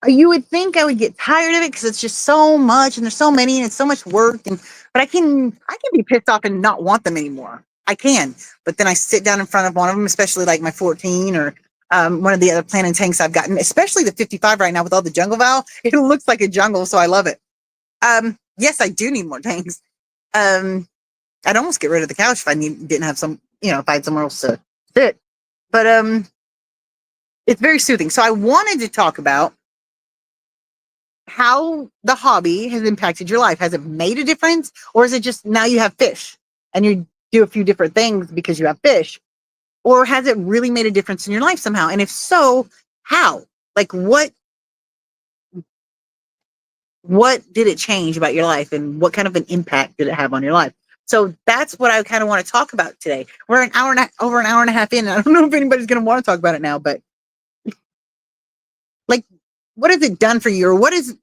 You would think I would get tired of it because it's just so much and there's so many and it's so much work. But I can be pissed off and not want them anymore. I can. But then I sit down in front of one of them, especially like my 14 or one of the other planting tanks I've gotten, especially the 55 right now with all the jungle val. It looks like a jungle, so I love it. Yes, I do need more tanks. I'd almost get rid of the couch if I didn't have some, if I had somewhere else to sit. But it's very soothing. So I wanted to talk about how the hobby has impacted your life. Has it made a difference, or is it just now you have fish and you do a few different things because you have fish, or has it really made a difference in your life somehow? And if so, how? Like what did it change about your life, and what kind of an impact did it have on your life? So that's what I kind of want to talk about today. We're over an hour and a half in. I don't know if anybody's going to want to talk about it now, but like, what has it done for you, or what is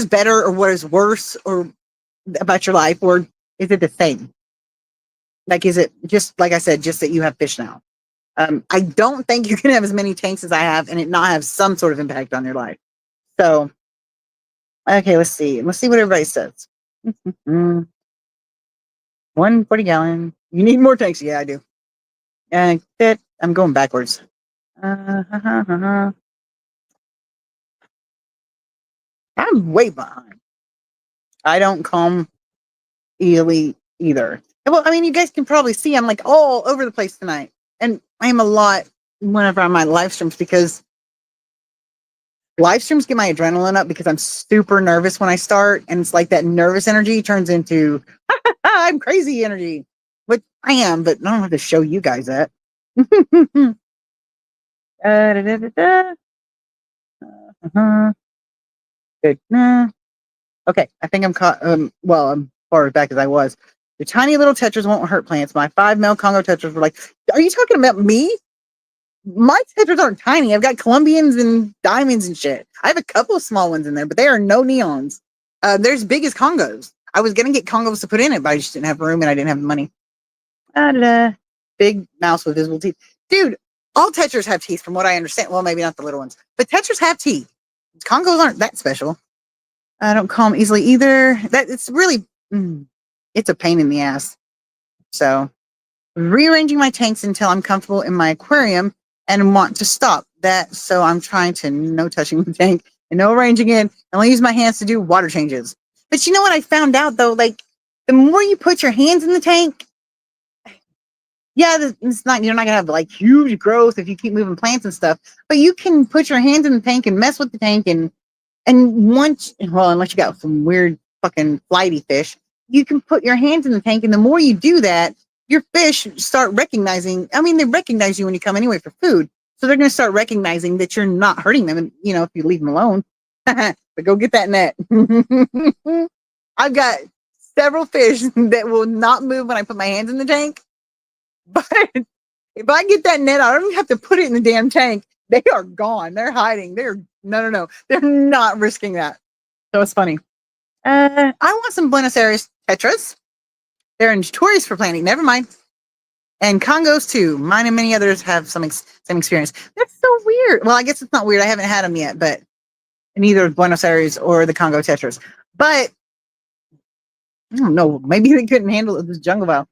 better, or what is worse, or about your life, or is it the same? Like, is it just, like I said, just that you have fish now? I don't think you can have as many tanks as I have and it not have some sort of impact on your life. So, okay, let's see. Let's see what everybody says. 140 gallon. You need more tanks. Yeah, I do. And I'm going backwards. I'm way behind. I don't calm easily either. Well, I mean, you guys can probably see I'm like all over the place tonight. And I am a lot whenever I'm on live streams, because live streams get my adrenaline up because I'm super nervous when I start. And it's like that nervous energy turns into I'm crazy energy. But I am, but I don't have to show you guys that. Good. Okay, I think I'm caught. Well, I'm far as back as I was. The tiny little tetras won't hurt plants. My 5 male Congo tetras were like, are you talking about me? My tetras aren't tiny. I've got Colombians and diamonds and shit. I have a couple of small ones in there, but they are no neons. They're as big as Congos. I was gonna get Congos to put in it, but I just didn't have room and I didn't have the money. Big mouse with visible teeth. Dude, all tetras have teeth from what I understand. Well, maybe not the little ones, but tetras have teeth. Congos aren't that special. I don't calm easily either. That it's really, it's a pain in the ass. So rearranging my tanks until I'm comfortable in my aquarium and want to stop that. So I'm trying to no touching the tank and no arranging it. And I'll use my hands to do water changes. But you know what I found out though? Like, the more you put your hands in the tank, yeah, it's not, you're not gonna have like huge growth if you keep moving plants and stuff, but you can put your hands in the tank and mess with the tank, and once, well, unless you got some weird fucking flighty fish, you can put your hands in the tank, and the more you do that, your fish start recognizing. I mean, they recognize you when you come anyway for food, so they're gonna start recognizing that you're not hurting them, and if you leave them alone. But go get that net. I've got several fish that will not move when I put my hands in the tank. But if I get that net, I don't even have to put it in the damn tank. They are gone. They're hiding. No. They're not risking that. So it's funny. I want some Buenos Aires tetras. They're notorious for planting. Never mind. And Congos too. Mine and many others have same experience. That's so weird. Well, I guess it's not weird. I haven't had them yet, but neither Buenos Aires or the Congo tetras. But I don't know. Maybe they couldn't handle it. This jungle valve.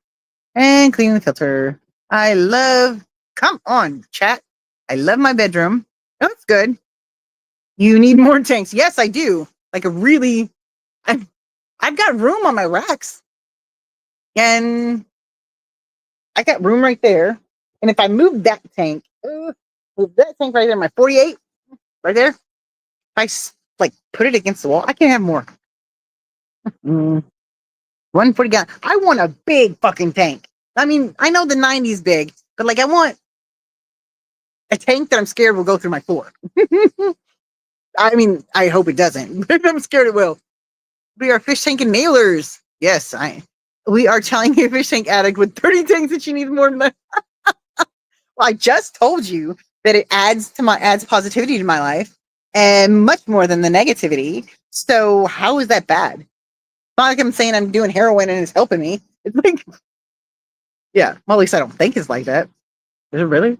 And clean the filter. Come on, chat. I love my bedroom. Oh, it's good. You need more tanks. Yes, I do. Like I've got room on my racks. And I got room right there. And if I move that tank, move that tank right there, my 48, right there. If I put it against the wall, I can have more. 140 gallon. I want a big fucking tank. I mean, I know the 90's big, but like I want a tank that I'm scared will go through my floor. I mean, I hope it doesn't, but I'm scared it will. We are fish tank and nailers. Yes, we are telling you, a fish tank addict with 30 tanks, that she needs more than that. Well, I just told you that it adds positivity to my life, and much more than the negativity. So how is that bad? It's not like I'm saying I'm doing heroin and it's helping me. It's like, yeah, well, at least I don't think it's like that. Is it really?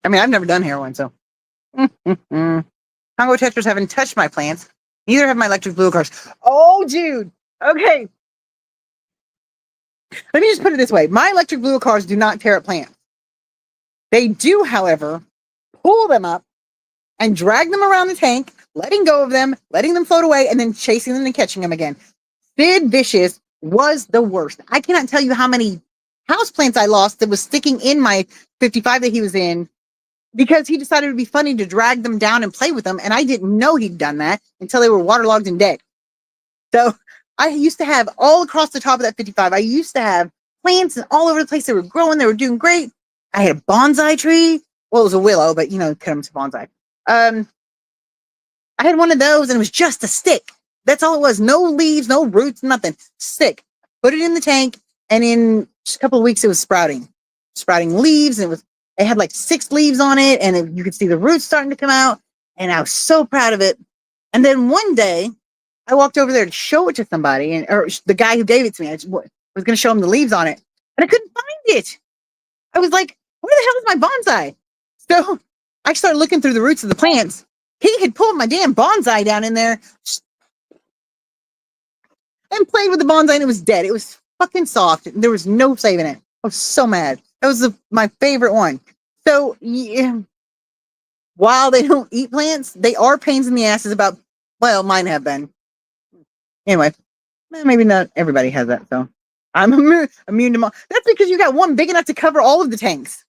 I mean, I've never done heroin, so. Congo tetras haven't touched my plants. Neither have my electric blue cars. Oh, dude. Okay. Let me just put it this way. My electric blue cars do not tear up plants. They do, however, pull them up and drag them around the tank, letting go of them, letting them float away, and then chasing them and catching them again. Sid Vicious was the worst. I cannot tell you how many houseplants I lost that was sticking in my 55 that he was in because he decided it would be funny to drag them down and play with them. And I didn't know he'd done that until they were waterlogged and dead. So I used to have all across the top of that 55, I used to have plants and all over the place. They were growing. They were doing great. I had a bonsai tree. Well, it was a willow, but cut them to bonsai. I had one of those and it was just a stick. That's all it was. No leaves, no roots, nothing. Stick. Put it in the tank, and in just a couple of weeks, it was sprouting leaves. And it had like 6 leaves on it, and you could see the roots starting to come out. And I was so proud of it. And then one day, I walked over there to show it to somebody, or the guy who gave it to me. I was going to show him the leaves on it, and I couldn't find it. I was like, "Where the hell is my bonsai?" So I started looking through the roots of the plants. He had pulled my damn bonsai down in there and played with the bonsai, and it was dead. It was fucking soft. There was no saving it. I was so mad. That was my favorite one. So, yeah, while they don't eat plants, they are pains in the asses about, well, mine have been. Anyway, maybe not everybody has that, so I'm immune to them. That's because you got one big enough to cover all of the tanks.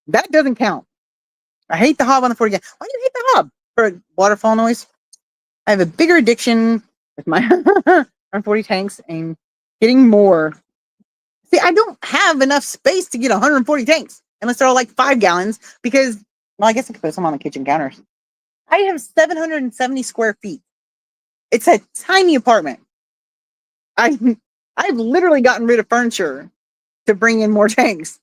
That doesn't count. I hate the hob on the 40 gallon. Why do you hate the hob? For a waterfall noise? I have a bigger addiction with my 140 tanks and getting more. See, I don't have enough space to get 140 tanks unless they're all like 5 gallons because, well, I guess I could put some on the kitchen counters. I have 770 square feet. It's a tiny apartment. I've literally gotten rid of furniture to bring in more tanks.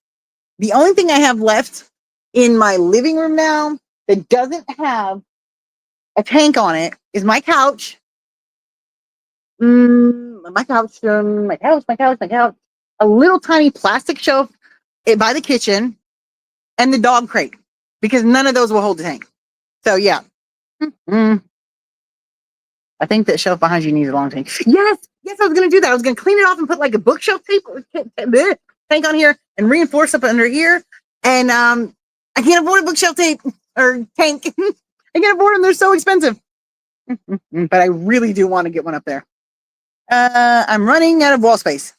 The only thing I have left in my living room now that doesn't have a tank on it is my couch. My couch. A little tiny plastic shelf by the kitchen, and the dog crate, because none of those will hold the tank. So yeah. I think that shelf behind you needs a long tank. Yes, I was gonna do that. I was gonna clean it off and put like a bookshelf tank on here and reinforce up under here. And I can't afford a bookshelf tape or tank. I can't afford them. They're so expensive. But I really do want to get one up there. I'm running out of wall space.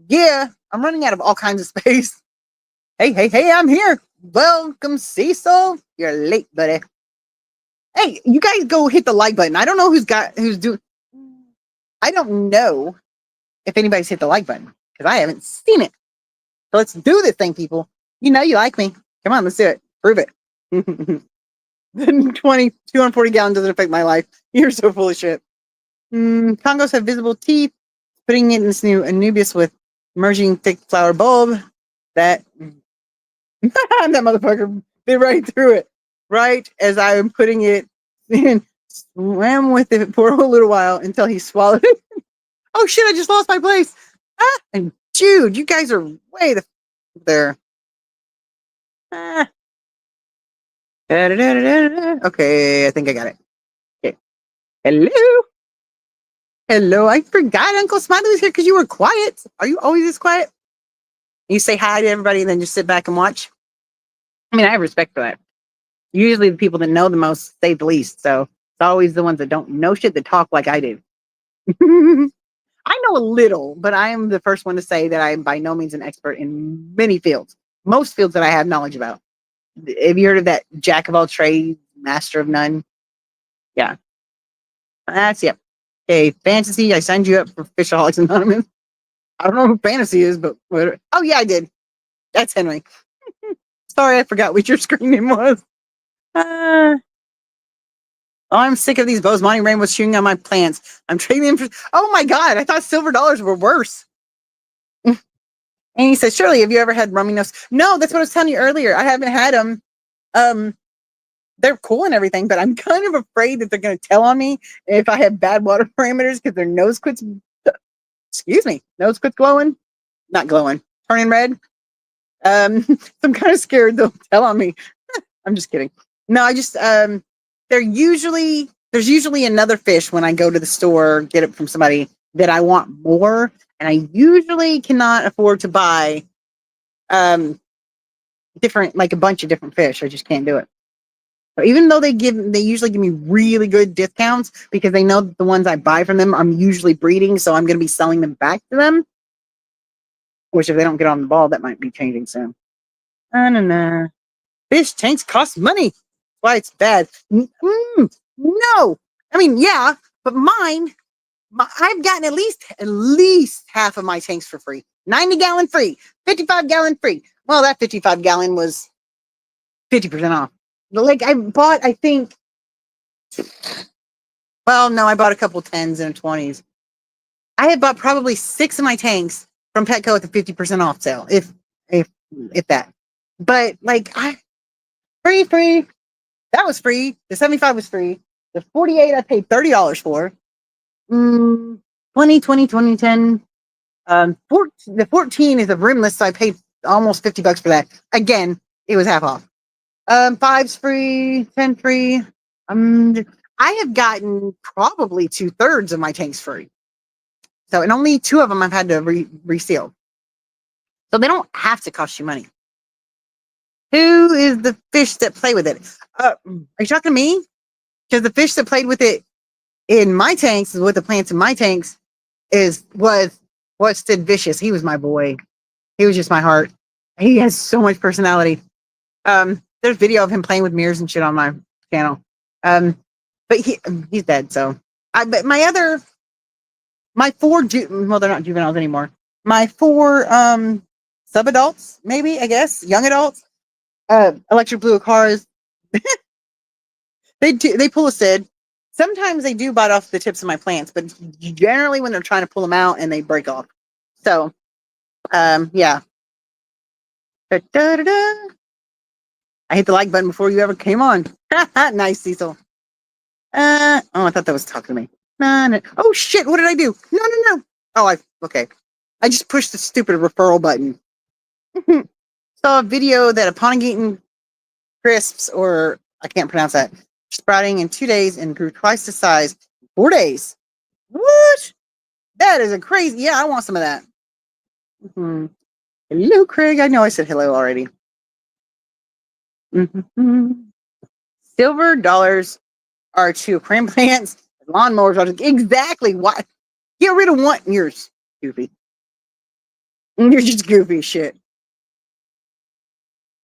Yeah, I'm running out of all kinds of space. Hey, I'm here. Welcome, Cecil. You're late, buddy. Hey, you guys go hit the like button. I don't know who's doing. I don't know if anybody's hit the like button because I haven't seen it. So let's do this thing, people. You know you like me. Come on, let's do it. Prove it. Then 240 gallons doesn't affect my life. You're so full of shit. Congos have visible teeth. Putting it in this new Anubias with merging thick flower bulb. That motherfucker bit right through it. Right as I am putting it in, swam with it for a little while until he swallowed it. Oh shit, I just lost my place. And dude, you guys are way there. Okay, I think I got it. Okay. Hello, I forgot Uncle Smiley was here because you were quiet. Are you always this quiet? You say hi to everybody and then just sit back and watch? I mean, I have respect for that. Usually the people that know the most say the least. So it's always the ones that don't know shit that talk like I do. I know a little, but I am the first one to say that I am by no means an expert in many fields. Most fields that I have knowledge about. Have you heard of that jack of all trades, master of none? Yeah. That's yep. Okay, fantasy. I signed you up for Fishaholics Anonymous. I don't know who fantasy is, but whatever. Oh yeah, I did. That's Henry. Sorry, I forgot what your screen name was. Oh, I'm sick of these Bosemani rainbows shooting on my plants. I'm trading them for. Oh my god, I thought silver dollars were worse. And he says, "Shirley, have you ever had rummy nose?" No, that's what I was telling you earlier. I haven't had them. They're cool and everything, but I'm kind of afraid that they're going to tell on me if I have bad water parameters because their nose quits. Excuse me, nose quits glowing, not glowing, turning red. So I'm kind of scared they'll tell on me. I'm just kidding. No, I just there's usually another fish when I go to the store, get it from somebody that I want more, and I usually cannot afford to buy different, like a bunch of different fish. I just can't do it. So even though they usually give me really good discounts because they know that the ones I buy from them, I'm usually breeding, so I'm going to be selling them back to them. Which if they don't get on the ball, that might be changing soon. I don't know. Fish tanks cost money. That's why it's bad. No. I mean, yeah, but I've gotten at least half of my tanks for free. 90-gallon free, 55-gallon free. Well, that 55-gallon was 50% off. Like I bought, I think. Well, no, I bought a couple 10s and 20s. I had bought probably 6 of my tanks from Petco at the 50% off sale, if that. But like free. That was free. The 75 was free. The 48 I paid $30 for. 2010. The 14 is a rimless, so I paid almost $50 for that. Again, it was half off. 5's free, 10 free. I have gotten probably 2/3 of my tanks free. So, and only 2 of them I've had to reseal. So they don't have to cost you money. Who is the fish that play with it? Are you talking to me? Because the fish that played with it in my tanks, with the plants in my tanks, was Sid Vicious. He was my boy. He was just my heart. He has so much personality. There's video of him playing with mirrors and shit on my channel. But he's dead. So, but my 4 well, they're not juveniles anymore. My 4 sub-adults, maybe, I guess, young adults, electric blue cars. They pull a Sid. Sometimes they do bite off the tips of my plants, but generally when they're trying to pull them out and they break off. So, yeah. Da-da-da-da. I hit the like button before you ever came on. Nice, Cecil. I thought that was talking to me. No. Oh shit! What did I do? No. Oh, okay. I just pushed the stupid referral button. Saw a video that upon eating crisps, or I can't pronounce that, sprouting in 2 days and grew twice the size in 4 days. What? That is a crazy. Yeah, I want some of that. Hello, Craig. I know I said hello already. Silver dollars are to aquarium plants. Lawnmowers are exactly why. Get rid of one. You're goofy. You're just goofy shit.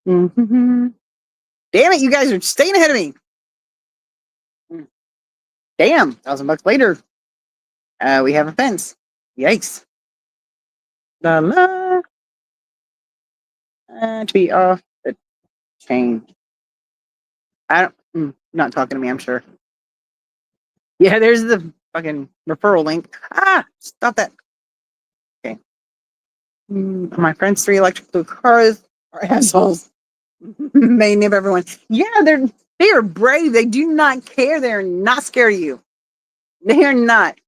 Damn it, you guys are staying ahead of me. Damn, $1,000 later. We have a fence. Yikes. La la. To be off the chain. I don't. Not talking to me, I'm sure. Yeah, there's the fucking referral link. Stop that. Okay. My friends' 3 electric blue cars are assholes. They nib everyone. Yeah, they are brave. They do not care. They're not scared of you. They are not.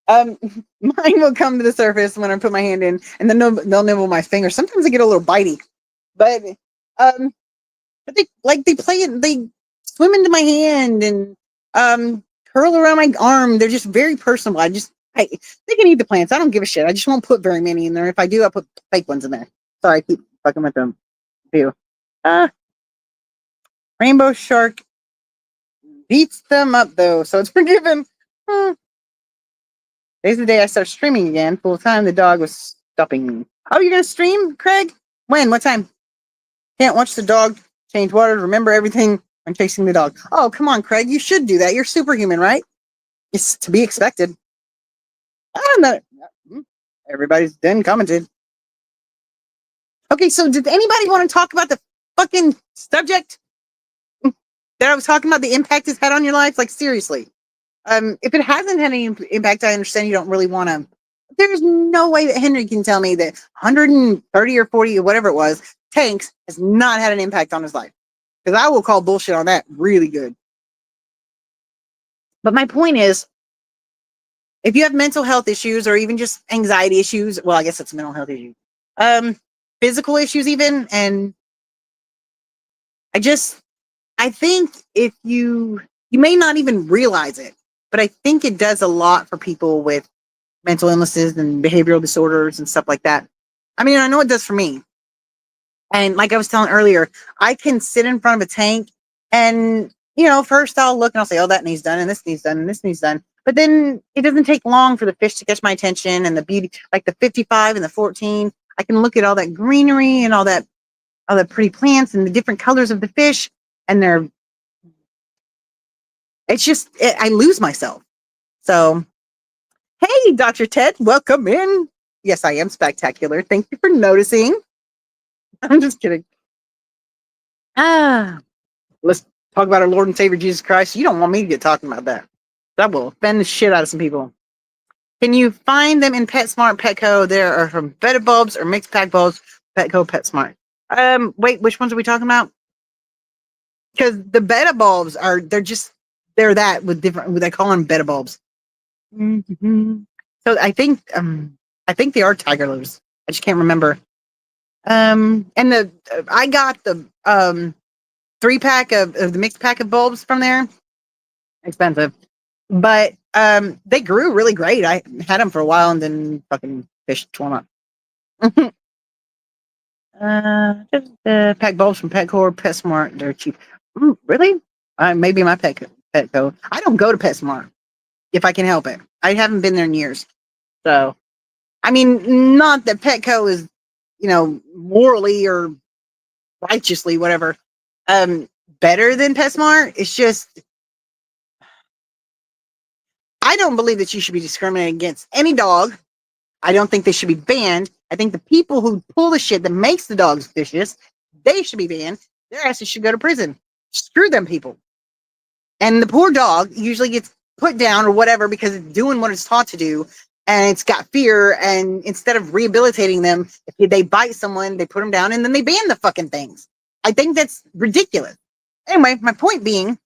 Mine will come to the surface when I put my hand in, and then they'll nibble my finger. Sometimes they get a little bitey, but they play it. They swim into my hand and curl around my arm. They're just very personable. They can eat the plants. I don't give a shit. I just won't put very many in there. If I do, I'll put fake ones in there. Sorry, I keep fucking with them. Too. Rainbow shark beats them up though, so it's forgiven. Today's the day I start streaming again full time. The dog was stopping me. Oh, you're gonna stream, Craig? When? What time? Can't watch the dog change water. Remember everything when chasing the dog. Oh, come on, Craig. You should do that. You're superhuman, right? It's to be expected. I don't know. Everybody's done commented. Okay, so did anybody want to talk about the fucking subject that I was talking about, the impact it's had on your life? Like, seriously. If it hasn't had any impact, I understand you don't really want to. There's no way that Henry can tell me that 130 or 40 or whatever it was tanks has not had an impact on his life. Because I will call bullshit on that really good. But my point is, if you have mental health issues or even just anxiety issues, well, I guess it's a mental health issue. Physical issues even, and I think if you may not even realize it, but I think it does a lot for people with mental illnesses and behavioral disorders and stuff like that. I mean, I know it does for me. And like I was telling earlier, I can sit in front of a tank And, first I'll look and I'll say, oh, that needs done and this needs done and this needs done. But then it doesn't take long for the fish to catch my attention and the beauty, like the 55 and the 14. I can look at all that greenery and all the pretty plants and the different colors of the fish. And I lose myself. So, hey, Dr. Ted, welcome in. Yes, I am spectacular. Thank you for noticing. I'm just kidding. Let's talk about our Lord and Savior Jesus Christ. You don't want me to get talking about that. That will offend the shit out of some people. Can you find them in PetSmart, Petco? There are from Betta bulbs or mixed pack bulbs, Petco, PetSmart. Wait, which ones are we talking about? Because the Betta bulbs they're that with different. They call them Betta bulbs. Mm-hmm. So I think they are tiger lilies. I just can't remember. And I got the 3-pack of the mixed pack of bulbs from there. Expensive, but they grew really great. I had them for a while and then fucking fish tore them up. Just pack bulbs from Petco or PetSmart. They're cheap. Really? Maybe my Petco. I don't go to PetSmart if I can help it. I haven't been there in years. So, I mean, not that Petco is, morally or righteously, whatever, better than PetSmart. It's just, I don't believe that you should be discriminating against any dog. I don't think they should be banned. I think the people who pull the shit that makes the dogs vicious, they should be banned. Their asses should go to prison. Screw them people. And the poor dog usually gets put down or whatever because it's doing what it's taught to do. And it's got fear. And instead of rehabilitating them, if they bite someone, they put them down and then they ban the fucking things. I think that's ridiculous. Anyway, my point being,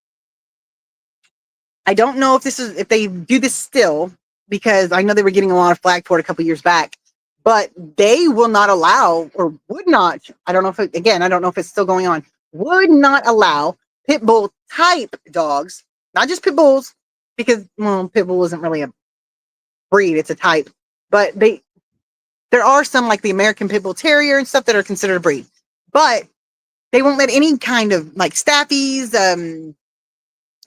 I don't know if they do this still, because I know they were getting a lot of flack for it a couple years back, but they will not allow, or would not, I don't know if it's still going on, would not allow pit bull type dogs, not just pit bulls, because, pit bull isn't really a breed, it's a type, but there are some like the American Pit Bull Terrier and stuff that are considered a breed, but they won't let any kind of like staffies,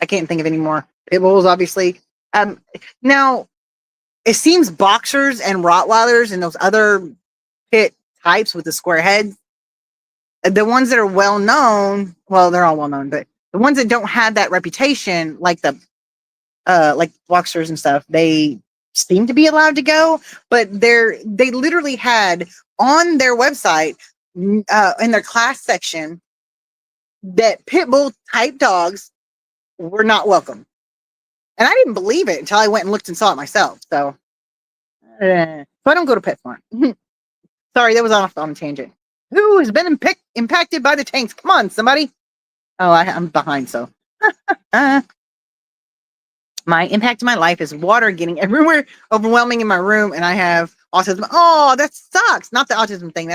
I can't think of any more. Pit bulls, obviously. Now, it seems boxers and Rottweilers and those other pit types with the square heads, the ones that are well known, well, they're all well known, but the ones that don't have that reputation, like like boxers and stuff, they seem to be allowed to go. But they literally had on their website, in their class section, that pit bull type dogs were not welcome. And I didn't believe it until I went and looked and saw it myself. So I don't go to PetSmart. Sorry, that was off on a tangent. Who has been impacted by the tanks? Come on, somebody. Oh, I'm behind, so. My impact in my life is water getting everywhere, overwhelming in my room, and I have autism. Oh, that sucks. Not the autism thing.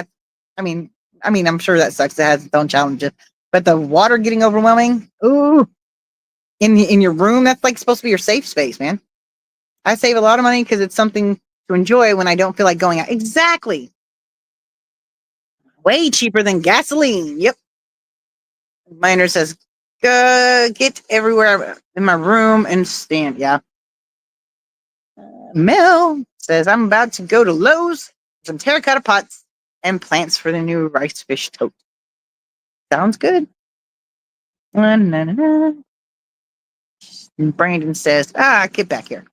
I mean, I'm sure that sucks. It has its own challenges. But the water getting overwhelming, ooh. In your room, that's like supposed to be your safe space, man. I save a lot of money because it's something to enjoy when I don't feel like going out. Exactly. Way cheaper than gasoline. Yep. Miner says, get everywhere in my room and stand. Yeah. Mel says, I'm about to go to Lowe's, some terracotta pots and plants for the new rice fish tote. Sounds good. And Brandon says, get back here.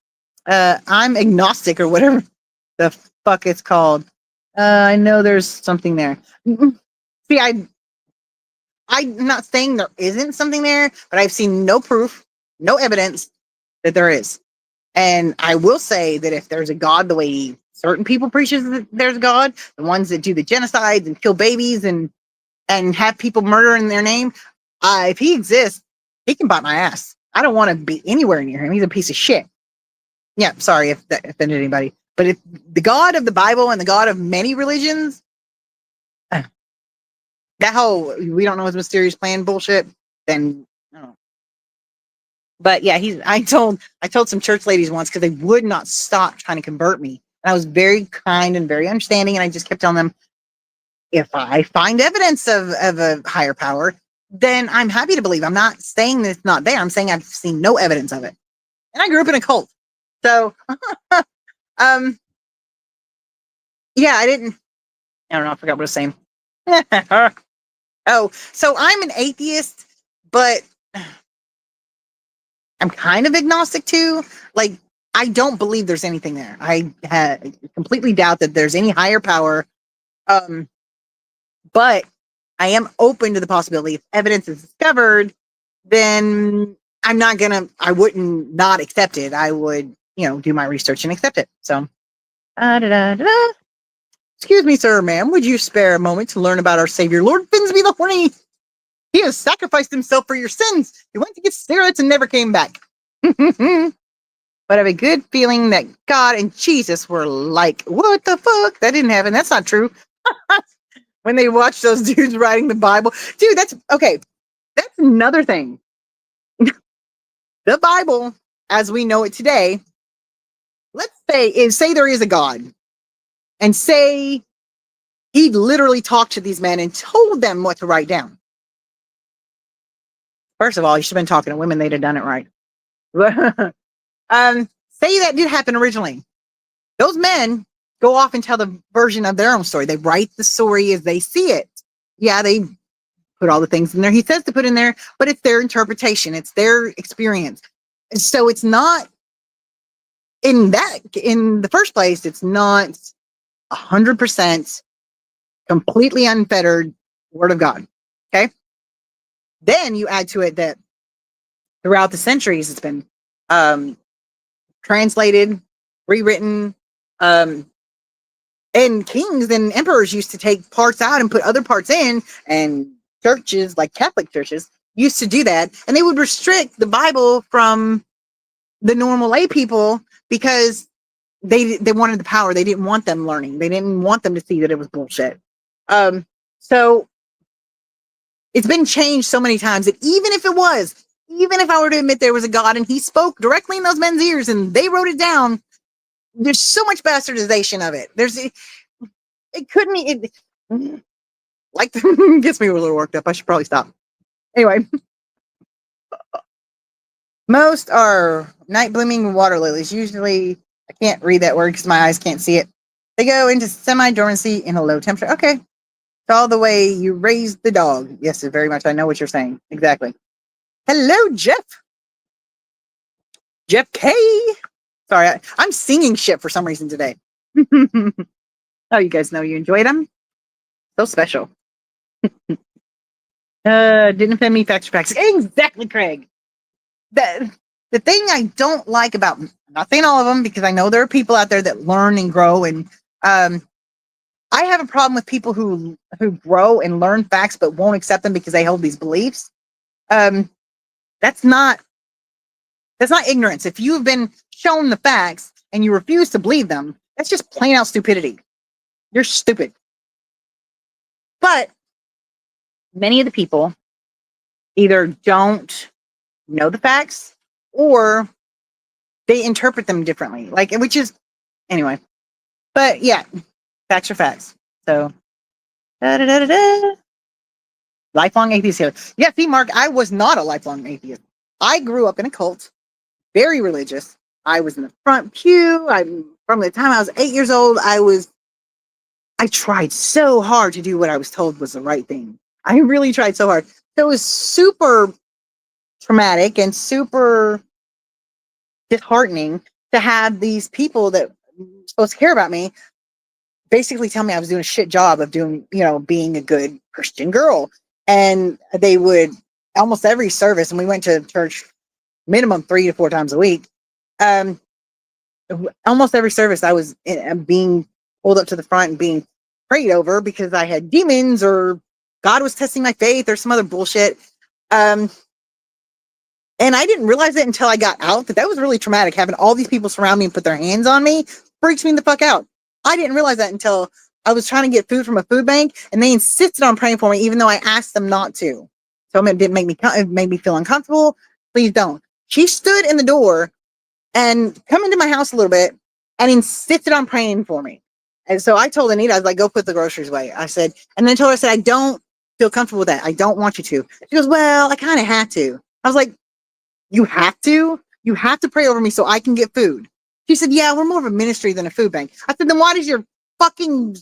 I'm agnostic or whatever the fuck it's called. I know there's something there. See, I'm not saying there isn't something there, but I've seen no proof, no evidence that there is. And I will say that if there's a God, the way certain people preaches that there's a God, the ones that do the genocides and kill babies and have people murder in their name, if he exists, he can bite my ass. I don't want to be anywhere near him. He's a piece of shit. Yeah, sorry if that offended anybody. But if the God of the Bible and the God of many religions, that whole we don't know his mysterious plan bullshit, then I don't know. But yeah, I told some church ladies once because they would not stop trying to convert me. And I was very kind and very understanding, and I just kept telling them, if I find evidence of a higher power, then I'm happy to believe. I'm not saying that it's not there. I'm saying I've seen no evidence of it. And I grew up in a cult. So, yeah, I don't know. I forgot what I was saying. Oh, so I'm an atheist, but I'm kind of agnostic too. Like, I don't believe there's anything there. I completely doubt that there's any higher power. Um, but I am open to the possibility if evidence is discovered, then I wouldn't not accept it. I would, do my research and accept it. So, excuse me, sir, ma'am, would you spare a moment to learn about our Savior, Lord Finsby the Horny? He has sacrificed himself for your sins. He went to get cigarettes and never came back. But I have a good feeling that God and Jesus were like, what the fuck? That didn't happen. That's not true. When they watched those dudes writing the Bible. Dude, that's okay. That's another thing. The Bible, as we know it today, let's say there is a God, and say he literally talked to these men and told them what to write down. First of all, you should have been talking to women, they'd have done it right. Say that did happen originally. Those men go off and tell the version of their own story. They write the story as they see it. Yeah, they put all the things in there he says to put in there, but it's their interpretation, it's their experience. And so it's not in the first place, it's not 100% completely unfettered word of God. Okay. Then you add to it that throughout the centuries, it's been translated, rewritten, and kings and emperors used to take parts out and put other parts in, and churches like Catholic churches used to do that, and they would restrict the Bible from the normal lay people because they wanted the power. They didn't want them learning. They didn't want them to see that it was bullshit. So it's been changed so many times that even if I were to admit there was a God and he spoke directly in those men's ears and they wrote it down, there's so much bastardization of it. Gets me a little worked up. I should probably stop. Anyway, most are night blooming water lilies. Usually, I can't read that word because my eyes can't see it. They go into semi-dormancy in a low temperature. Okay. It's all the way you raise the dog. Yes, very much. I know what you're saying. Exactly. Hello, Jeff. Jeff K. Sorry, I'm singing shit for some reason today. Oh, you guys know you enjoyed them? So special. Didn't offend me, facts or facts. Exactly, Craig. The thing I don't like about, I'm not saying all of them because I know there are people out there that learn and grow, and I have a problem with people who grow and learn facts but won't accept them because they hold these beliefs. That's not ignorance. If you've been shown the facts and you refuse to believe them, that's just plain out stupidity. You're stupid. But many of the people either don't know the facts or they interpret them differently. Which is, anyway. But yeah, facts are facts. So, lifelong atheist here. Yeah, see, Mark, I was not a lifelong atheist. I grew up in a cult, very religious. I was in the front pew. From the time I was 8 years old, I tried so hard to do what I was told was the right thing. I really tried so hard. So it was super traumatic and super disheartening to have these people that were supposed to care about me basically tell me I was doing a shit job of being a good Christian girl. And they would, almost every service, and we went to church minimum 3 to 4 times a week. Almost every service I was being pulled up to the front and being prayed over because I had demons or God was testing my faith or some other bullshit. And I didn't realize it until I got out that was really traumatic. Having all these people surround me and put their hands on me freaks me the fuck out. I didn't realize that until I was trying to get food from a food bank and they insisted on praying for me even though I asked them not to. So it made me feel uncomfortable. Please don't. She stood in the door and come into my house a little bit and insisted on praying for me. And so I told Anita, I was like, go put the groceries away. I said, and then told her, I said, I don't feel comfortable with that. I don't want you to. She goes, well, I kind of had to. I was like, you have to? You have to pray over me so I can get food. She said, yeah, we're more of a ministry than a food bank. I said, then why does your fucking,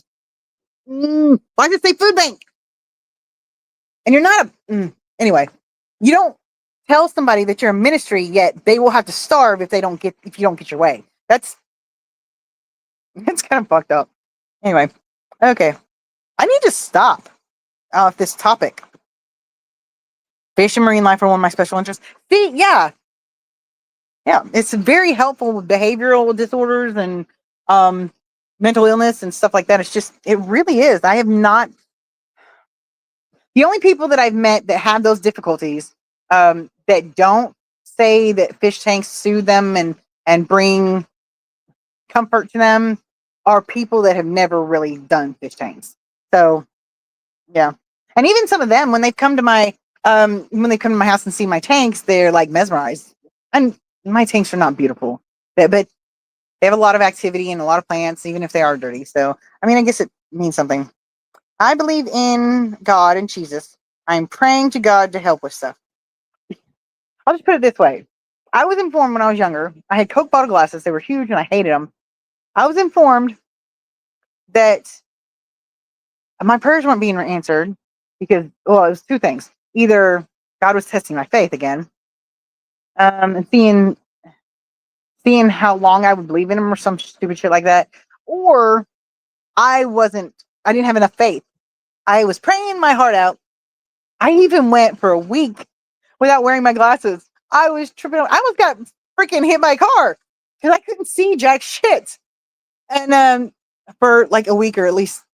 why does it say food bank? And you're not anyway, you don't tell somebody that you're a ministry, yet they will have to starve if you don't get your way. That's kind of fucked up. Anyway, okay. I need to stop this topic. Fish and marine life are one of my special interests. See, yeah, it's very helpful with behavioral disorders and mental illness and stuff like that. It's just, it really is. I have not. The only people that I've met that have those difficulties, that don't say that fish tanks soothe them and bring comfort to them, are people that have never really done fish tanks. So, yeah, and even some of them, when they come to my house and see my tanks, they're like mesmerized. And my tanks are not beautiful, but they have a lot of activity and a lot of plants, even if they are dirty. So, I mean, I guess it means something. I believe in God and Jesus. I'm praying to God to help with stuff. I'll just put it this way. I was informed when I was younger. I had Coke bottle glasses. They were huge and I hated them. I was informed that my prayers weren't being answered because, well, it was two things. Either God was testing my faith again, and seeing how long I would believe in him or some stupid shit like that, or I didn't have enough faith. I was praying my heart out. I even went for a week without wearing my glasses. I was tripping. I almost got freaking hit by a car because I couldn't see jack shit. And for like a week, or at least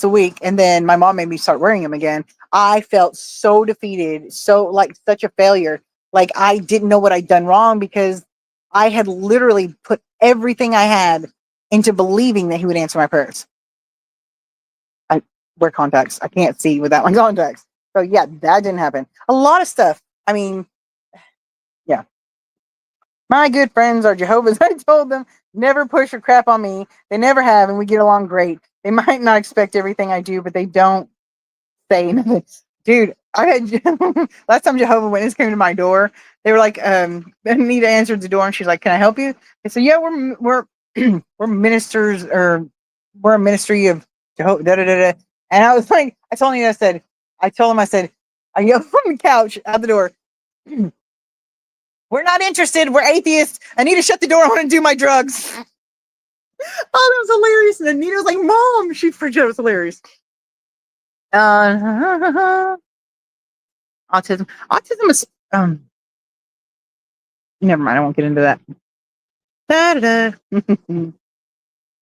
a week, and then my mom made me start wearing them again. I felt so defeated, so like such a failure. Like I didn't know what I'd done wrong because I had literally put everything I had into believing that he would answer my prayers. I wear contacts. I can't see without my contacts. So yeah, that didn't happen. A lot of stuff. I mean, yeah. My good friends are Jehovah's. I told them, never push or crap on me. They never have, and we get along great. They might not expect everything I do, but they don't say nothing. Dude, I had last time Jehovah's Witness came to my door, they were like, Anita answered the door and she's like, can I help you? I said, yeah, we're we're ministers, or we're a ministry of Jehovah, da da da da. And I was like, I told him, I said, I yelled from the couch out the door, we're not interested. We're atheists. I need to shut the door. I want to do my drugs. Oh, that was hilarious. And Anita was like, Mom, she freaked out. It was hilarious. Autism. Autism is never mind, I won't get into that. Da-da-da.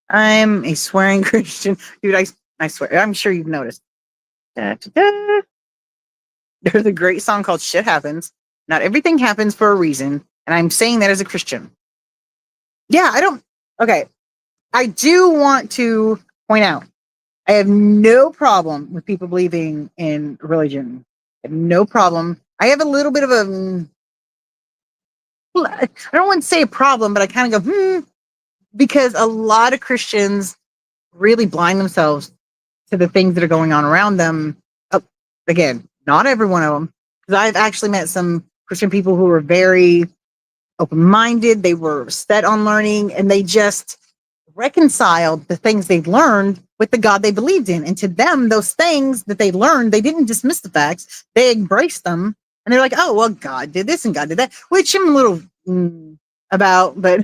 I'm a swearing Christian. Dude, I swear, I'm sure you've noticed. Da-da-da. There's a great song called Shit Happens. Not everything happens for a reason. And I'm saying that as a Christian. Yeah, okay. I do want to point out, I have no problem with people believing in religion. I have no problem. I have a little bit of I don't want to say a problem, but I kind of go, because a lot of Christians really blind themselves to the things that are going on around them. Again, not every one of them, because I've actually met some Christian people who were very open-minded. They were set on learning, and they just reconciled the things they've learned with the God they believed in. And to them, those things that they learned, they didn't dismiss the facts. They embraced them. And they're like, oh, well, God did this and God did that, which I'm a little about. But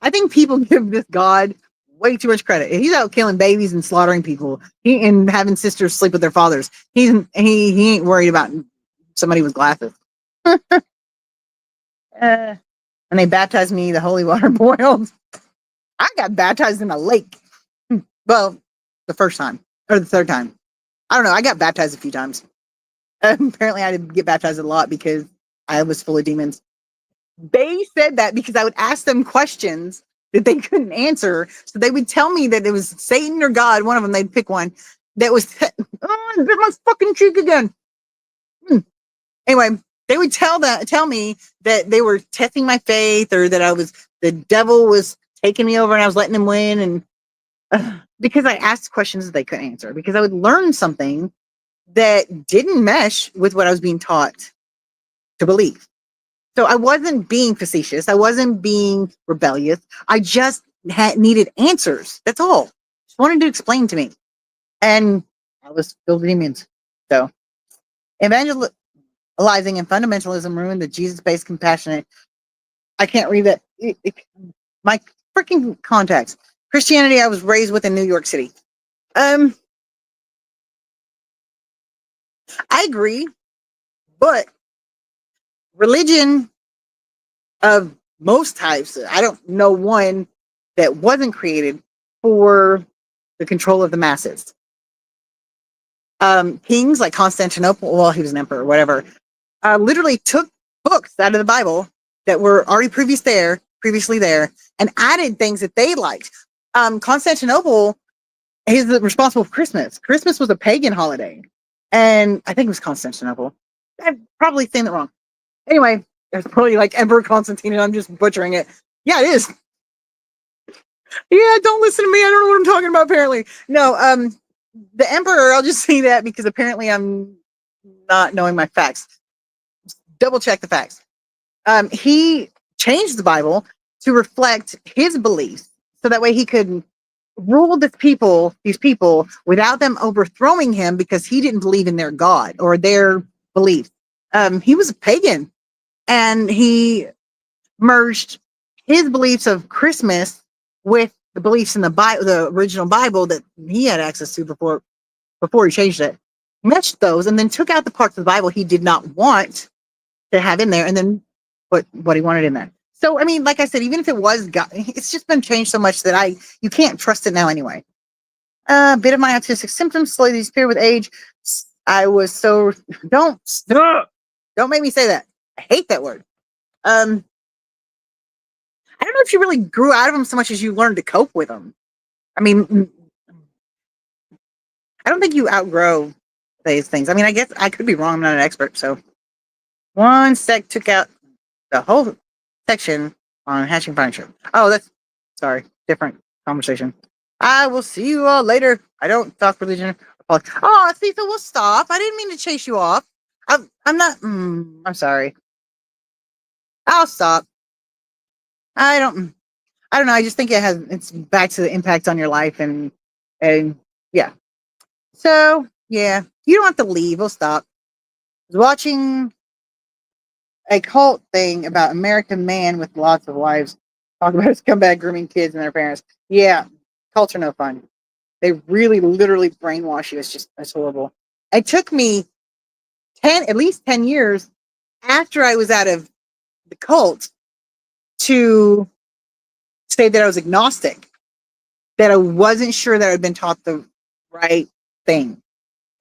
I think people give this God way too much credit. He's out killing babies and slaughtering people and having sisters sleep with their fathers. He ain't worried about somebody with glasses. And they baptized me, the holy water boiled. I got baptized in a lake. Well, the first time or the third time. I don't know. I got baptized a few times. Apparently, I didn't get baptized a lot because I was full of demons. They said that because I would ask them questions that they couldn't answer. So they would tell me that it was Satan or God. One of them, they'd pick one that was, oh, I bit my fucking cheek again. Anyway, they would tell me that they were testing my faith, or that the devil was taking me over and I was letting him win. And because I asked questions that they couldn't answer, because I would learn something that didn't mesh with what I was being taught to believe. So I wasn't being facetious. I wasn't being rebellious. I just needed answers. That's all. Just wanted to explain to me. And I was filled with demons. So evangelizing and fundamentalism ruined the Jesus-based compassionate. I can't read that. My freaking contacts. Christianity I was raised with in New York City. I agree, but religion of most types, I don't know one that wasn't created for the control of the masses. Kings like Constantinople, well, he was an emperor, whatever, literally took books out of the Bible that were already previously there, and added things that they liked. Constantinople is responsible for Christmas. Christmas was a pagan holiday, and I think it was Constantinople. I'm probably saying that wrong. Anyway, it's probably like Emperor Constantine, and I'm just butchering it. Yeah, it is. Yeah, don't listen to me. I don't know what I'm talking about. Apparently, no. The Emperor. I'll just say that because apparently I'm not knowing my facts. Double check the facts. He changed the Bible to reflect his beliefs, so that way he could rule these people, without them overthrowing him because he didn't believe in their God or their beliefs. He was a pagan, and he merged his beliefs of Christmas with the beliefs in the Bible, the original Bible that he had access to before he changed it. Meshed those, and then took out the parts of the Bible he did not want to have in there, and then put what he wanted in there. So, I mean, like I said, even if it was God, it's just been changed so much that you can't trust it now anyway. A bit of my autistic symptoms slowly disappear with age. I was so don't make me say that. I hate that word. I don't know if you really grew out of them so much as you learned to cope with them. I mean, I don't think you outgrow these things. I mean, I guess I could be wrong. I'm not an expert. So one sec took out the whole section on hatching partnership. Oh, that's sorry. Different conversation. I will see you all later. I don't talk religion. Oh, see, so we'll stop. I didn't mean to chase you off. I'm not. I'm sorry. I'll stop. I don't. I don't know. I just think it's back to the impact on your life, and yeah. So yeah, you don't have to leave. We'll stop. I was watching a cult thing about American man with lots of wives talk about his comeback grooming kids and their parents. Yeah, cults are no fun. They really literally brainwash you. It's horrible. It took me at least 10 years after I was out of the cult to say that I was agnostic, that I wasn't sure that I'd been taught the right thing,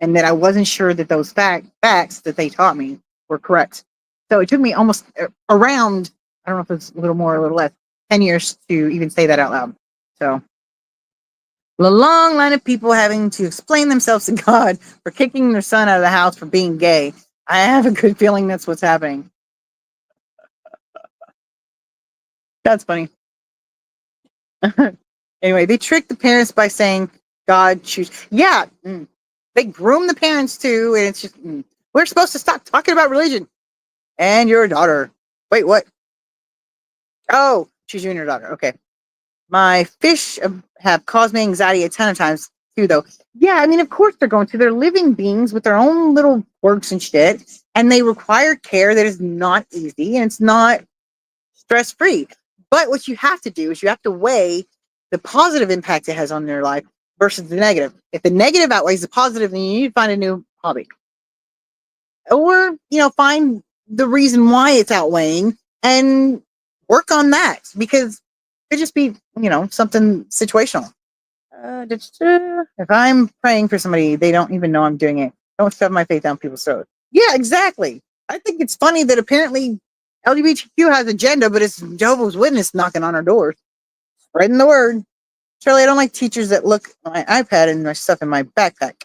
and that I wasn't sure that those facts that they taught me were correct. So it took me almost around, I don't know if it's a little more or a little less, 10 years to even say that out loud. So the long line of people having to explain themselves to God for kicking their son out of the house for being gay. I have a good feeling that's what's happening. That's funny. Anyway, they trick the parents by saying God choose. Yeah, they groom the parents too, and it's just we're supposed to stop talking about religion. And your daughter. Wait, what? Oh, she's you and your daughter. Okay. My fish have caused me anxiety a ton of times too, though. Yeah, I mean, of course they're going to. They're living beings with their own little quirks and shit, and they require care that is not easy and it's not stress free. But what you have to do is you have to weigh the positive impact it has on their life versus the negative. If the negative outweighs the positive, then you need to find a new hobby, or find the reason why it's outweighing and work on that, because it could just be something situational. If I'm praying for somebody, they don't even know I'm doing it. Don't shove my faith down people's throats. Yeah, exactly. I think it's funny that apparently LGBTQ has agenda, but it's Jehovah's Witness knocking on our doors, spreading the word. Charlie, I don't like teachers that look at my iPad and my stuff in my backpack,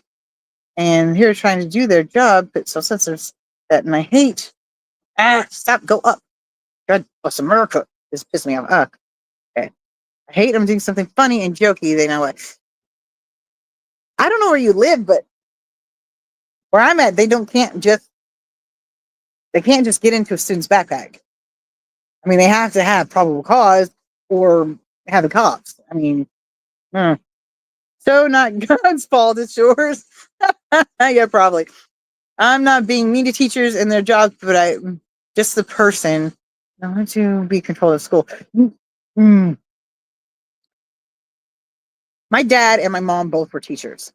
and here trying to do their job, but so censors that, and I hate. Stop, go up. God bless America. This pissed me off. Okay. I hate them doing something funny and jokey. They know what. I don't know where you live, but where I'm at, they can't just get into a student's backpack. I mean, they have to have probable cause or have the cops. I mean, hmm. So not God's fault, it's yours. Yeah, probably. I'm not being mean to teachers and their jobs, but I just the person. I want to be controlled of school. Mm. My dad and my mom both were teachers.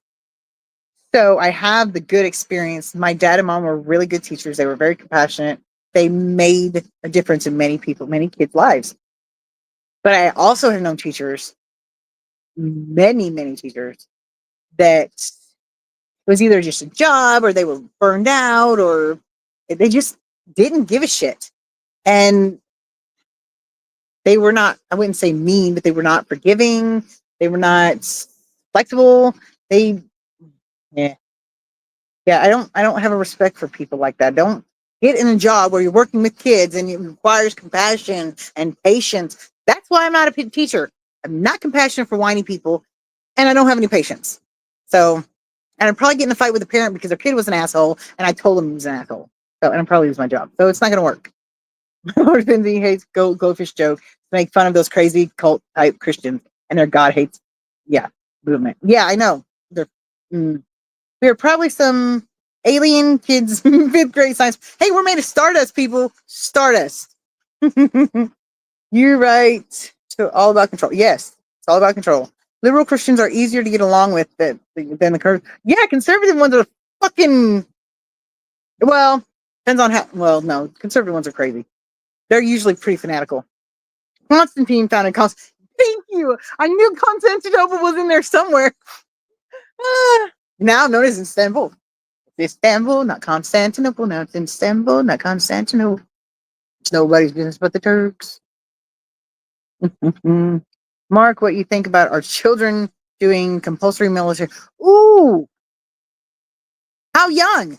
So I have the good experience. My dad and mom were really good teachers. They were very compassionate. They made a difference in many kids' lives. But I also have known teachers, many teachers, that was either just a job or they were burned out or they just didn't give a shit. And they were not, I wouldn't say mean, but they were not forgiving. They were not flexible. They, yeah. Yeah, I don't have a respect for people like that. Don't get in a job where you're working with kids and it requires compassion and patience. That's why I'm not a teacher. I'm not compassionate for whiny people, and I don't have any patience. So, and I'm probably getting in a fight with a parent because their kid was an asshole, and I told him he was an asshole. So, and I'm probably lose my job. So it's not going to work. Lord Finley hates goldfish joke to make fun of those crazy cult type Christians and their God hates, yeah, movement. Yeah, I know. They're. We are probably some alien kids, fifth grade science. Hey, we're made of stardust, people. Stardust. You're right. So all about control. Yes, it's all about control. Liberal Christians are easier to get along with than the curve. Yeah, conservative ones are fucking. Well, depends on how. Well, no, conservative ones are crazy. They're usually pretty fanatical. Constantine founded Constantine. Thank you. I knew Constantinople was in there somewhere. Now known as Istanbul. Istanbul, not Constantinople. Now it's Istanbul, not Constantinople. It's nobody's business but the Turks. Mark, what you think about our children doing compulsory military? Ooh, how young?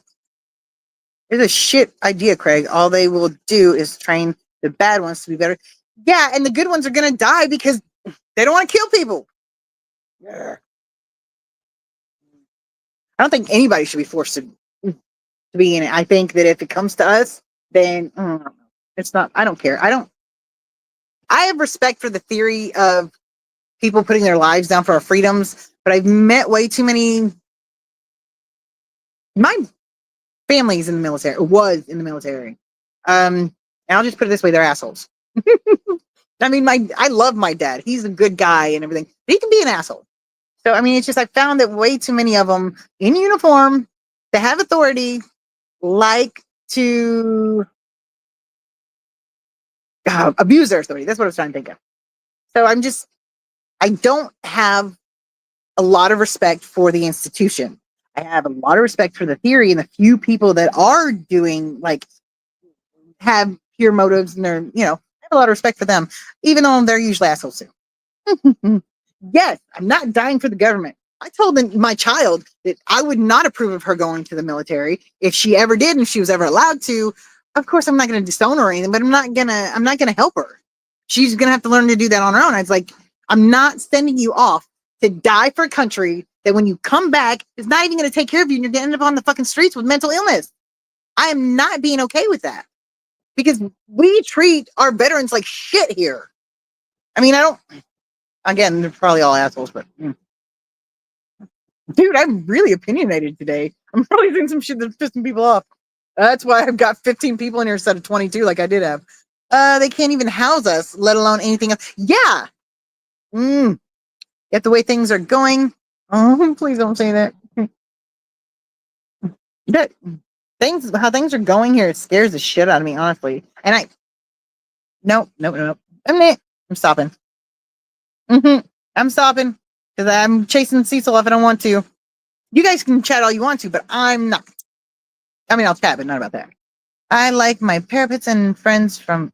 It's a shit idea, Craig. All they will do is train the bad ones to be better. Yeah, and the good ones are gonna die because they don't want to kill people. Yeah. I don't think anybody should be forced to be in it. I think that if it comes to us, then it's not. I don't care. I have respect for the theory of people putting their lives down for our freedoms, but I've met way too many. My family's in the military, was in the military. And I'll just put it this way: they're assholes. I mean, I love my dad. He's a good guy and everything. But he can be an asshole. So I mean, it's just I found that way too many of them in uniform that have authority like to abuse their authority. That's what I was trying to think of. So I don't have a lot of respect for the institution. I have a lot of respect for the theory and the few people that are doing like have pure motives and they're, I have a lot of respect for them, even though they're usually assholes too. Yes, I'm not dying for the government. I told my child that I would not approve of her going to the military if she ever did and if she was ever allowed to. Of course, I'm not going to disown her or anything, but I'm not gonna help her. She's gonna have to learn to do that on her own. I was like, I'm not sending you off to die for a country that when you come back is not even going to take care of you and you're going to end up on the fucking streets with mental illness. I am not being okay with that because we treat our veterans like shit here. I mean, again, they're probably all assholes, but dude, I'm really opinionated today. I'm really doing some shit that's pissing people off. That's why I've got 15 people in here instead of 22 like I did have. They can't even house us, let alone anything else. Yeah. Yet the way things are going, oh, please don't say that. That how things are going here, it scares the shit out of me, honestly. And no. I'm stopping. I'm stopping because I'm chasing Cecil if I don't want to. You guys can chat all you want to, but I'm not. I mean, I'll chat, but not about that. I like my parapets and friends from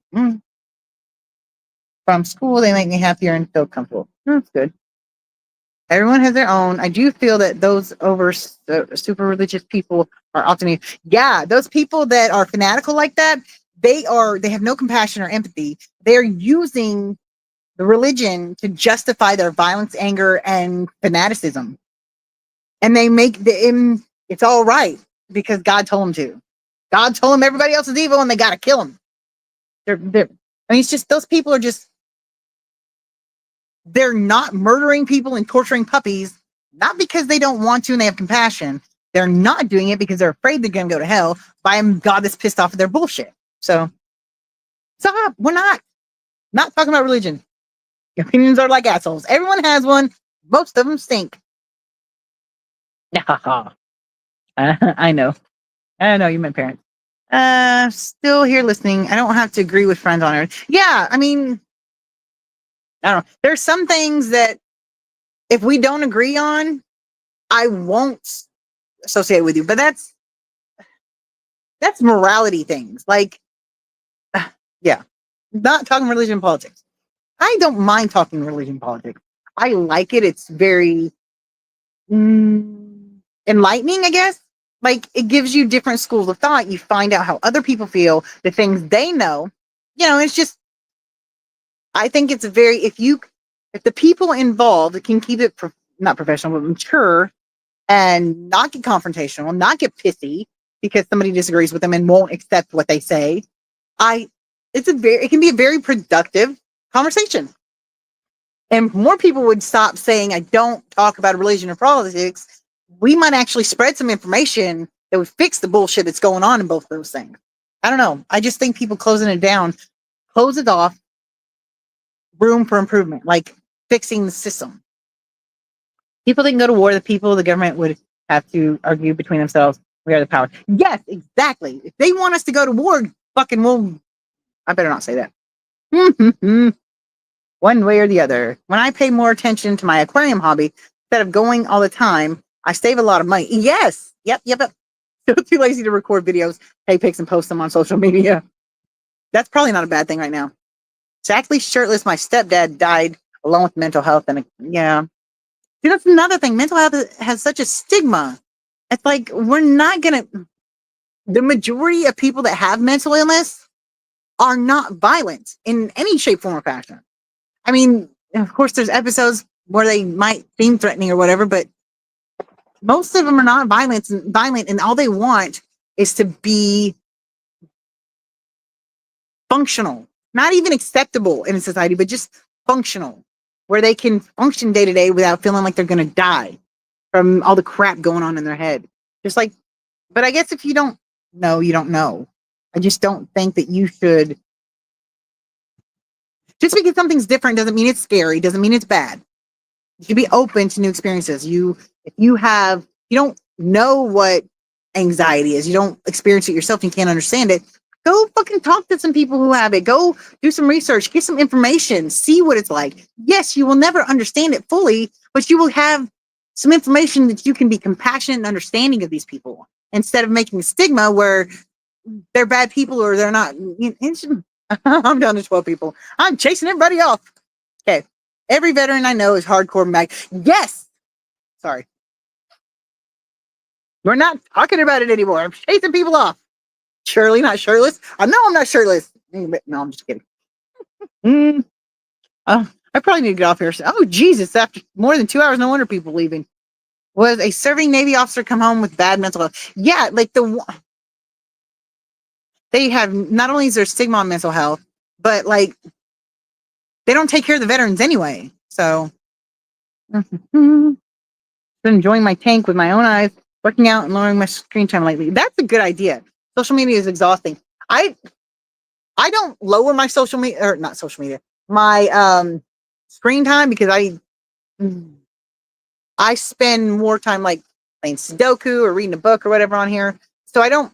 school. They make me happier and feel comfortable. That's good. Everyone has their own. I do feel that those super religious people are often, yeah, those people that are fanatical like that, they have no compassion or empathy. They're using the religion to justify their violence, anger, and fanaticism. And they make it's all right because God told them to. God told them everybody else is evil and they got to kill them. I mean, it's just, those people are just, they're not murdering people and torturing puppies, not because they don't want to and they have compassion. They're not doing it because they're afraid they're going to go to hell by a God that's pissed off at their bullshit. So stop. We're not talking about religion. Opinions are like assholes. Everyone has one. Most of them stink. I know. I know you meant parents. Still here listening. I don't have to agree with friends on it. Yeah, I mean, I don't know. There's some things that if we don't agree on, I won't associate with you. But that's morality things. Like, yeah, not talking religion and politics. I don't mind talking religion and politics. I like it. It's very enlightening, I guess. Like, it gives you different schools of thought. You find out how other people feel, the things they know. You know, it's just, I think it's very, if the people involved can keep it not professional, but mature and not get confrontational, not get pissy because somebody disagrees with them and won't accept what they say. It can be a very productive conversation. And more people would stop saying, I don't talk about religion or politics. We might actually spread some information that would fix the bullshit that's going on in both of those things. I don't know. I just think people closing it down, close it off, room for improvement, like fixing the system. People that can go to war, the government would have to argue between themselves. We are the power. Yes, exactly. If they want us to go to war, fucking I better not say that. One way or the other. When I pay more attention to my aquarium hobby, instead of going all the time, I save a lot of money. Yes. Yep. Still too lazy to record videos, take pics, and post them on social media. That's probably not a bad thing right now. Exactly shirtless. My stepdad died along with mental health. And yeah. See, that's another thing. Mental health has such a stigma. It's like, the majority of people that have mental illness are not violent in any shape, form, or fashion. I mean, of course, there's episodes where they might seem threatening or whatever, but most of them are not violent, and all they want is to be functional, not even acceptable in a society, but just functional, where they can function day to day without feeling like they're going to die from all the crap going on in their head. Just like, but I guess if you don't know, you don't know. I just don't think that you should. Just because something's different doesn't mean it's scary, doesn't mean it's bad. You should be open to new experiences. If you don't know what anxiety is, you don't experience it yourself, you can't understand it, go fucking talk to some people who have it. Go do some research, get some information, see what it's like. Yes, you will never understand it fully, but you will have some information that you can be compassionate and understanding of these people instead of making a stigma where they're bad people or they're not. I'm down to 12 people. I'm chasing everybody off. Okay. Every veteran I know is hardcore mag. Yes. Sorry. We're not talking about it anymore. I'm chasing people off. Surely not shirtless. I know I'm not shirtless. No, I'm just kidding. I probably need to get off here. Oh, Jesus. After more than 2 hours, no wonder people leaving. Was a serving Navy officer come home with bad mental health? Yeah, like they have, not only is there stigma on mental health, but like they don't take care of the veterans anyway. So been enjoying my tank with my own eyes, working out and lowering my screen time lately. That's a good idea. Social media is exhausting. I don't lower my social media, or not social media, my screen time, because I spend more time like playing Sudoku or reading a book or whatever on here. So I don't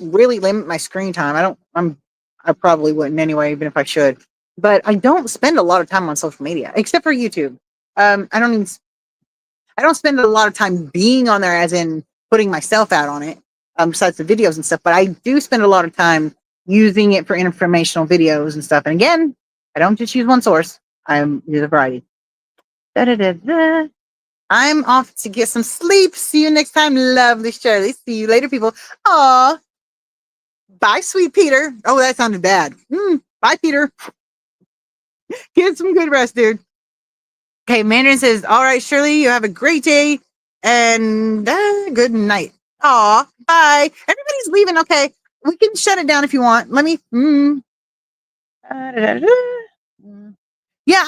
really limit my screen time. I probably wouldn't anyway, even if I should. But I don't spend a lot of time on social media, except for YouTube. I don't spend a lot of time being on there, as in putting myself out on it, besides the videos and stuff. But I do spend a lot of time using it for informational videos and stuff. And again, I don't just use one source. I use a variety. Da-da-da-da. I'm off to get some sleep. See you next time, lovely Shirley. See you later, people. Aw. Bye, sweet Peter. Oh, that sounded bad. Bye, Peter. Get some good rest, dude. Okay, Mandarin says, all right, Shirley, you have a great day and good night. Aw, bye. Everybody's leaving. Okay, we can shut it down if you want. Let me. Yeah,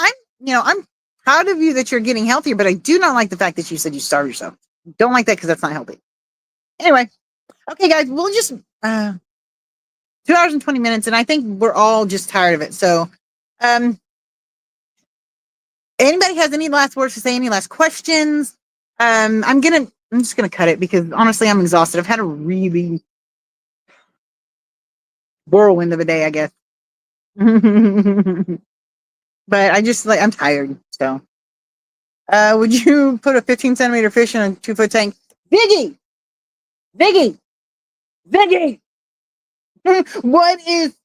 I'm proud of you that you're getting healthier, but I do not like the fact that you said you starve yourself. Don't like that because that's not healthy. Anyway, okay, guys, we'll just 2 hours and 20 minutes, and I think we're all just tired of it. So, anybody has any last words to say? Any last questions? I'm just gonna cut it because honestly, I'm exhausted. I've had a really whirlwind of a day, I guess. But I'm tired. So, would you put a 15 centimeter fish in a 2 foot tank? Viggy, Viggy, Viggy. What is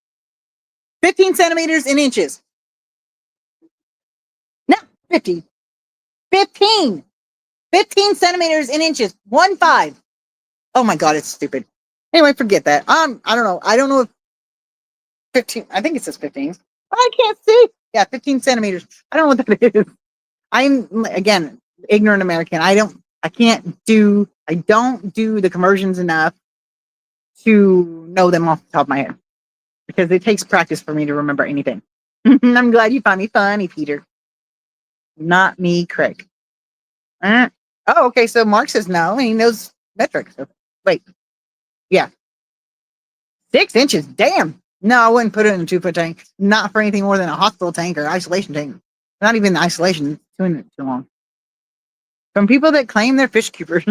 15 centimeters in inches? No, 50. 15. 15 centimeters in inches. 1 5. Oh my God, it's stupid. Anyway, forget that. I don't know. I don't know if 15. I think it says 15. I can't see. Yeah, 15 centimeters. I don't know what that is. I'm again ignorant American. I don't do the conversions enough to know them off the top of my head because it takes practice for me to remember anything. I'm glad you found me funny, Peter. Not me, Craig. Oh, okay. So Mark says no, and he knows metrics. Wait, yeah, 6 inches. Damn. No, I wouldn't put it in a 2 foot tank. Not for anything more than a hospital tank or isolation tank. Not even isolation. Doing it too long. From people that claim they're fish keepers.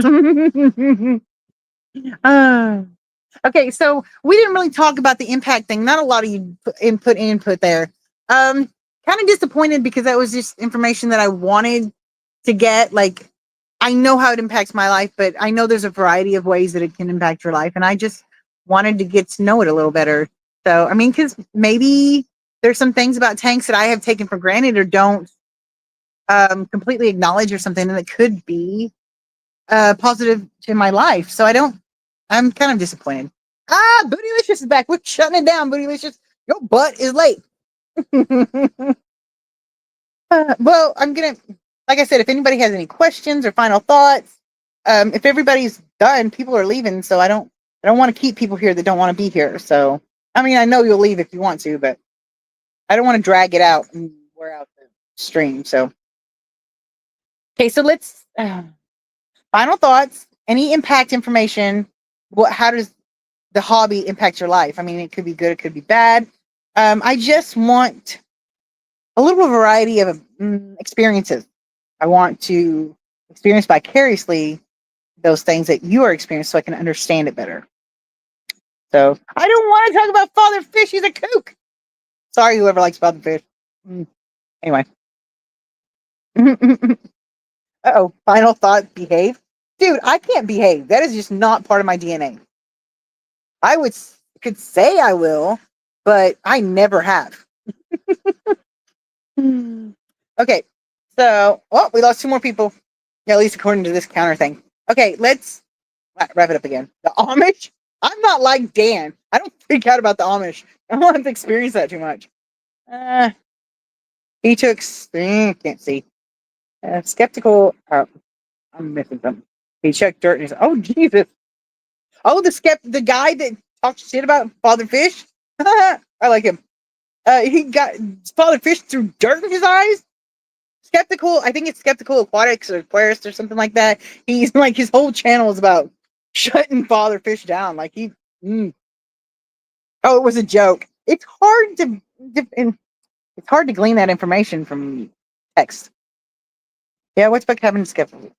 Okay, so we didn't really talk about the impact thing. Not a lot of you input there. Kind of disappointed because that was just information that I wanted to get. Like, I know how it impacts my life, but I know there's a variety of ways that it can impact your life, and I just wanted to get to know it a little better. So, I mean, because maybe there's some things about tanks that I have taken for granted or don't completely acknowledge or something, and it could be positive to my life. So I'm kind of disappointed. Bootylicious is back. We're shutting it down, Bootylicious. Your butt is late. Well, like I said, if anybody has any questions or final thoughts, if everybody's done, people are leaving, so I don't want to keep people here that don't want to be here. So, I mean, I know you'll leave if you want to, but I don't want to drag it out and wear out the stream. So, okay, so let's final thoughts. Any impact information? How does the hobby impact your life? I mean, it could be good, it could be bad. I just want a little variety of experiences. I want to experience vicariously those things that you are experiencing so I can understand it better. So I don't want to talk about Father Fish. He's a kook. Sorry, whoever likes Father Fish. Anyway. Uh-oh. Final thought, behave. Dude, I can't behave. That is just not part of my DNA. I could say I will, but I never have. Okay. So, we lost 2 more people. Yeah, at least according to this counter thing. Okay, let's wrap it up again. The Amish? I'm not like Dan. I don't freak out about the Amish. I don't want to experience that too much. He took, can't see. Skeptical. I'm missing something. He checked dirt and he's, oh, Jesus. Oh, the guy that talks shit about Father Fish? I like him. He got Father Fish threw dirt in his eyes. Skeptical, I think it's Skeptical Aquatics or Aquarist or something like that. He's like, his whole channel is about shutting Father Fish down. Like oh, it was a joke. It's hard to glean that information from text. Yeah, what's back happening to Skeptical?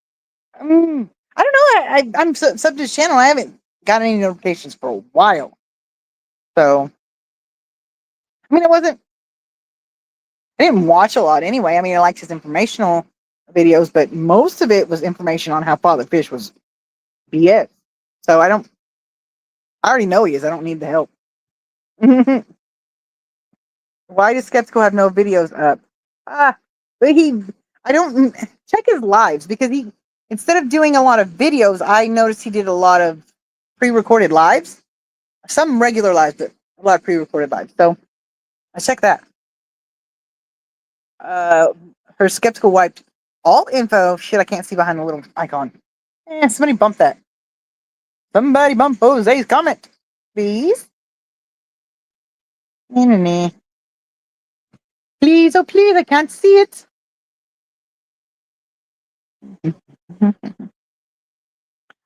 I don't know. I'm sub to his channel. I haven't got any notifications for a while. So, I mean, I didn't watch a lot anyway. I mean, I liked his informational videos, but most of it was information on how Father Fish was BS. So I already know he is. I don't need the help. Why does Skeptical have no videos up? But I don't check his lives because instead of doing a lot of videos, I noticed he did a lot of pre-recorded lives, some regular lives, but a lot of pre-recorded lives. So I check that. Uh, her skeptical wiped all info. Shit, I can't see behind the little icon. Somebody bump that. Somebody bump Jose's comment, please. Nah. Please, oh please, I can't see it.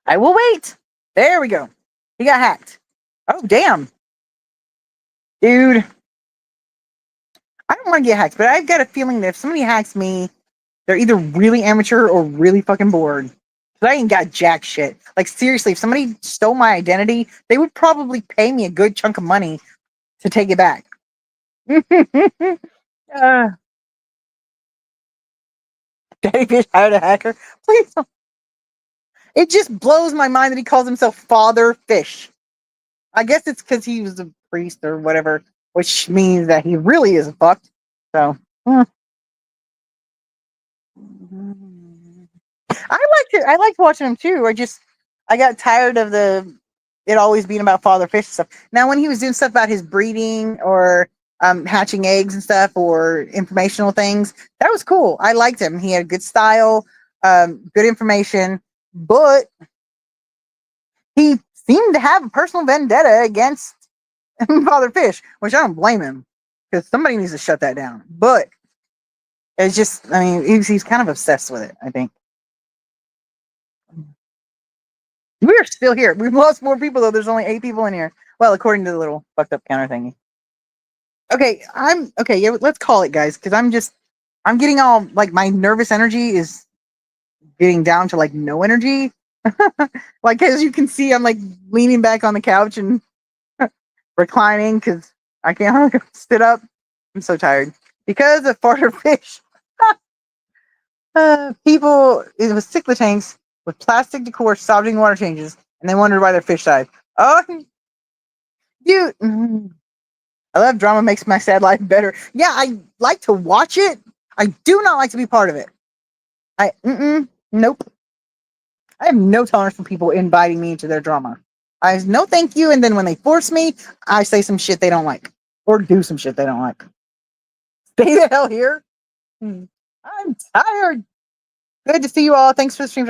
I will wait. There we go. He got hacked. Oh damn, dude. I don't want to get hacked, but I've got a feeling that if somebody hacks me, they're either really amateur or really fucking bored. But I ain't got jack shit. Like seriously, if somebody stole my identity, they would probably pay me a good chunk of money to take it back. uh, Daddy Fish hired a hacker. Please don't. It just blows my mind that he calls himself Father Fish. I guess it's because he was a priest or whatever, which means that he really is fucked. So, I liked it. I liked watching him too. I got tired of it always being about Father Fish and stuff. Now, when he was doing stuff about his breeding or hatching eggs and stuff or informational things, that was cool. I liked him. He had good style, good information, but he seemed to have a personal vendetta against Father Fish, which I don't blame him because somebody needs to shut that down. But it's just, I mean, he's kind of obsessed with it, I think. We're still here. We've lost more people though. There's only 8 people in here. Well, according to the little fucked up counter thingy. Okay, I'm okay. Yeah, let's call it, guys, because I'm getting all like my nervous energy is getting down to like no energy. Like as you can see, I'm like leaning back on the couch and reclining because I can't sit up. I'm so tired because of farter fish. People, it was cichlid tanks with plastic decor, sobbing water changes, and they wondered why their fish died. Oh, dude. I love drama makes my sad life better. Yeah, I like to watch it. I do not like to be part of it. Nope. I have no tolerance for people inviting me into their drama. I no thank you, and then when they force me, I say some shit they don't like or do some shit they don't like. Stay the hell here. I'm tired. Good to see you all. Thanks for the stream.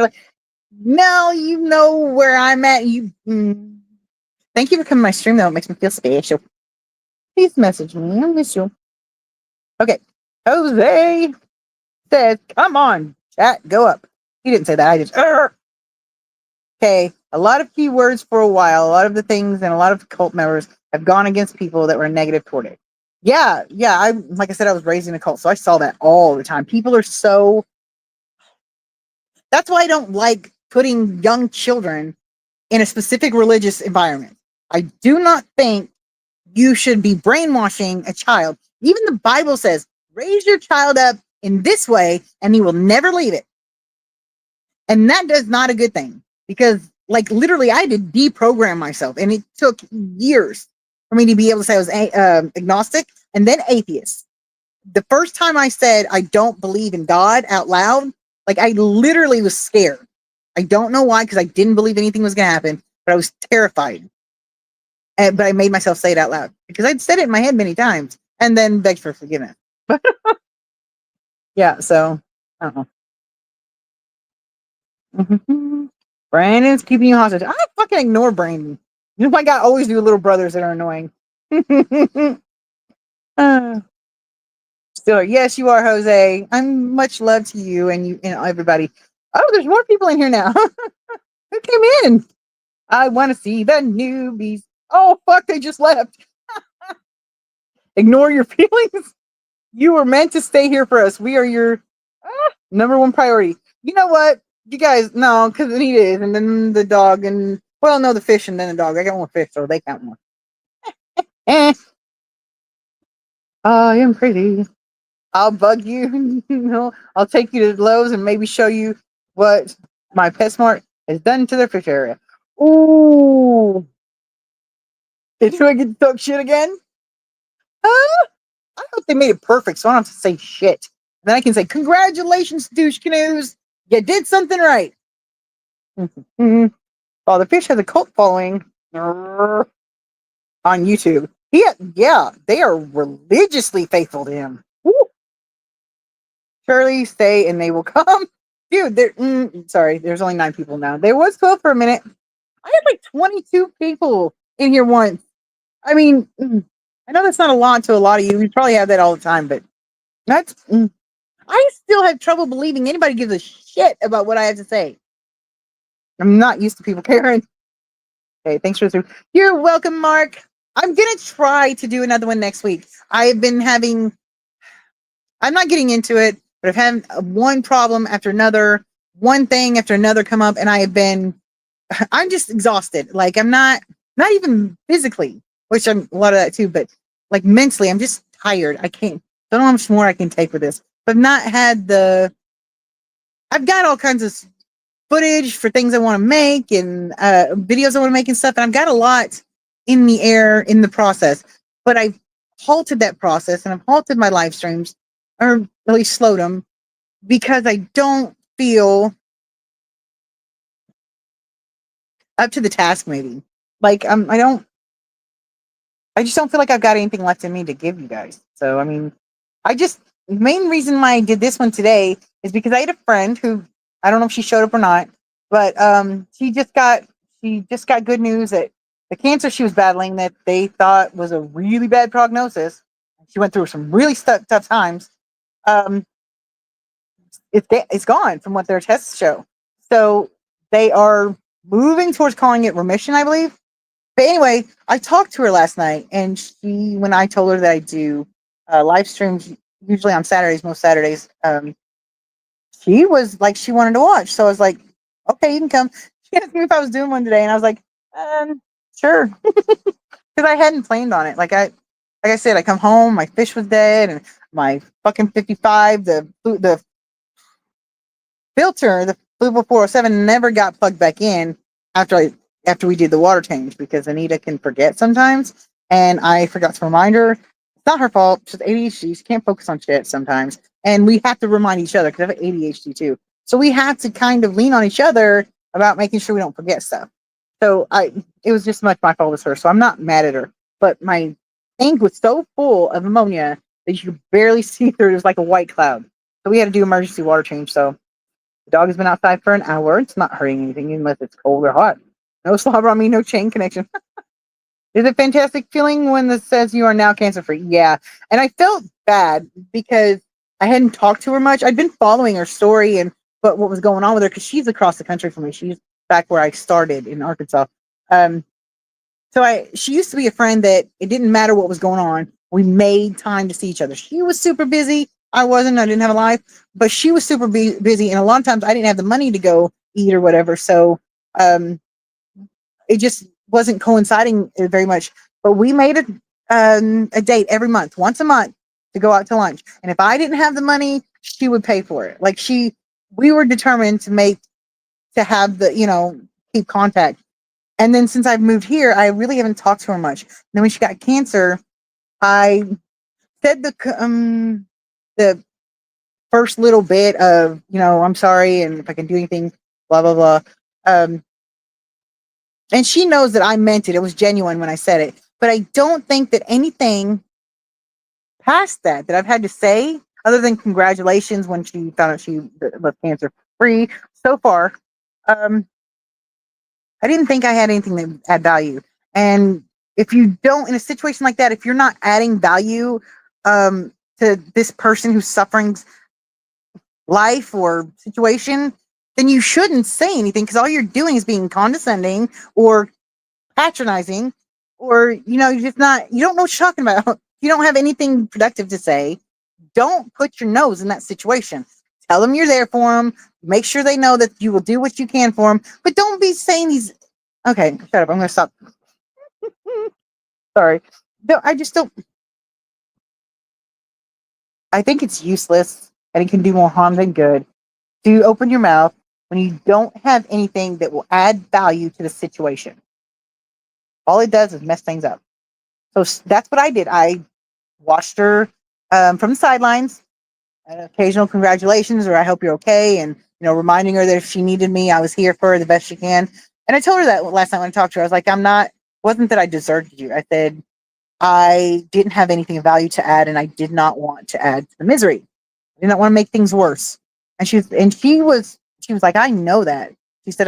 Now you know where I'm at. Thank you for coming to my stream, though. It makes me feel special. Please message me. I miss you. Okay. Jose says, come on, chat, go up. He didn't say that. I just, okay. A lot of keywords for a while. A lot of the things and a lot of cult members have gone against people that were negative toward it. Yeah. Like I said, I was raised in a cult, so I saw that all the time. People are so. That's why I don't like putting young children in a specific religious environment. I do not think you should be brainwashing a child. Even the Bible says, raise your child up in this way and he will never leave it. And that is not a good thing because, like, literally, I had to deprogram myself, and it took years for me to be able to say I was agnostic and then atheist. The first time I said I don't believe in God out loud, like, I literally was scared. I don't know why, because I didn't believe anything was going to happen, but I was terrified. But I made myself say it out loud because I'd said it in my head many times and then begged for forgiveness. Yeah, so I don't know. Brandon's keeping you hostage. I fucking ignore Brandon. You know, like I always do little brothers that are annoying. Still, yes, you are, Jose. I'm much love to you and everybody. Oh, there's more people in here now. Who came in? I want to see the newbies. Oh, fuck, they just left. Ignore your feelings. You were meant to stay here for us. We are your number one priority. You know what? You guys, no, because Anita is, and then the dog, and, well, no, the fish, and then the dog. I got more fish, so they count more. I am crazy. I'll bug you. I'll take you to Lowe's and maybe show you what my PetSmart has done to their fish area. Ooh. Did you get to talk shit again? I hope they made it perfect so I don't have to say shit. Then I can say, congratulations, douche canoes. You did something right. Oh, the fish has a cult following on YouTube. Yeah, they are religiously faithful to him. Woo. Shirley, stay and they will come. Dude, sorry, there's only 9 people now. There was 12 for a minute. I had like 22 people in here once. I mean, I know that's not a lot to a lot of you. We probably have that all the time, but that's. I still have trouble believing anybody gives a shit about what I have to say. I'm not used to people caring. Okay, thanks for the. You're welcome, Mark. I'm gonna try to do another one next week. I've been having. I'm not getting into it, but I've had one problem after another, one thing after another come up, and I have been. I'm just exhausted. Like I'm not even physically, which I'm a lot of that too, but like mentally, I'm just tired. I can't. Don't know how much more I can take with this. But I've not had the. I've got all kinds of footage for things I want to make and videos I want to make and stuff. And I've got a lot in the air in the process, but I've halted that process and I've halted my live streams or really slowed them because I don't feel up to the task. Maybe like I just don't feel like I've got anything left in me to give you guys. So I mean, the main reason why I did this one today is because I had a friend who I don't know if she showed up or not, but she just got good news that the cancer she was battling that they thought was a really bad prognosis. She went through some really tough times. Um, it's gone from what their tests show. So they are moving towards calling it remission, I believe. But anyway, I talked to her last night, and when I told her that I do live streams usually on Saturdays, most Saturdays, she was like, she wanted to watch. So I was like, okay, you can come. She asked me if I was doing one today, and I was like, sure, because I hadn't planned on it. Like I said, I come home, my fish was dead, and my fucking 55, the filter, the Fluval 407 never got plugged back in after we did the water change because Anita can forget sometimes, and I forgot to remind her. It's not her fault. She's ADHD. She can't focus on shit sometimes, and we have to remind each other because I have ADHD too. So we have to kind of lean on each other about making sure we don't forget stuff. So it was just as much my fault as her. So I'm not mad at her, but my tank was so full of ammonia that you could barely see through. It was like a white cloud. So we had to do emergency water change. So the dog has been outside for an hour. It's not hurting anything unless it's cold or hot. No slobber on me, no chain connection. Is it fantastic feeling when it says you are now cancer free? Yeah. And I felt bad because I hadn't talked to her much. I'd been following her story and but what was going on with her because she's across the country from me. She's back where I started in Arkansas. Um, she used to be a friend that it didn't matter what was going on. We made time to see each other. She was super busy. I wasn't. I didn't have a life, but she was super busy. And a lot of times I didn't have the money to go eat or whatever. So it just wasn't coinciding very much. But we made a date every month, once a month, to go out to lunch. And if I didn't have the money, she would pay for it. We were determined to have keep contact. And then since I've moved here, I really haven't talked to her much. And then when she got cancer, I said the first little bit of, I'm sorry, and if I can do anything, blah blah blah. And she knows that I meant it. It was genuine when I said it. But I don't think that anything past that I've had to say, other than congratulations when she found out she was cancer free so far. I didn't think I had anything that add value. And if you don't, in a situation like that, if you're not adding value to this person who's suffering life or situation, then you shouldn't say anything because all you're doing is being condescending or patronizing, or you're just not. You don't know what you're talking about. You don't have anything productive to say. Don't put your nose in that situation. Tell them you're there for them. Make sure they know that you will do what you can for them. But don't be saying these. Okay, shut up. I'm going to stop. Sorry. No, I just don't. I think it's useless and it can do more harm than good to open your mouth when you don't have anything that will add value to the situation. All it does is mess things up. So that's what I did. I watched her from the sidelines, occasional congratulations or I hope you're okay, and reminding her that if she needed me, I was here for her the best she can. And I told her that last night when I talked to her. I was like, wasn't that I deserted you. I said I didn't have anything of value to add, and I did not want to add to the misery. I did not want to make things worse. And she was like, I know that. She said,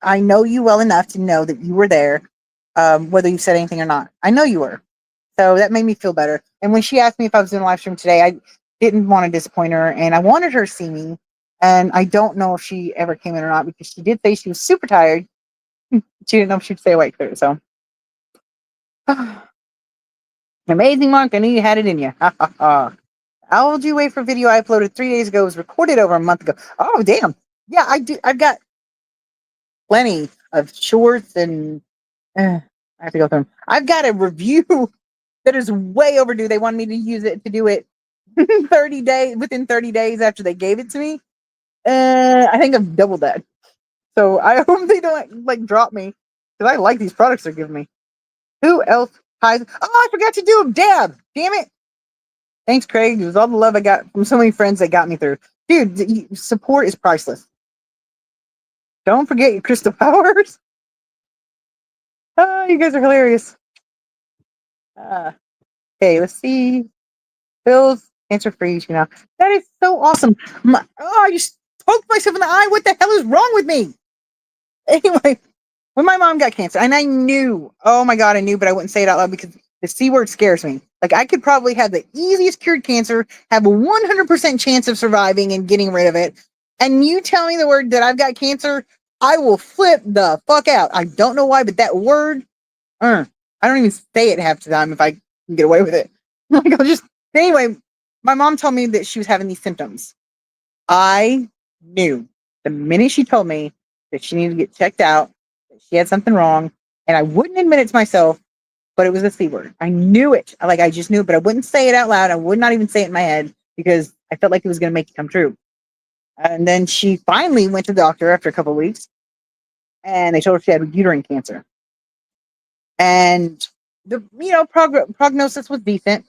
I know you well enough to know that you were there, whether you said anything or not. I know you were. So that made me feel better. And when she asked me if I was doing a live stream today, I didn't want to disappoint her and I wanted her to see me. And I don't know if she ever came in or not because she did say she was super tired. She didn't know if she'd stay awake through. So amazing, Mark. I knew you had it in you. How would you wait for video I uploaded 3 days ago? It was recorded over a month ago. Oh, damn. Yeah, I do. I've got plenty of shorts and I have to go through them. I've got a review that is way overdue. They wanted me to use it to do it 30 days within 30 days after they gave it to me. I think I've doubled that. So I hope they don't like drop me because I like these products they're giving me. Who else ties? Oh, I forgot to do a dab. Damn it. Thanks, Craig. It was all the love I got from so many friends that got me through. Dude, support is priceless. Don't forget your crystal powers. Oh, you guys are hilarious. Okay, let's see. Pills, cancer free, you know. That is so awesome. I just poked myself in the eye. What the hell is wrong with me? Anyway, when my mom got cancer, and I knew, oh my God, I knew, but I wouldn't say it out loud because the C word scares me. Like, I could probably have the easiest cured cancer, have a 100% chance of surviving and getting rid of it. And you tell me the word that I've got cancer, I will flip the fuck out. I don't know why, but that word, I don't even say it half the time if I can get away with it. Like, I'll just, anyway, my mom told me that she was having these symptoms. I knew the minute she told me that she needed to get checked out, that she had something wrong, and I wouldn't admit it to myself, but it was a C word. I knew it. I just knew it, but I wouldn't say it out loud. I would not even say it in my head because I felt like it was going to make it come true. And then she finally went to the doctor after a couple of weeks, and they told her she had uterine cancer. And the prognosis was decent,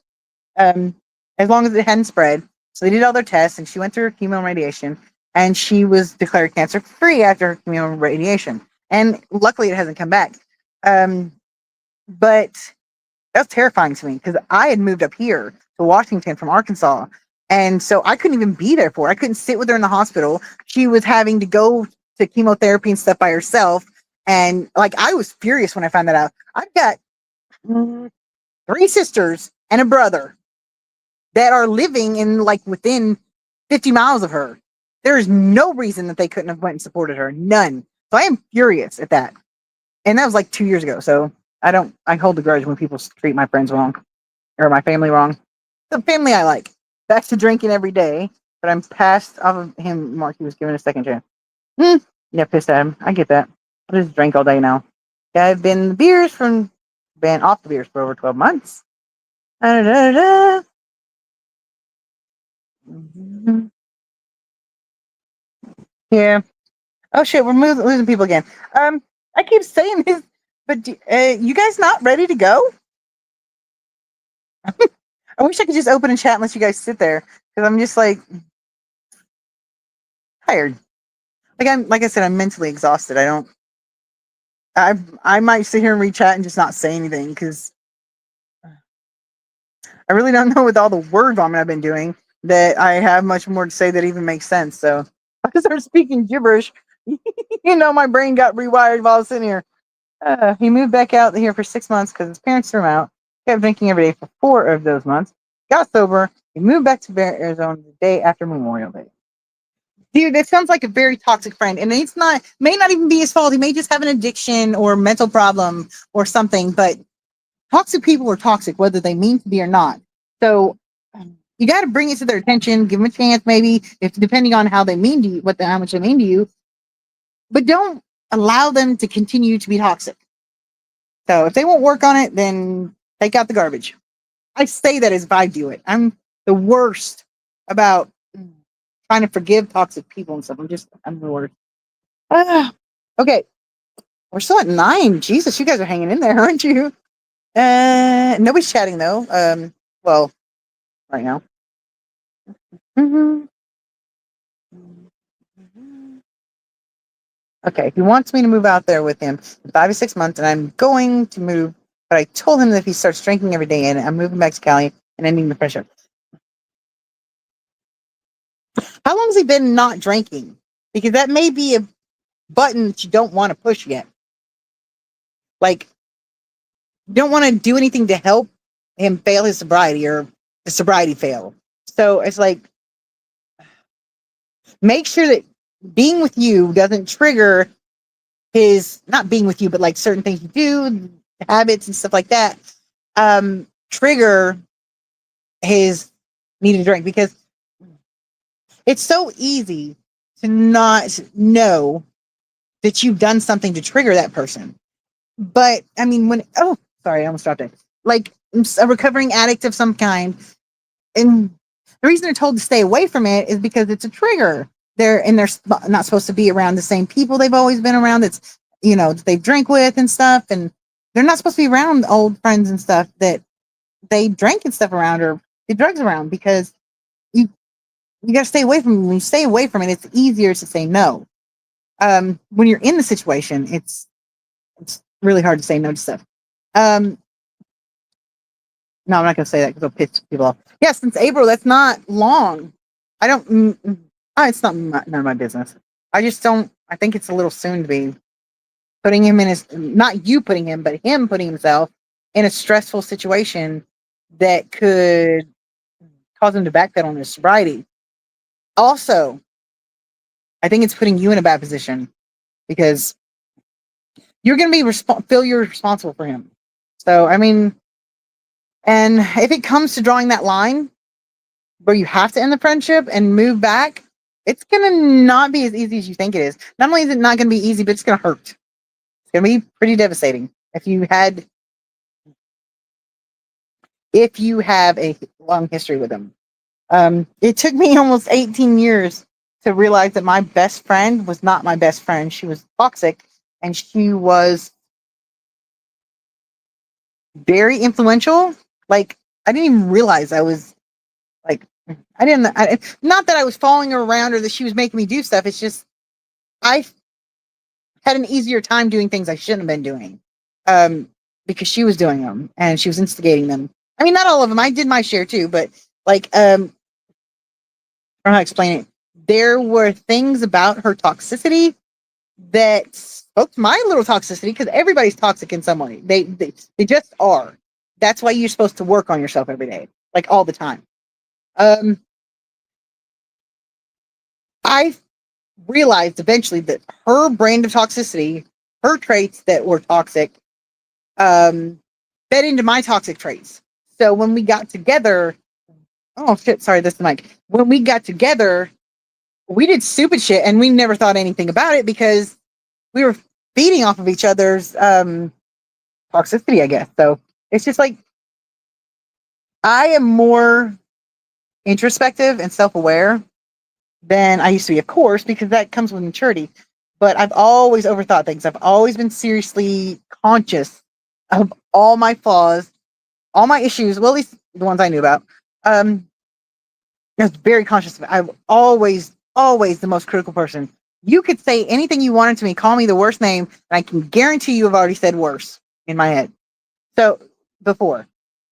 as long as it hadn't spread. So they did all their tests, and she went through her chemo and radiation, and she was declared cancer free after her chemo and radiation. And luckily, it hasn't come back. But that was terrifying to me because I had moved up here to Washington from Arkansas, and so I couldn't even be there for her. I couldn't sit with her in the hospital. She was having to go to chemotherapy and stuff by herself, and like I was furious when I found that out. I've got 3 sisters and a brother that are living in like within 50 miles of her. There is no reason that they couldn't have went and supported her. None. So I am furious at that. And that was like 2 years ago. So I hold a grudge when people treat my friends wrong or my family wrong. The family I like. Back to drinking every day, but I'm past off of him. Mark, he was given a second chance. Yeah, pissed at him. I get that. I just drink all day now. Yeah, I've been off the beers for over 12 months. Da, da, da. Yeah. Oh shit, we're losing people again. I keep saying this, but you guys not ready to go? I wish I could just open a chat and let you guys sit there because I'm just like tired. Like I said, I'm mentally exhausted. I might sit here and read chat and just not say anything because I really don't know with all the word vomit I've been doing that I have much more to say that even makes sense. So if I start speaking gibberish, my brain got rewired while I was sitting here. He moved back out here for 6 months because his parents threw him out. Kept drinking every day for 4 of those months. Got sober. He moved back to Arizona the day after Memorial Day. Dude, that sounds like a very toxic friend, and may not even be his fault. He may just have an addiction or mental problem or something. But toxic people are toxic, whether they mean to be or not. So you got to bring it to their attention, give them a chance, maybe if depending on how they mean to you, how much they mean to you. But don't allow them to continue to be toxic. So if they won't work on it, then take out the garbage. I say that as if I do it. I'm the worst about trying to forgive toxic people and stuff. I'm the worst. Okay. We're still at 9. Jesus, you guys are hanging in there, aren't you? Nobody's chatting though. Well, right now. Okay, he wants me to move out there with him in 5 or 6 months, and I'm going to move. But I told him that if he starts drinking every day, and I'm moving back to Cali and ending the friendship. How long has he been not drinking? Because that may be a button that you don't want to push yet. Like, you don't want to do anything to help him fail his sobriety or the sobriety fail. So it's like, make sure that being with you doesn't trigger his, not being with you, but like certain things you do, habits and stuff like that, trigger his need to drink, because it's so easy to not know that you've done something to trigger that person. But I mean, sorry, I almost dropped it. Like a recovering addict of some kind, and the reason they're told to stay away from it is because it's a trigger. They're not supposed to be around the same people they've always been around. That's, that they've drank with and stuff, and they're not supposed to be around old friends and stuff that they drank and stuff around or did drugs around, because you got to stay away from it. When you stay away from it, it's easier to say no. When you're in the situation, it's really hard to say no to stuff. No, I'm not going to say that because it'll piss people off. Yeah, since April, that's not long. I don't. It's none of my business. I just don't. I think it's a little soon to be putting him in his. Not you putting him, but him putting himself in a stressful situation that could cause him to backpedal on his sobriety. Also, I think it's putting you in a bad position because you're going to be feel you're responsible for him. So, I mean, and if it comes to drawing that line where you have to end the friendship and move back, it's going to not be as easy as you think it is. Not only is it not going to be easy, but it's going to hurt. It's going to be pretty devastating if you have a long history with him. It took me almost 18 years to realize that my best friend was not my best friend. She was toxic, and she was very influential. Like, I didn't even realize I was like, not that I was following her around or that she was making me do stuff. It's just, I had an easier time doing things I shouldn't have been doing, because she was doing them and she was instigating them. I mean, not all of them. I did my share too, but like, I don't know how to explain it. There were things about her toxicity that spoke to my little toxicity, because everybody's toxic in some way. They just are. That's why you're supposed to work on yourself every day, like all the time. I realized eventually that her brand of toxicity, her traits that were toxic, fed into my toxic traits. So when we got together, oh shit, sorry, this is Mike. When we got together, we did stupid shit and we never thought anything about it because we were feeding off of each other's toxicity, I guess. So it's just like, I am more introspective and self-aware than I used to be, of course, because that comes with maturity. But I've always overthought things. I've always been seriously conscious of all my flaws, all my issues. Well, at least the ones I knew about. I was very conscious of it. I'm always the most critical person. You could say anything you wanted to me, call me the worst name, and I can guarantee you have already said worse in my head. So before.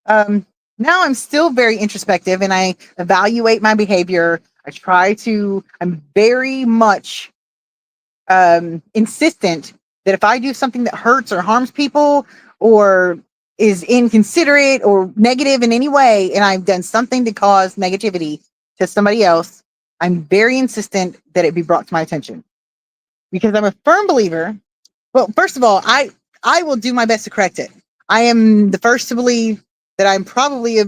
Now I'm still very introspective and I evaluate my behavior. I'm very much insistent that if I do something that hurts or harms people or is inconsiderate or negative in any way, and I've done something to cause negativity to somebody else, I'm very insistent that it be brought to my attention, because I'm a firm believer. Well, first of all, I will do my best to correct it. I am the first to believe that I'm probably a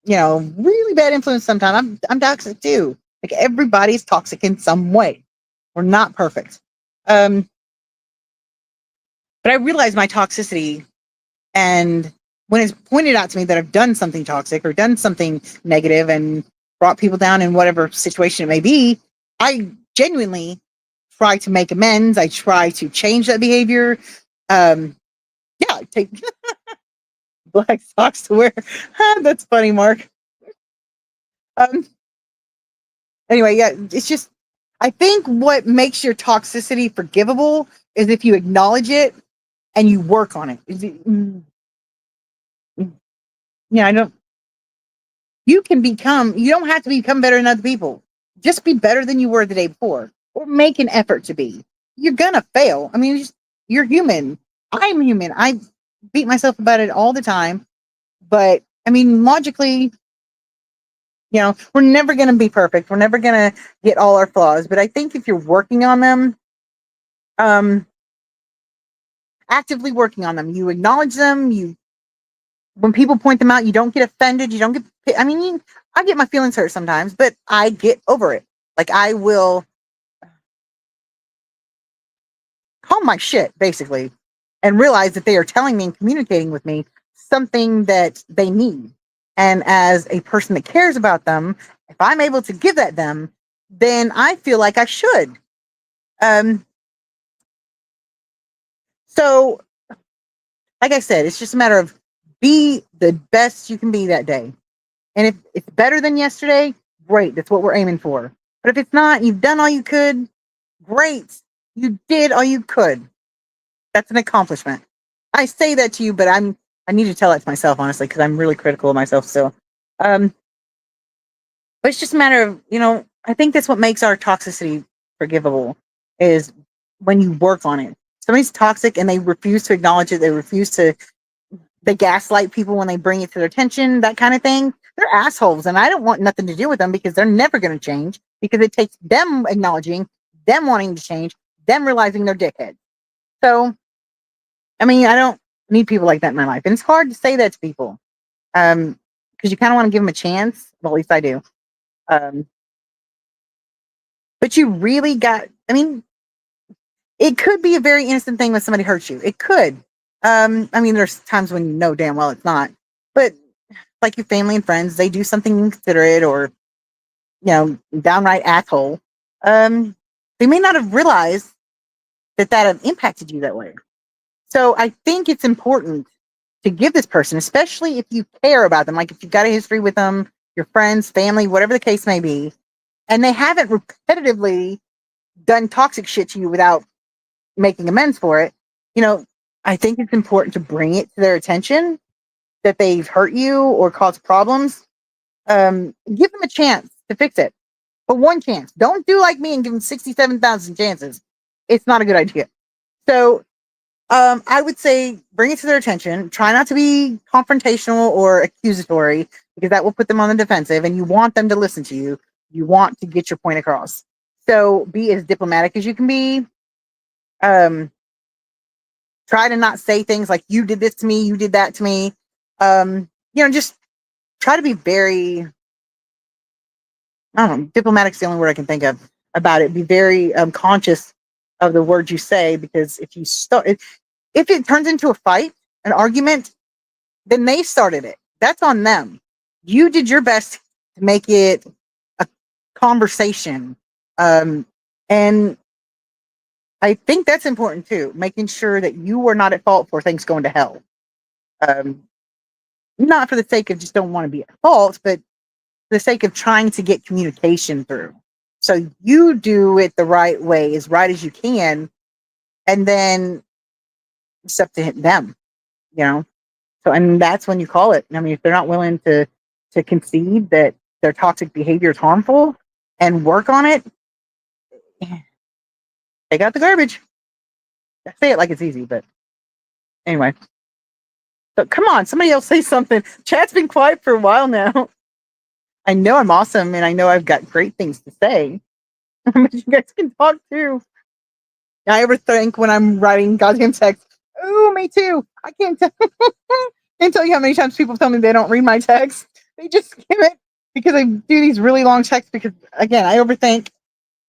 really bad influence sometimes. I'm toxic too. Like, everybody's toxic in some way. We're not perfect. But I realize my toxicity, and when it's pointed out to me that I've done something toxic or done something negative and brought people down in whatever situation it may be, I genuinely try to make amends. I try to change that behavior. Yeah, take black socks to wear. That's funny, Mark. Anyway, yeah, it's just, I think what makes your toxicity forgivable is if you acknowledge it and you work on it. Yeah, I don't. You don't have to become better than other people. just be better than you were the day before, or make an effort to be. You're gonna fail. I mean, you're human. I'm human. I beat myself about it all the time. But I mean, logically, we're never gonna be perfect. We're never gonna get all our flaws. But I think if you're working on them, um, actively working on them, you acknowledge them. When people point them out, you don't get offended. You don't get. I mean, I get my feelings hurt sometimes, but I get over it. Like I will calm my shit basically, and realize that they are telling me and communicating with me something that they need. And as a person that cares about them, if I'm able to give that them, then I feel like I should. Um, so, like I said, it's just a matter of be the best you can be that day. And if it's better than yesterday, great. That's what we're aiming for. But if it's not, you've done all you could, great. You did all you could. That's an accomplishment. I say that to you, but I need to tell it to myself, honestly, because I'm really critical of myself still. Um, but it's just a matter of, I think that's what makes our toxicity forgivable is when you work on it. Somebody's toxic and they refuse to acknowledge it. They gaslight people when they bring it to their attention, that kind of thing. They're assholes. And I don't want nothing to do with them because they're never going to change because it takes them acknowledging, them wanting to change, them realizing they're dickheads. So, I mean, I don't need people like that in my life. And it's hard to say that to people. Because you kind of want to give them a chance. Well, at least I do. But you really I mean, it could be a very innocent thing when somebody hurts you. It could. I mean, there's times when you know damn well it's not. But like your family and friends, they do something inconsiderate or, downright asshole. They may not have realized that have impacted you that way. So I think it's important to give this person, especially if you care about them, like if you've got a history with them, your friends, family, whatever the case may be, and they haven't repetitively done toxic shit to you without making amends for it, I think it's important to bring it to their attention that they've hurt you or caused problems. Give them a chance to fix it. But one chance. Don't do like me and give them 67,000 chances. It's not a good idea. So I would say bring it to their attention. Try not to be confrontational or accusatory because that will put them on the defensive and you want them to listen to you. You want to get your point across. So be as diplomatic as you can be. Try to not say things like you did this to me, you did that to me. Just try to be very, I don't know, diplomatic's the only word I can think of about it. Be very conscious of the words you say because if it turns into a fight, an argument, then they started it. That's on them. You did your best to make it a conversation. And I think that's important too, making sure that you are not at fault for things going to hell. Not for the sake of just don't want to be at fault, but for the sake of trying to get communication through. So you do it the right way, as right as you can, and then it's up to them, So, and that's when you call it. I mean, if they're not willing to concede that their toxic behavior is harmful and work on it, take out the garbage. I say it like it's easy, but anyway. So come on, somebody else say something. Chat's been quiet for a while now. I know I'm awesome and I know I've got great things to say. But you guys can talk too. I ever think when I'm writing goddamn text, oh, me too. I can't tell you how many times people tell me they don't read my text. They just skim it because I do these really long texts because, again, I overthink.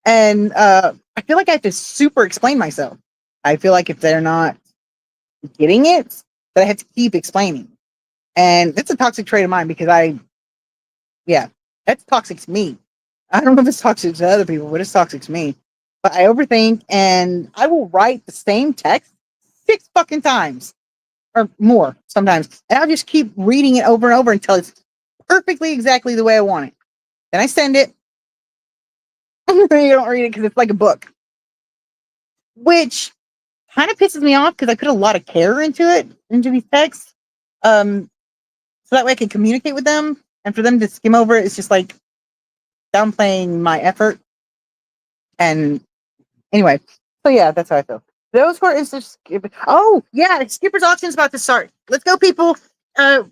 And I feel like I have to super explain myself. I feel like if they're not getting it, that I have to keep explaining. And that's a toxic trait of mine because that's toxic to me. I don't know if it's toxic to other people, but it's toxic to me. But I overthink and I will write the same text 6 fucking times or more sometimes. And I'll just keep reading it over and over until it's perfectly exactly the way I want it. Then I send it. You don't read it because it's like a book, which kind of pisses me off because I put a lot of care into these texts. So that way I can communicate with them and for them to skim over it, it's just like, downplaying my effort. And anyway, so yeah, that's how I feel. Those were is skip. Oh yeah, Skipper's auction's about to start. Let's go, people. Does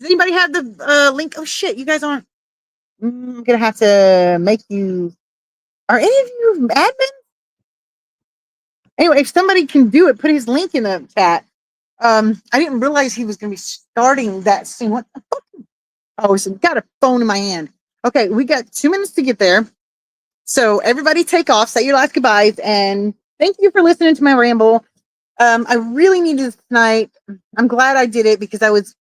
anybody have the link? Oh shit, you guys aren't. I'm gonna have to make you. Are any of you admin? Anyway, if somebody can do it, put his link in the chat. I didn't realize he was gonna be starting that soon. What the fuck? Oh, so got a phone in my hand. Okay, we got 2 minutes to get there. So everybody take off, say your last goodbyes, and thank you for listening to my ramble. I really needed this tonight. I'm glad I did it because I was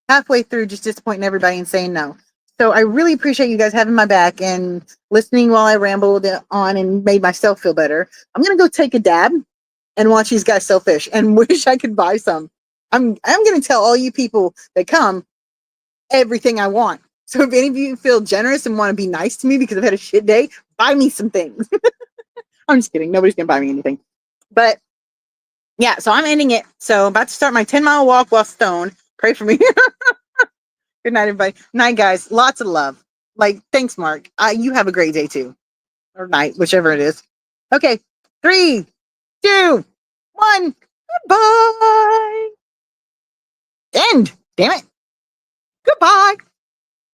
halfway through just disappointing everybody and saying no. So I really appreciate you guys having my back and listening while I rambled on and made myself feel better. I'm gonna go take a dab and watch these guys sell fish and wish I could buy some. I'm gonna tell all you people that come everything I want. So if any of you feel generous and want to be nice to me because I've had a shit day, buy me some things. I'm just kidding. Nobody's gonna buy me anything. But yeah, so I'm ending it. So I'm about to start my 10-mile walk while stoned. Pray for me. Good night, everybody. Night, guys. Lots of love. Like, thanks, Mark. You have a great day too. Or night, whichever it is. Okay. 3, 2, 1. Goodbye. End. Damn it. Goodbye.